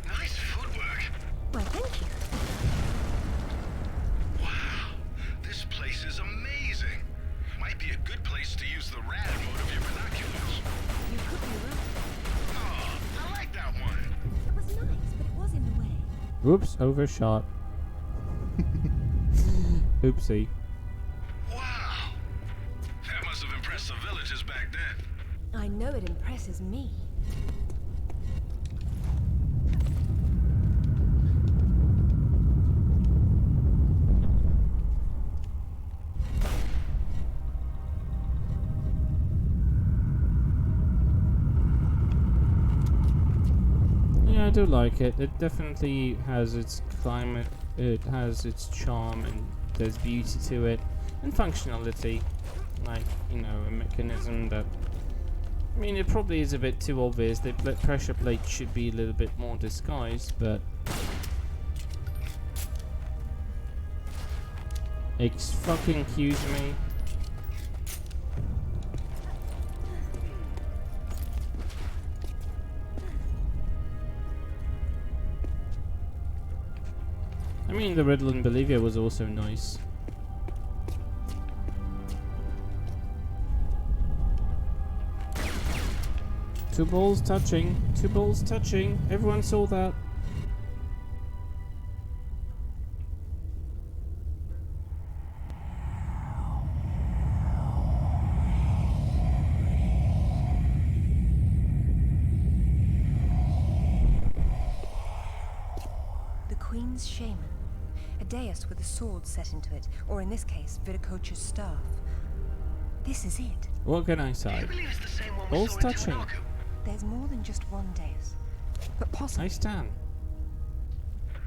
Nice footwork. Why, thank you. Wow, this place is amazing. Might be a good place to use the rad mode of your binoculars. You could be right. Oh, I like that one. It was nice, but it was in the way. Whoops, overshot. Oopsie. Wow, that must have impressed the villagers back then. I know it impresses me. Yeah, I do like it. It definitely has its climate, it has its charm, and there's beauty to it, and functionality. Like, you know, a mechanism that... I mean, it probably is a bit too obvious. The pressure plate should be a little bit more disguised, but... Excuse me. I mean, the Riddle in Bolivia was also nice. Two balls touching. Two balls touching. Everyone saw that. The Queen's shaman. A dais with a sword set into it, or in this case, Viracocha's staff. This is it. What can I say? I believe it's the same one we Balls saw in touching. Tiwanaku. There's more than just one dais, but possibly. I stand.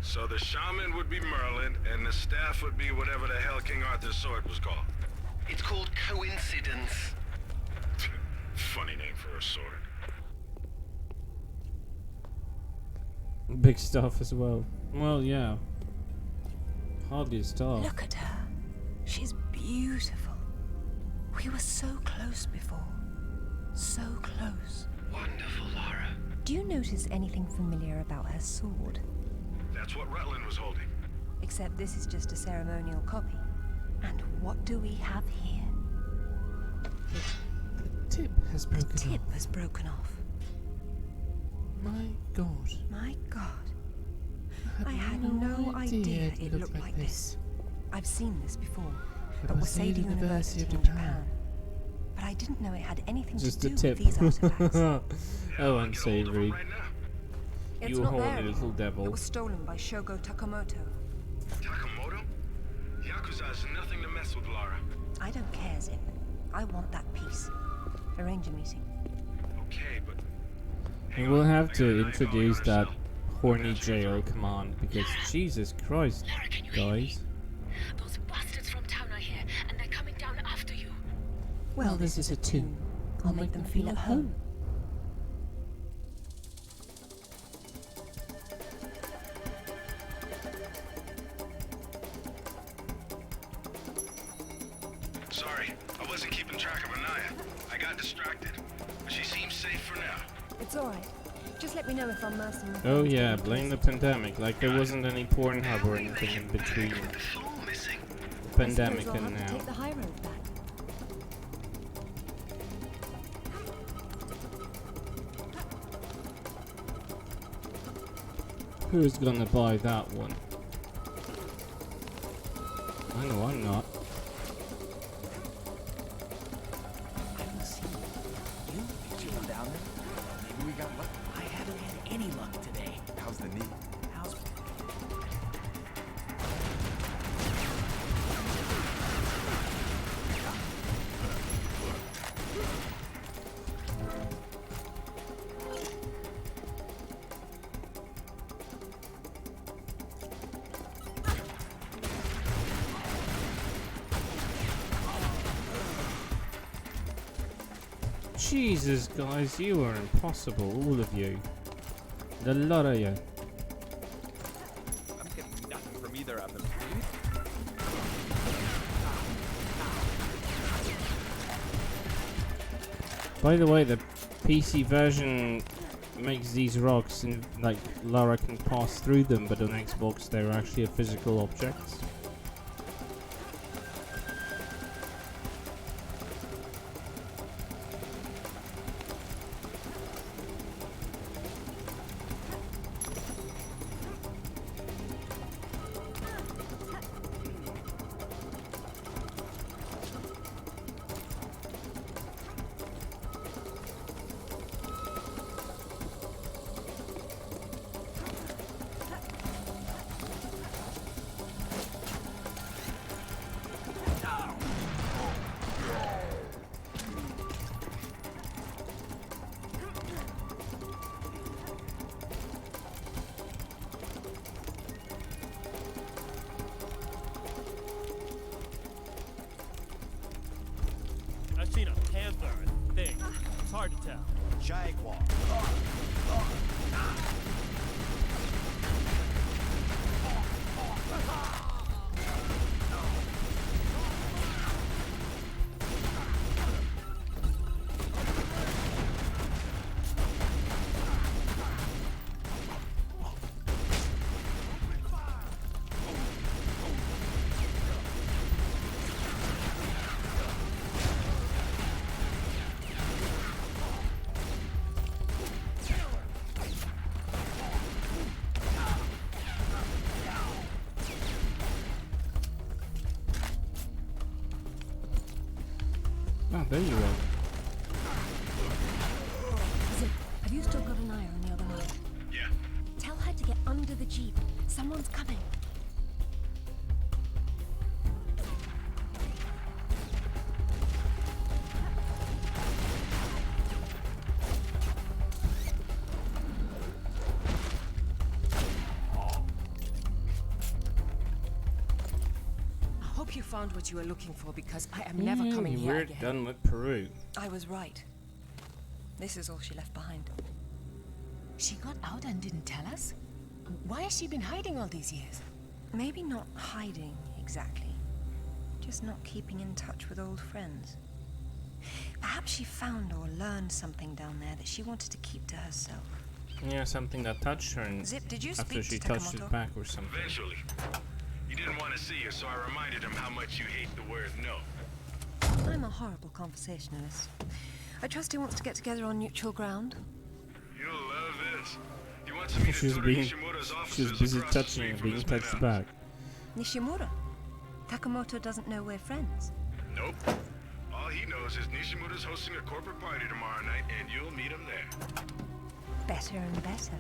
So the shaman would be Merlin, and the staff would be whatever the hell King Arthur's sword was called. It's called coincidence. Funny name for a sword. Big stuff as well. Well, yeah. Hardly a star. Look at her. She's beautiful. We were so close before. So close. Wonderful, Lara. Do you notice anything familiar about her sword? That's what Rutland was holding. Except this is just a ceremonial copy. And what do we have here? The tip has broken The tip off. has broken off. My God. My God. I had no idea it looked like this. I've seen this before. At Waseda University in Japan. But I didn't know it had anything Just to a do tip. with these artifacts. Oh, unsavory. It's You not horny there little anymore. devil. It was stolen by Shogo Takamoto. Takamoto? Yakuza is nothing to mess with, Lara. I don't care, Zip. I want that piece. Arrange a meeting. Okay, but... We will have to introduce that horny jail command, because Jesus Christ, Lara, can you guys. Those bastards from town are here, and they're coming down after you. Well, this is a tune. I'll make them feel at home. Sorry, I wasn't keeping track of Anaya. I got distracted. But she seems safe for now. It's alright. Just let me know if I'm messing with Oh yeah, blame the pandemic, like there wasn't any Pornhub or anything in between the pandemic and now. Take the high road back. Who's gonna buy that one? I know I'm not. I don't see you. You chilling down there? Maybe we got luck. I haven't had any luck today. How's the knee? How's... Jesus, guys, you are impossible, all of you. The lot of you. I'm getting nothing from either of them. By the way, the PC version makes these rocks and like Lara can pass through them, but on Xbox they're actually a physical objects. I've seen a panther, I think. It's hard to tell. Jaguar. Ah, there you are. Zip, have you still got an eye on the other eye? Yeah. Tell her to get under the jeep. Someone's coming. I hope you found what you were looking for, because I am never coming here We're again. done with Peru. I was right. This is all she left behind. She got out and didn't tell us? Why has she been hiding all these years? Maybe not hiding, exactly. Just not keeping in touch with old friends. Perhaps she found or learned something down there that she wanted to keep to herself. Yeah, something that touched her and Zip, did you after speak she to touched it Takamoto? back or something. Eventually. He didn't want to see you, so I reminded him how much you hate the word no. I'm a horrible conversationalist. I trust he wants to get together on neutral ground. You'll love this. He wants me to She's tour being, Nishimura's offices she's busy across the touching street and from being his touched penthouse. back. Nishimura. Takamoto doesn't know we're friends. Nope. All he knows is Nishimura's hosting a corporate party tomorrow night, and you'll meet him there. Better and better.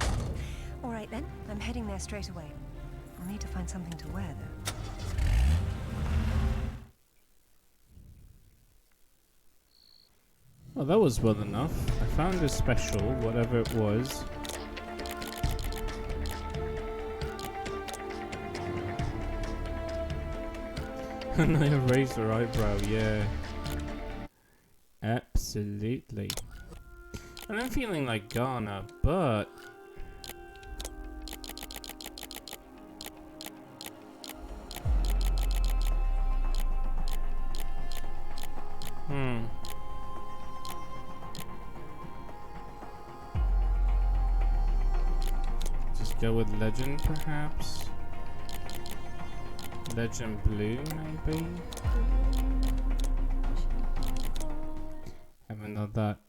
All right then, I'm heading there straight away. I'll need to find something to wear though. Well, that was well enough. I found a special, whatever it was. And I raised her eyebrow, yeah. Absolutely. And I'm feeling like Ghana, but... Just go with Legend, perhaps? Legend Blue, maybe? Haven't done that.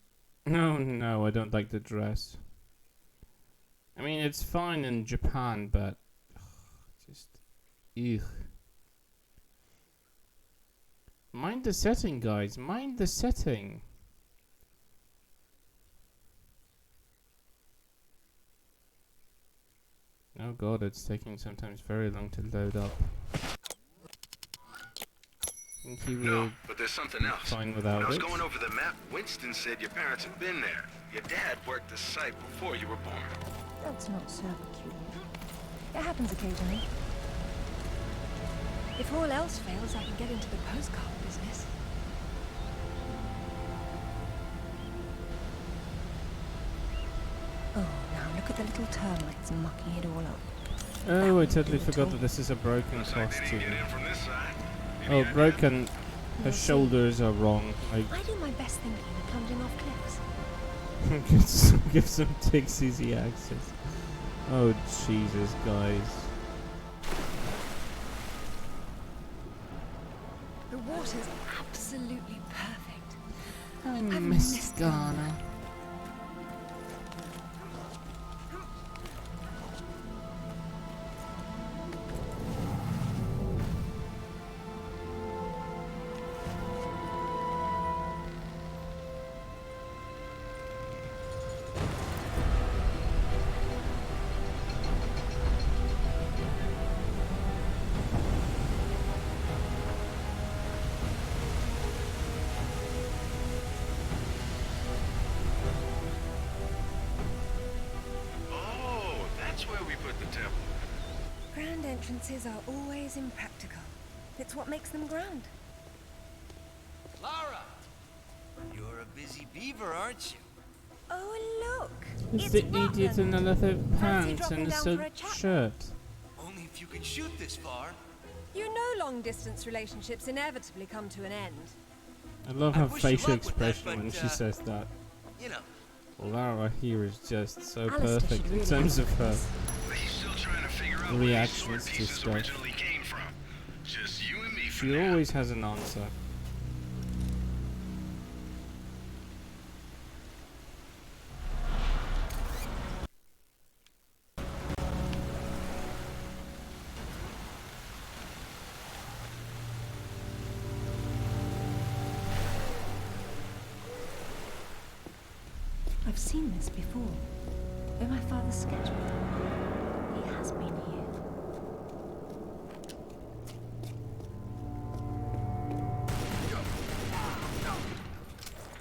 No, I don't like the dress. I mean, it's fine in Japan, but... just... Ugh. Mind the setting, guys. Mind the setting. Oh god, it's taking sometimes very long to load up. I think he will No, but there's something else. fine When without I was it. going over the map, Winston said your parents had been there. Your dad worked the site before you were born. That's not so peculiar. It happens occasionally. If all else fails, I can get into the postcard business. Oh, now look at the little termites mucking it all up. Oh, I totally forgot that this is a broken costume. Oh, broken. Her shoulders are wrong. I do my best thinking of plunging off cliffs. Give some ticks easy access. Oh, Jesus, guys. The water's absolutely perfect. I miss Ghana. Grand entrances are always impractical. It's what makes them grand. Lara! You're a busy beaver, aren't you? Oh, look! It's the idiot in the leather pants and the silk shirt. Only if you can shoot this far. You know long-distance relationships inevitably come to an end. I love her wish you facial luck with that, expression when but, she says that. You know. Lara here is just so Alistair perfect should in really terms of like her this. He's still trying to figure out where reactions these to sword pieces stuff. originally came from. Just you and me for She now. always has an answer. I've seen this before. In my father's sketchbook. He has been here.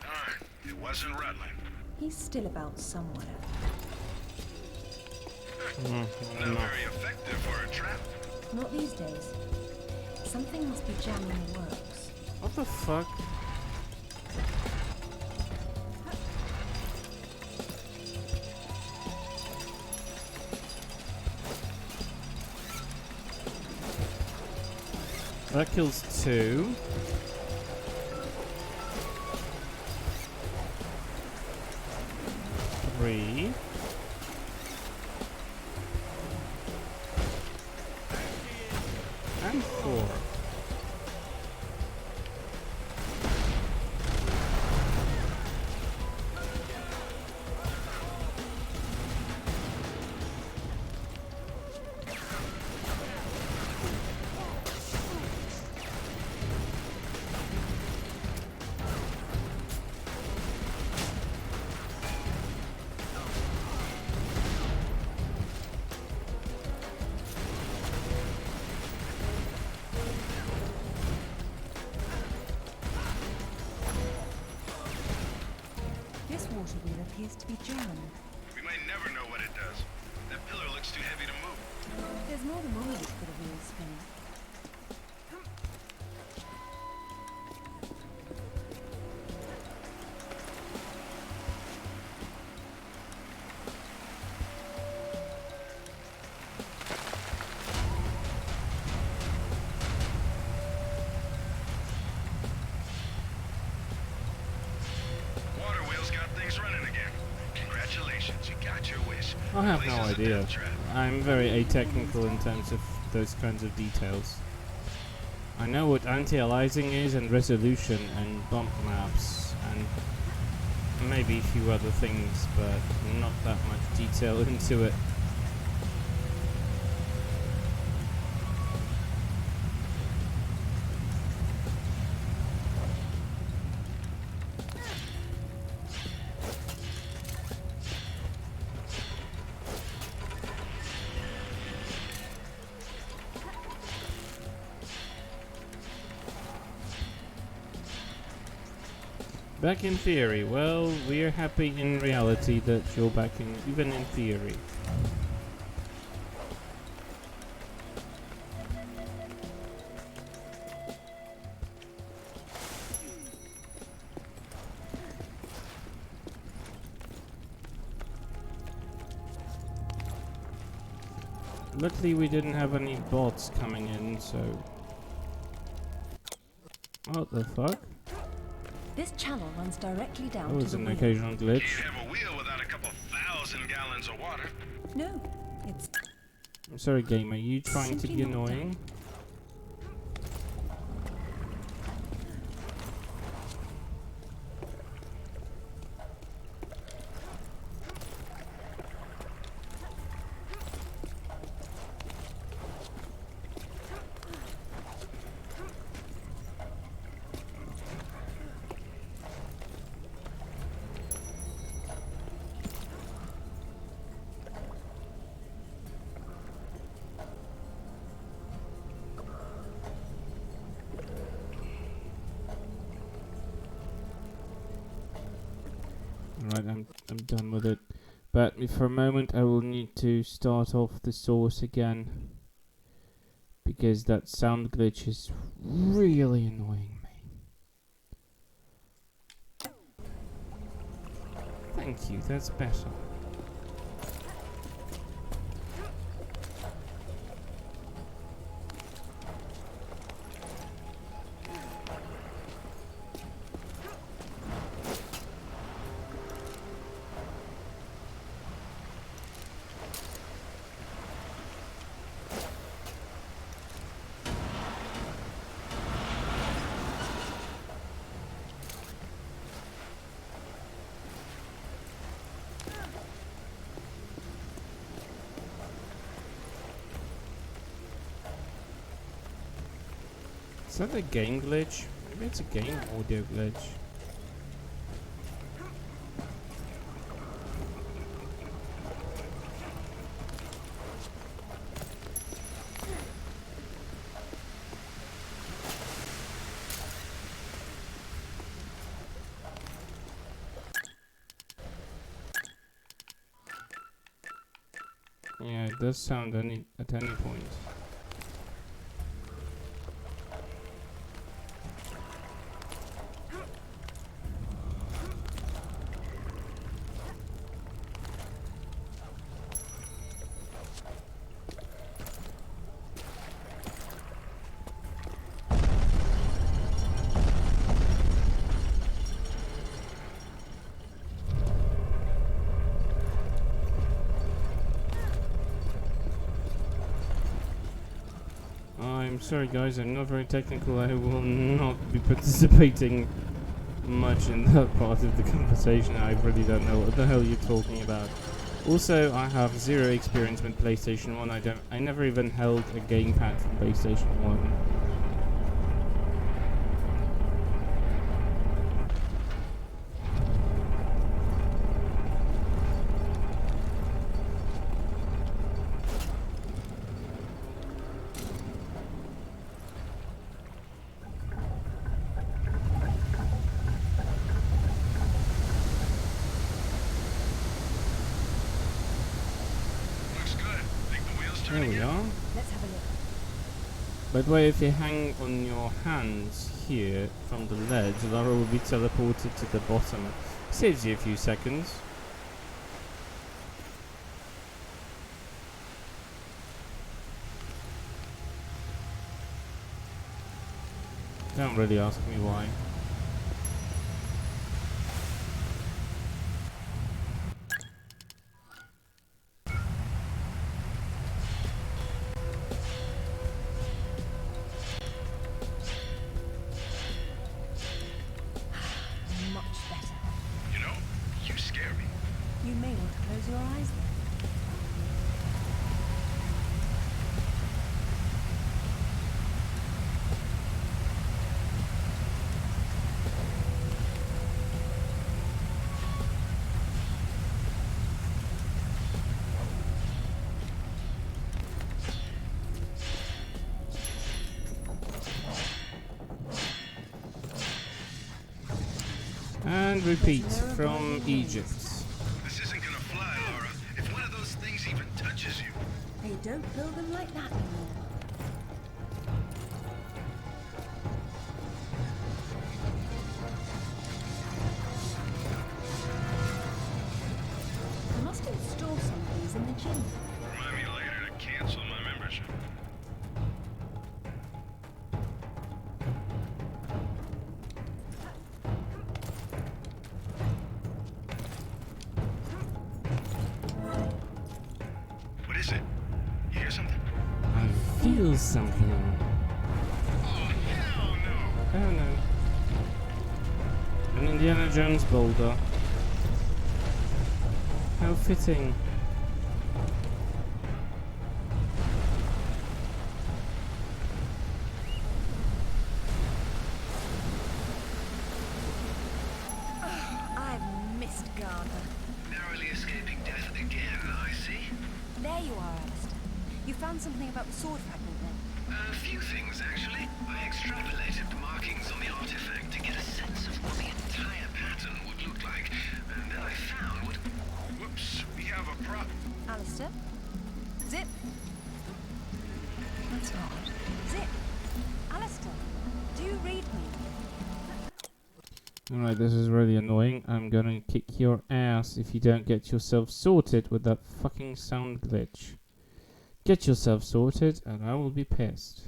Darn, it wasn't Rutland. He's still about somewhere. Not very effective for a trap. Not these days. Something must be jamming the works. What the fuck? That kills 2. Three. And 4. This water wheel appears to be jammed. We might never know what it does. That pillar looks too heavy to move. There's more than one way to put a wheel spinning. I have no idea. I'm very atechnical in terms of those kinds of details. I know what anti-aliasing is and resolution and bump maps and maybe a few other things, but not that much detail into it. Back in theory. Well, we're happy in reality that you're back in, even in theory. Luckily we didn't have any bots coming in, so... What the fuck? This channel runs directly down That to was the an wheel. occasional glitch. Can't have a wheel without a couple thousand gallons of water. No, it's... I'm sorry, game. Are you trying to Simply be not annoying? Right, I'm done with it. But for a moment I will need to start off the source again, because that sound glitch is really annoying me. Thank you, that's better. Is that a game glitch? Maybe it's a game audio glitch. Yeah, it does sound at any point. I'm sorry guys, I'm not very technical. I will not be participating much in that part of the conversation. I really don't know what the hell you're talking about. Also, I have zero experience with PlayStation 1. I never even held a gamepad from PlayStation 1. There we are. Let's have a look. By the way, if you hang on your hands here from the ledge, Lara will be teleported to the bottom. Saves you a few seconds. Don't really ask me why. And repeat from Egypt. This isn't gonna fly, Lara. If one of those things even touches you. They don't build them like that anymore. I must install some of these in the gym. Remind me later to cancel my membership. What is it? You hear something? I feel something. Oh, hell no! Oh no. An Indiana Jones boulder. How fitting. I've missed Ghana. Narrowly escaping death again, I see. There you are, Alistair. You found something about the sword fragment then? A few things, actually. I extrapolated the markings on the artifact to get a sense of what the entire pattern would look like. And then I found what... Whoops, we have a problem. Alistair? Zip? That's odd. Zip? Alistair, do you read me? Alright, this is really annoying. I'm gonna kick your ass if you don't get yourself sorted with that fucking sound glitch. Get yourself sorted and I will be pissed.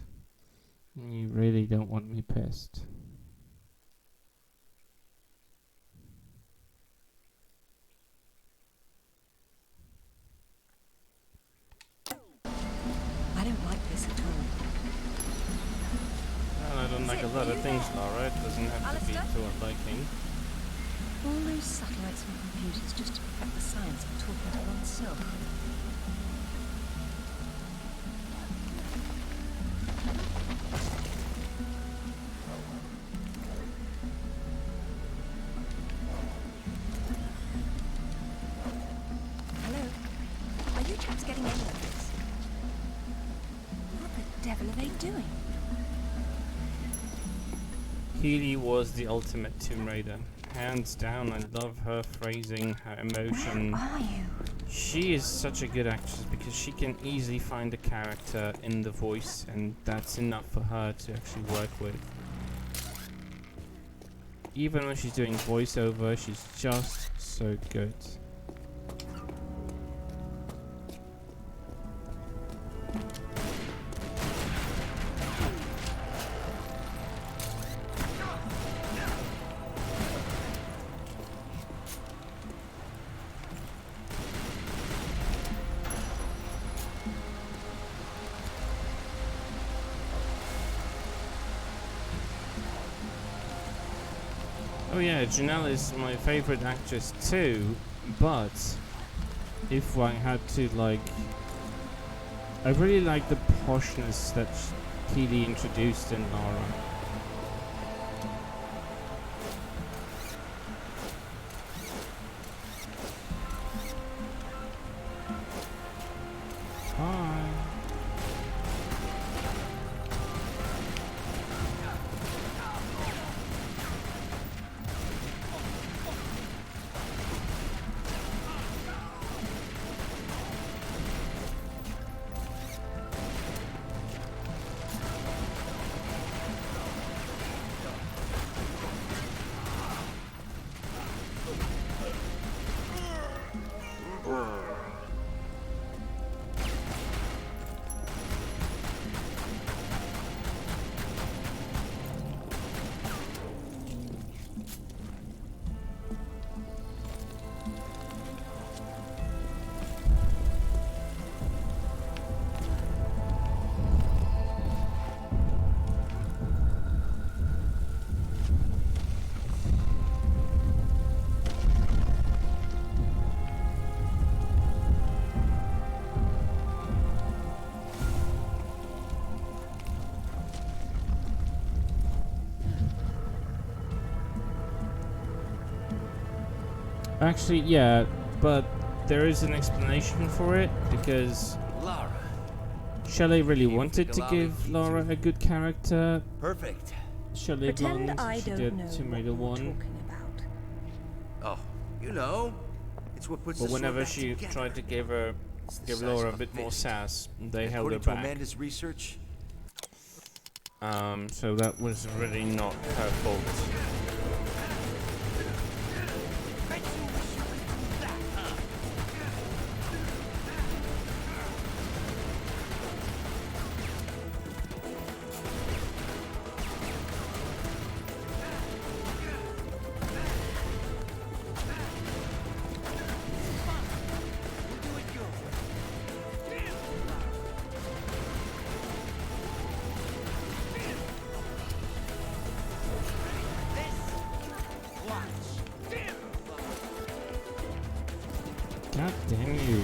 You really don't want me pissed. I don't like this at all. Well, I don't like a lot of things, Lara. It doesn't have to be to our liking. All those satellites and computers just to perfect the science of talking to oneself. Hello? Are you chaps getting any of this? What the devil are they doing? Keely was the ultimate Tomb Raider. Hands down, I love her phrasing, her emotion. Where are you? She is such a good actress because she can easily find a character in the voice, and that's enough for her to actually work with. Even when she's doing voiceover, she's just so good. Oh yeah, Janelle is my favorite actress too, but if I had to like... I really like the poshness that Keely introduced in Lara. Hi. Actually, yeah, but there is an explanation for it because Lara. Shelley really wanted to give Lara a good character. Perfect. Shelley Pretend Blonde, I she don't did know Tomb what Raider you're 1. talking about. You know, it's what puts But us all whenever back she together. tried to give size Laura of a a bit more fist. sass, they And held her according to back. Amanda's research, So that was really not her fault. God damn you.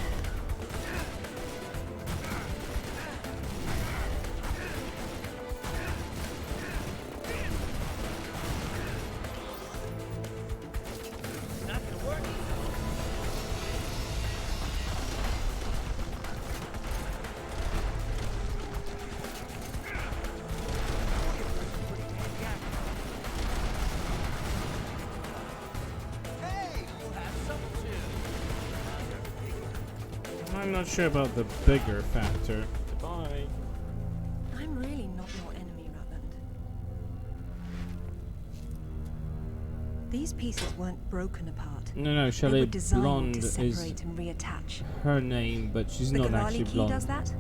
Not gonna work. I'm not sure about the bigger factor. Goodbye. I'm really not your enemy, Rutland. These pieces weren't broken apart. No, They Shelley were designed Blonde to is separate and reattach. her name, but she's The not Galali actually key blonde. does that?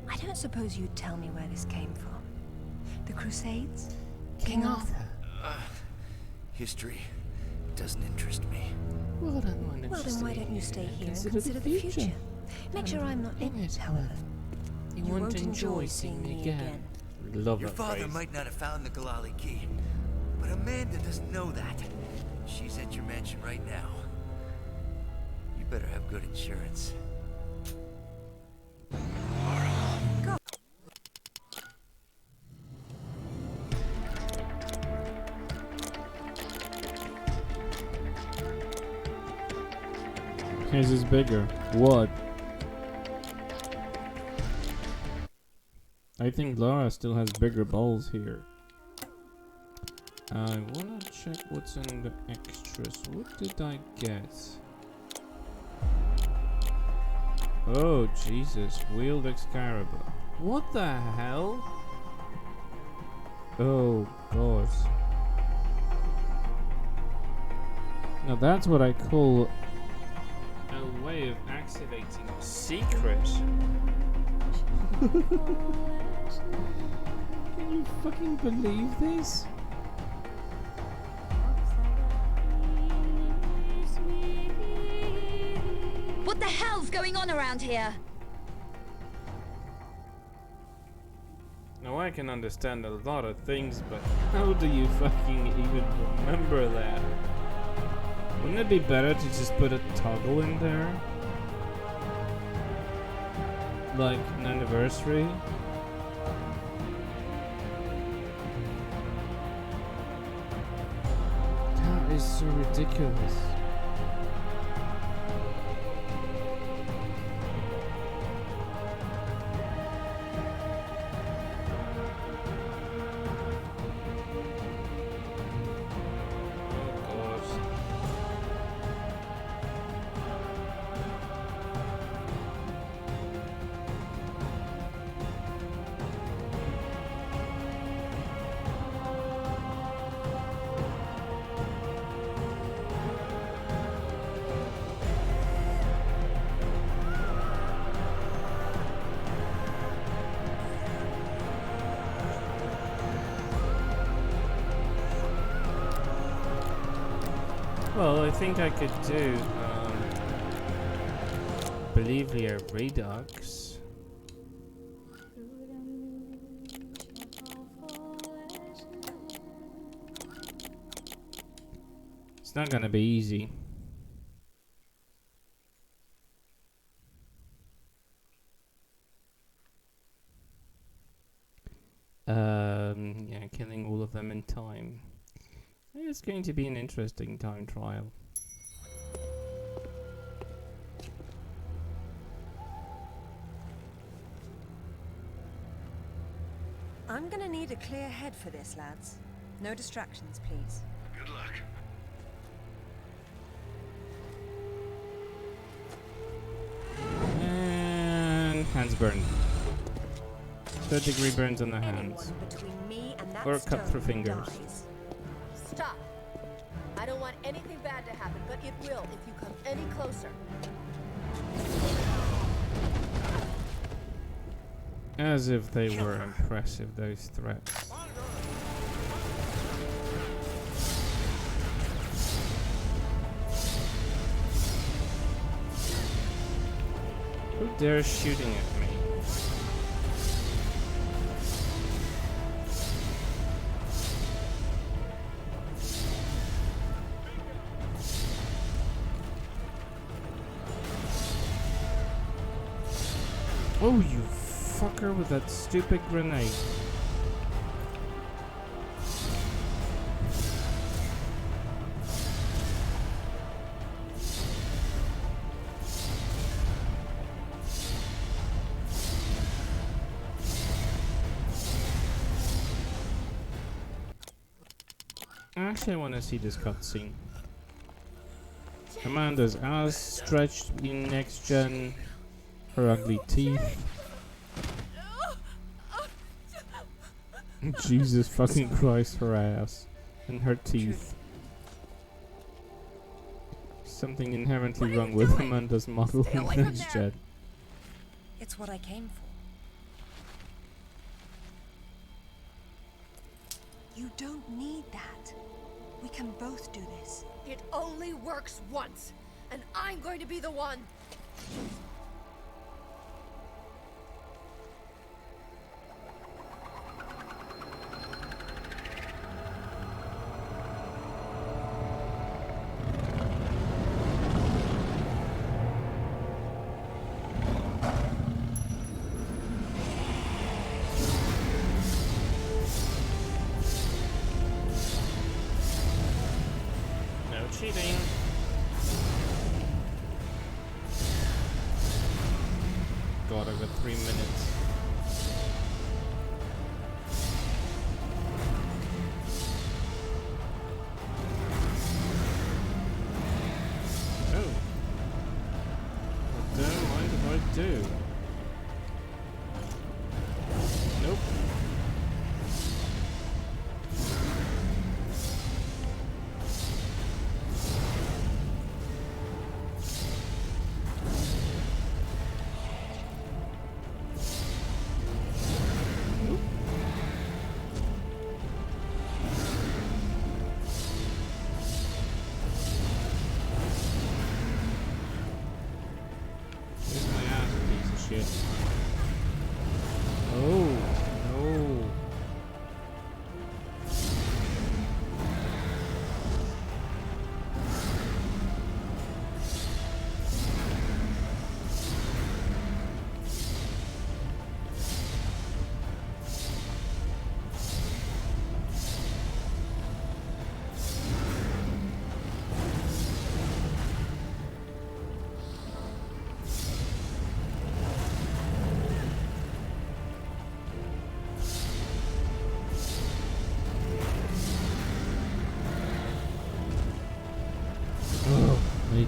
I don't suppose you'd tell me where this came from. The Crusades? King Arthur? history doesn't interest me. Well, then why don't you stay here and consider the future? Make sure I'm not in it, however. You won't enjoy seeing me again. Love Your that father phrase. might not have found the Galali key, but Amanda doesn't know that. She's at your mansion right now. You better have good insurance. His is bigger. What? I think Lara still has bigger balls here. I wanna check what's in the extras. What did I get? Oh, Jesus. Wheeled Excalibur. What the hell? Oh, God. Now that's what I call a way of activating a secret. Can you fucking believe this? What the hell's going on around here? Now I can understand a lot of things, but how do you fucking even remember that? Wouldn't it be better to just put a toggle in there? Like an anniversary? That is so ridiculous. Well, I think I could do Bolivia Redux. It's not gonna be easy. Yeah, killing all of them in time. It's going to be an interesting time trial. I'm gonna need a clear head for this, lads. No distractions, please. Good luck. Hands burned. 3rd-degree burns on the hands. Between me and that Or cut through stone fingers. dies. Stop. I don't want anything bad to happen, but it will if you come any closer. As if they were impressive, those threats. Who dares shooting at me? Oh, you fucker with that stupid grenade. Actually, I want to see this cutscene. Amanda's ass stretched in next gen. Her ugly teeth. Jesus fucking Christ, her ass. And her teeth. Something inherently wrong with Amanda's model in next gen. It's what I came for. You don't need that. We can both do this. It only works once, and I'm going to be the one. Cheating. God, I've got 3 minutes. Oh. What the mind do I do? Nope.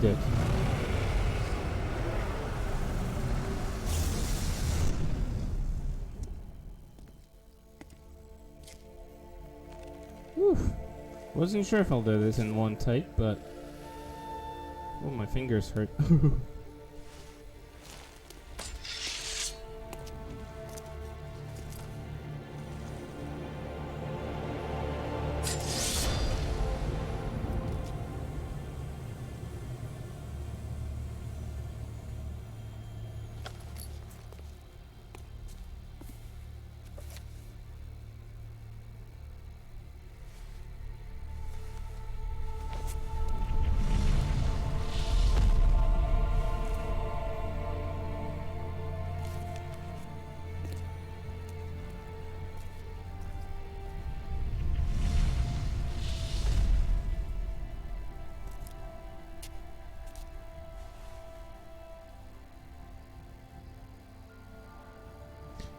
Did. Whew. Wasn't sure if I'll do this in one take, but oh, my fingers hurt.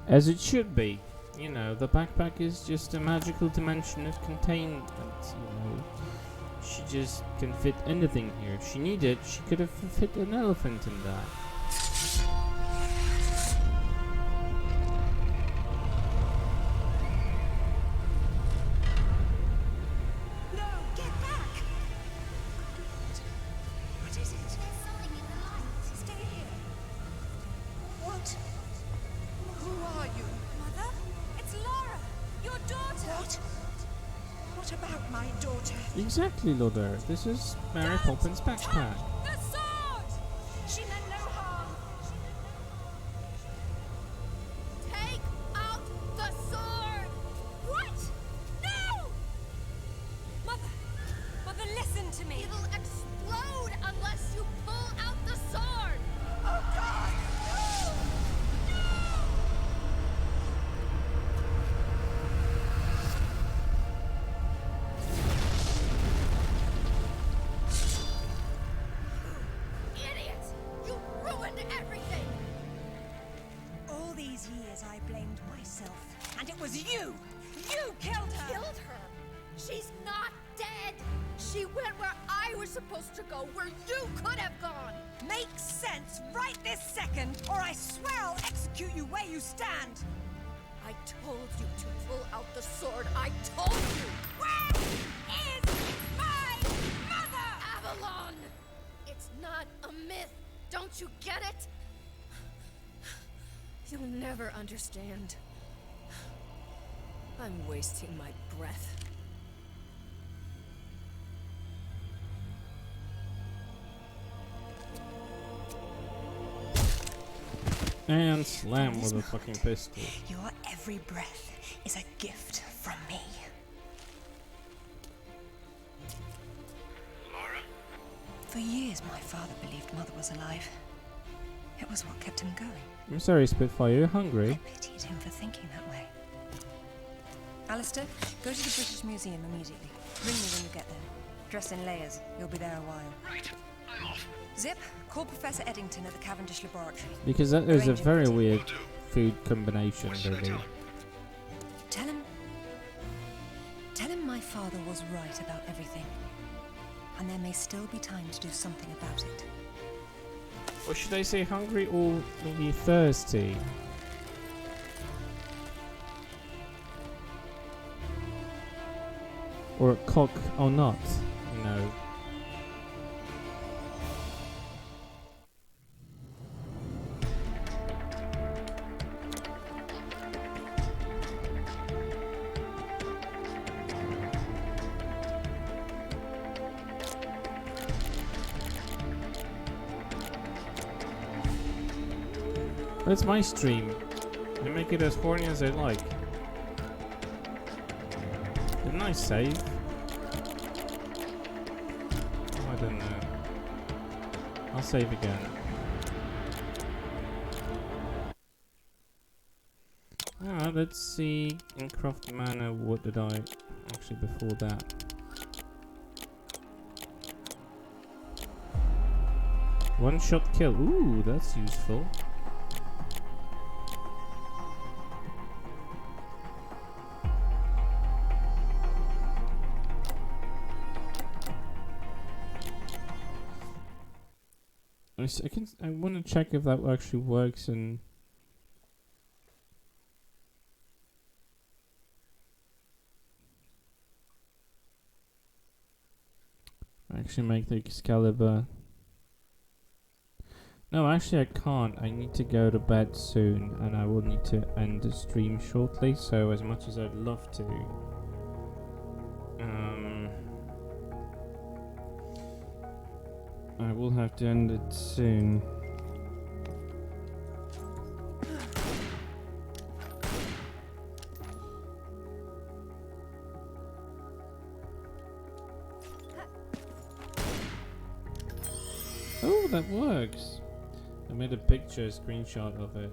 As it should be. You know, the backpack is just a magical dimension of containment, you know. She just can fit anything here. If she needed, she could have fit an elephant in that. What? Who are you? Mother? It's Lara! Your daughter! What? What about my daughter? Exactly, Lodder. This is Mary Poppins' backpack. The sword! She meant no harm. Take out the sword! What? No! Mother, listen to me. It'll explode unless you pull out the sword! Oh God! Idiot! You ruined everything! All these years I blamed myself. And it was you! You killed her! Killed her? She's not dead! She went where I was supposed to go, where you could have gone! Makes sense right this second, or I swear I'll execute you where you stand! I told you to pull out the sword. I told you! Where is my mother? Avalon! It's not a myth. Don't you get it? You'll never understand. I'm wasting my breath. And slam with a fucking pistol. Your every breath is a gift from me. Lara? For years, my father believed Mother was alive. It was what kept him going. I'm sorry, Spitfire, you're hungry. I pitied him for thinking that way. Alistair, go to the British Museum immediately. Ring me when you get there. Dress in layers. You'll be there a while. Right. I'm off. Zip, call Professor Eddington at the Cavendish Laboratory. Because that is a Arrange very everything. weird food combination, really. Tell him my father was right about everything. And there may still be time to do something about it. Or should I say hungry or maybe thirsty? Or a cock or not, you know. That's my stream. I make it as horny as I like. A nice save. Oh, I don't know. I'll save again. Let's see in Croft Manor, what did I actually before that? One shot kill. Ooh, that's useful. I want to check if that actually works and actually make the Excalibur. No, actually I can't. I need to go to bed soon and I will need to end the stream shortly, so as much as I'd love to, I will have to end it soon. Oh, that works. I made a picture, a screenshot of it.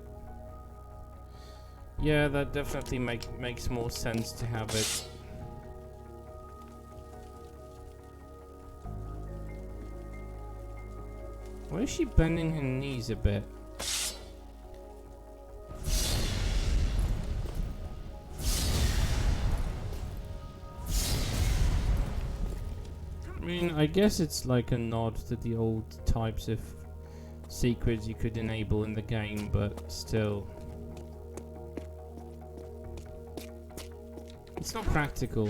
Yeah, that definitely makes more sense to have it. Why is she bending her knees a bit? I mean, I guess it's like a nod to the old types of secrets you could enable in the game, but still. It's not practical.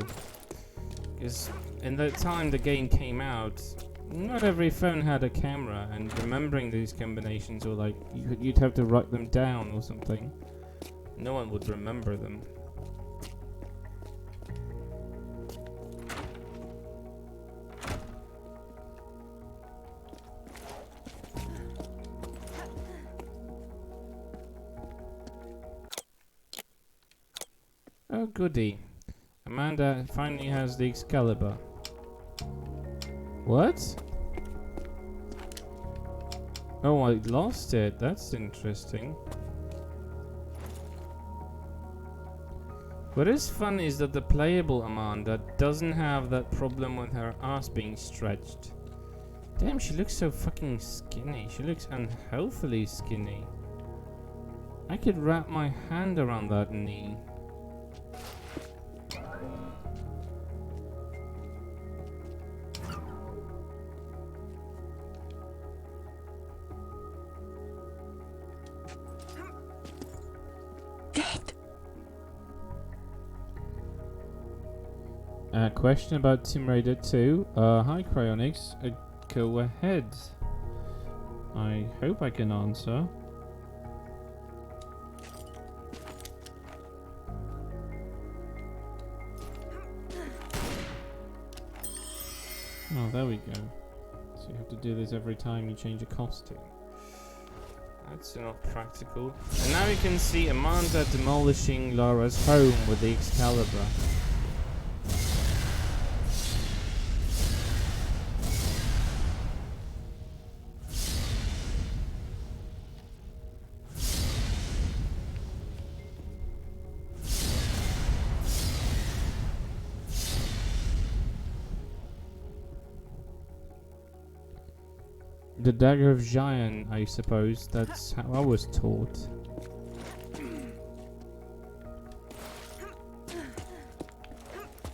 Because in the time the game came out, Not every phone had a camera, and remembering these combinations were like you'd have to write them down or something. No one would remember them. Oh goody. Amanda finally has the Excalibur. What? Oh, I lost it. That's interesting. What is fun is that the playable Amanda doesn't have that problem with her ass being stretched. Damn, she looks so fucking skinny. She looks unhealthily skinny. I could wrap my hand around that knee. Question about Tomb Raider 2. Hi Cryonics. Go ahead. I hope I can answer. Oh, there we go. So you have to do this every time you change a costume. That's not practical. And now you can see Amanda demolishing Lara's home with the Excalibur. The Dagger of Giant, I suppose. That's how I was taught.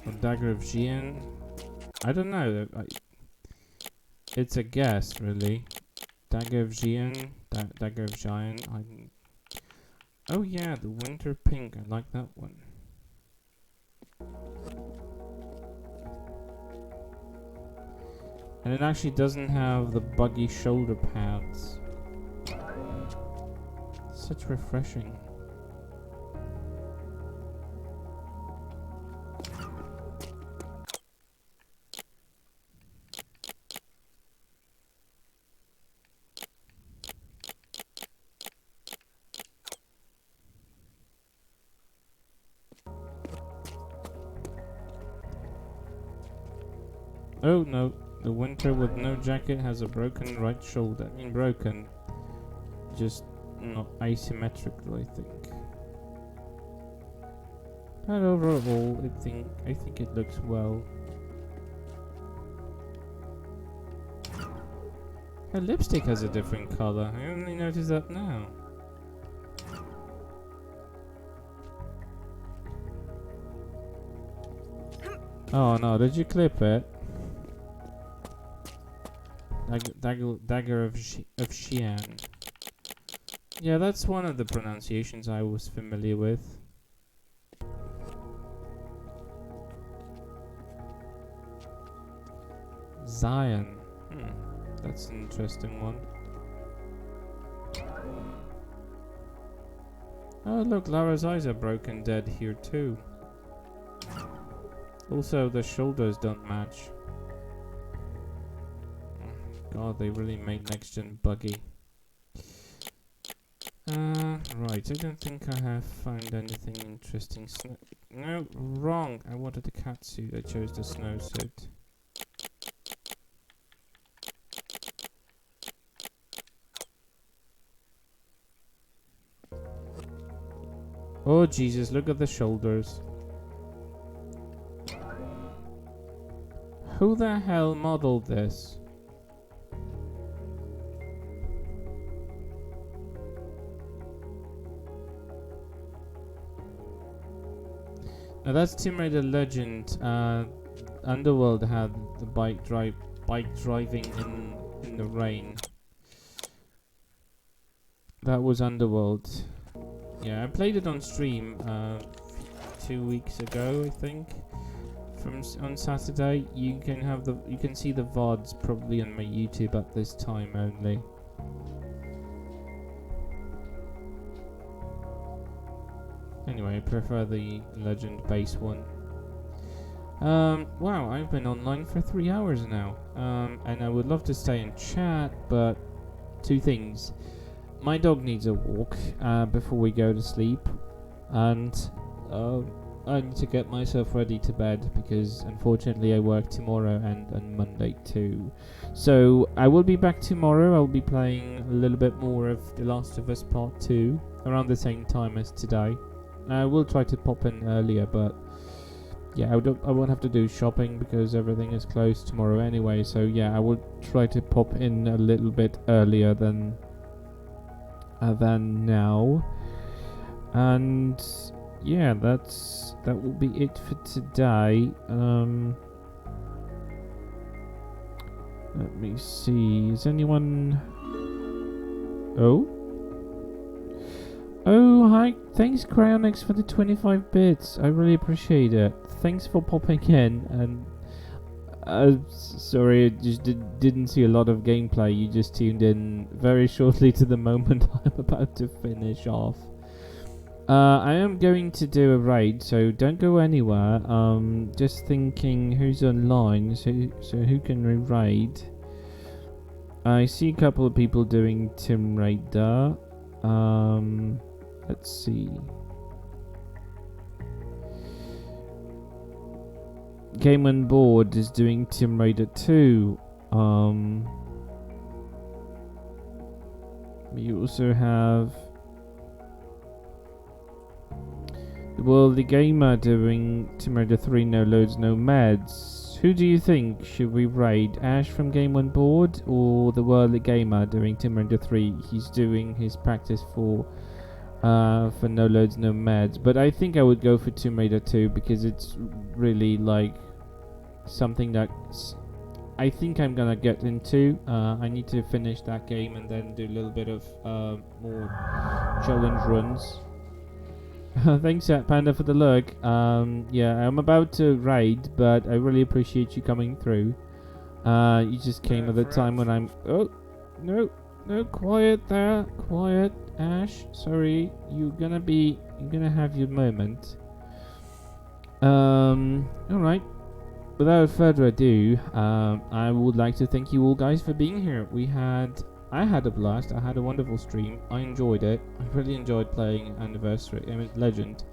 The Dagger of Giant? I don't know. It's a guess, really. Dagger of Giant, Dagger of Giant. Oh yeah, the Winter Pink. I like that one. And it actually doesn't have the buggy shoulder pads. Such refreshing. Oh no. The Winter with no jacket has a broken right shoulder. I mean broken. Just not asymmetrical, I think. But overall, I think it looks well. Her lipstick has a different color. I only noticed that now. Oh no, did you clip it? Dagger of Xian. Yeah, that's one of the pronunciations I was familiar with. Zion. That's an interesting one. Oh look, Lara's eyes are broken dead here too. Also, the shoulders don't match. God, they really made next gen buggy. Right, I don't think I have found anything interesting. No, wrong. I wanted the cat suit. I chose the snow suit. Oh Jesus, look at the shoulders. Who the hell modeled this? Now that's Tomb Raider Legend. Underworld had the bike driving in the rain. That was Underworld. Yeah, I played it on stream 2 weeks ago, I think. from on Saturday, you can see the VODs probably on my YouTube at this time only. Anyway, I prefer the Legend base one. Wow, I've been online for 3 hours now. And I would love to stay and chat, but two things. My dog needs a walk before we go to sleep, and I need to get myself ready to bed because unfortunately I work tomorrow and on Monday too. So I will be back tomorrow. I'll be playing a little bit more of The Last of Us Part 2 around the same time as today. I will try to pop in earlier, but yeah, I won't have to do shopping because everything is closed tomorrow anyway. So yeah, I will try to pop in a little bit earlier than now. And yeah, that will be it for today. Let me see. Is anyone? Oh, hi. Thanks, Cryonix, for the 25 bits. I really appreciate it. Thanks for popping in. And sorry, I just didn't see a lot of gameplay. You just tuned in very shortly to the moment I'm about to finish off. I am going to do a raid, so don't go anywhere. Just thinking who's online, so who can we raid? I see a couple of people doing Tomb Raider. Let's see. Game on Board is doing Tomb Raider 2. We also have The Worldly Gamer doing Tomb Raider 3 No Loads No Meds. Who do you think should we raid? Ash from Game on Board or The Worldly Gamer doing Tomb Raider 3? He's doing his practice for No Loads No Meds. But I think I would go for Tomb Raider 2 because it's really like something that I think I'm gonna get into. I need to finish that game and then do a little bit of more challenge runs. Thanks, Panda, for the look. Yeah, I'm about to raid, but I really appreciate you coming through. You just came at the time when I'm... Oh, no, quiet there. Quiet, Ash. Sorry, you're gonna have your moment. Alright. Without further ado, I would like to thank you all guys for being here. I had a blast. I had a wonderful stream. I enjoyed it. I really enjoyed playing Legend.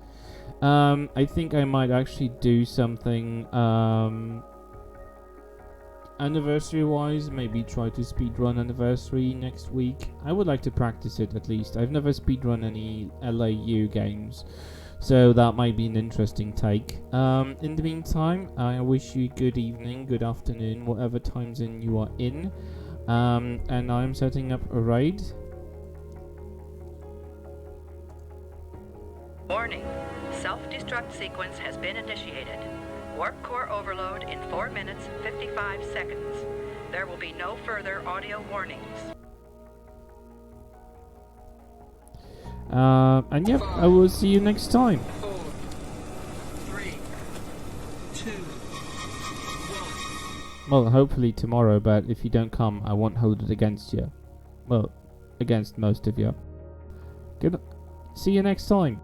I think I might actually do something anniversary-wise. Maybe try to speedrun Anniversary next week. I would like to practice it at least. I've never speedrun any LAU games, so that might be an interesting take. In the meantime, I wish you good evening, good afternoon, whatever time zone you are in. And I'm setting up a raid. Warning. Self-destruct sequence has been initiated. Warp core overload in 4 minutes, 55 seconds. There will be no further audio warnings. And yep, I will see you next time. 4, 3, 2, 1. Well, hopefully tomorrow, but if you don't come, I won't hold it against you. Well, against most of you. Good. See you next time.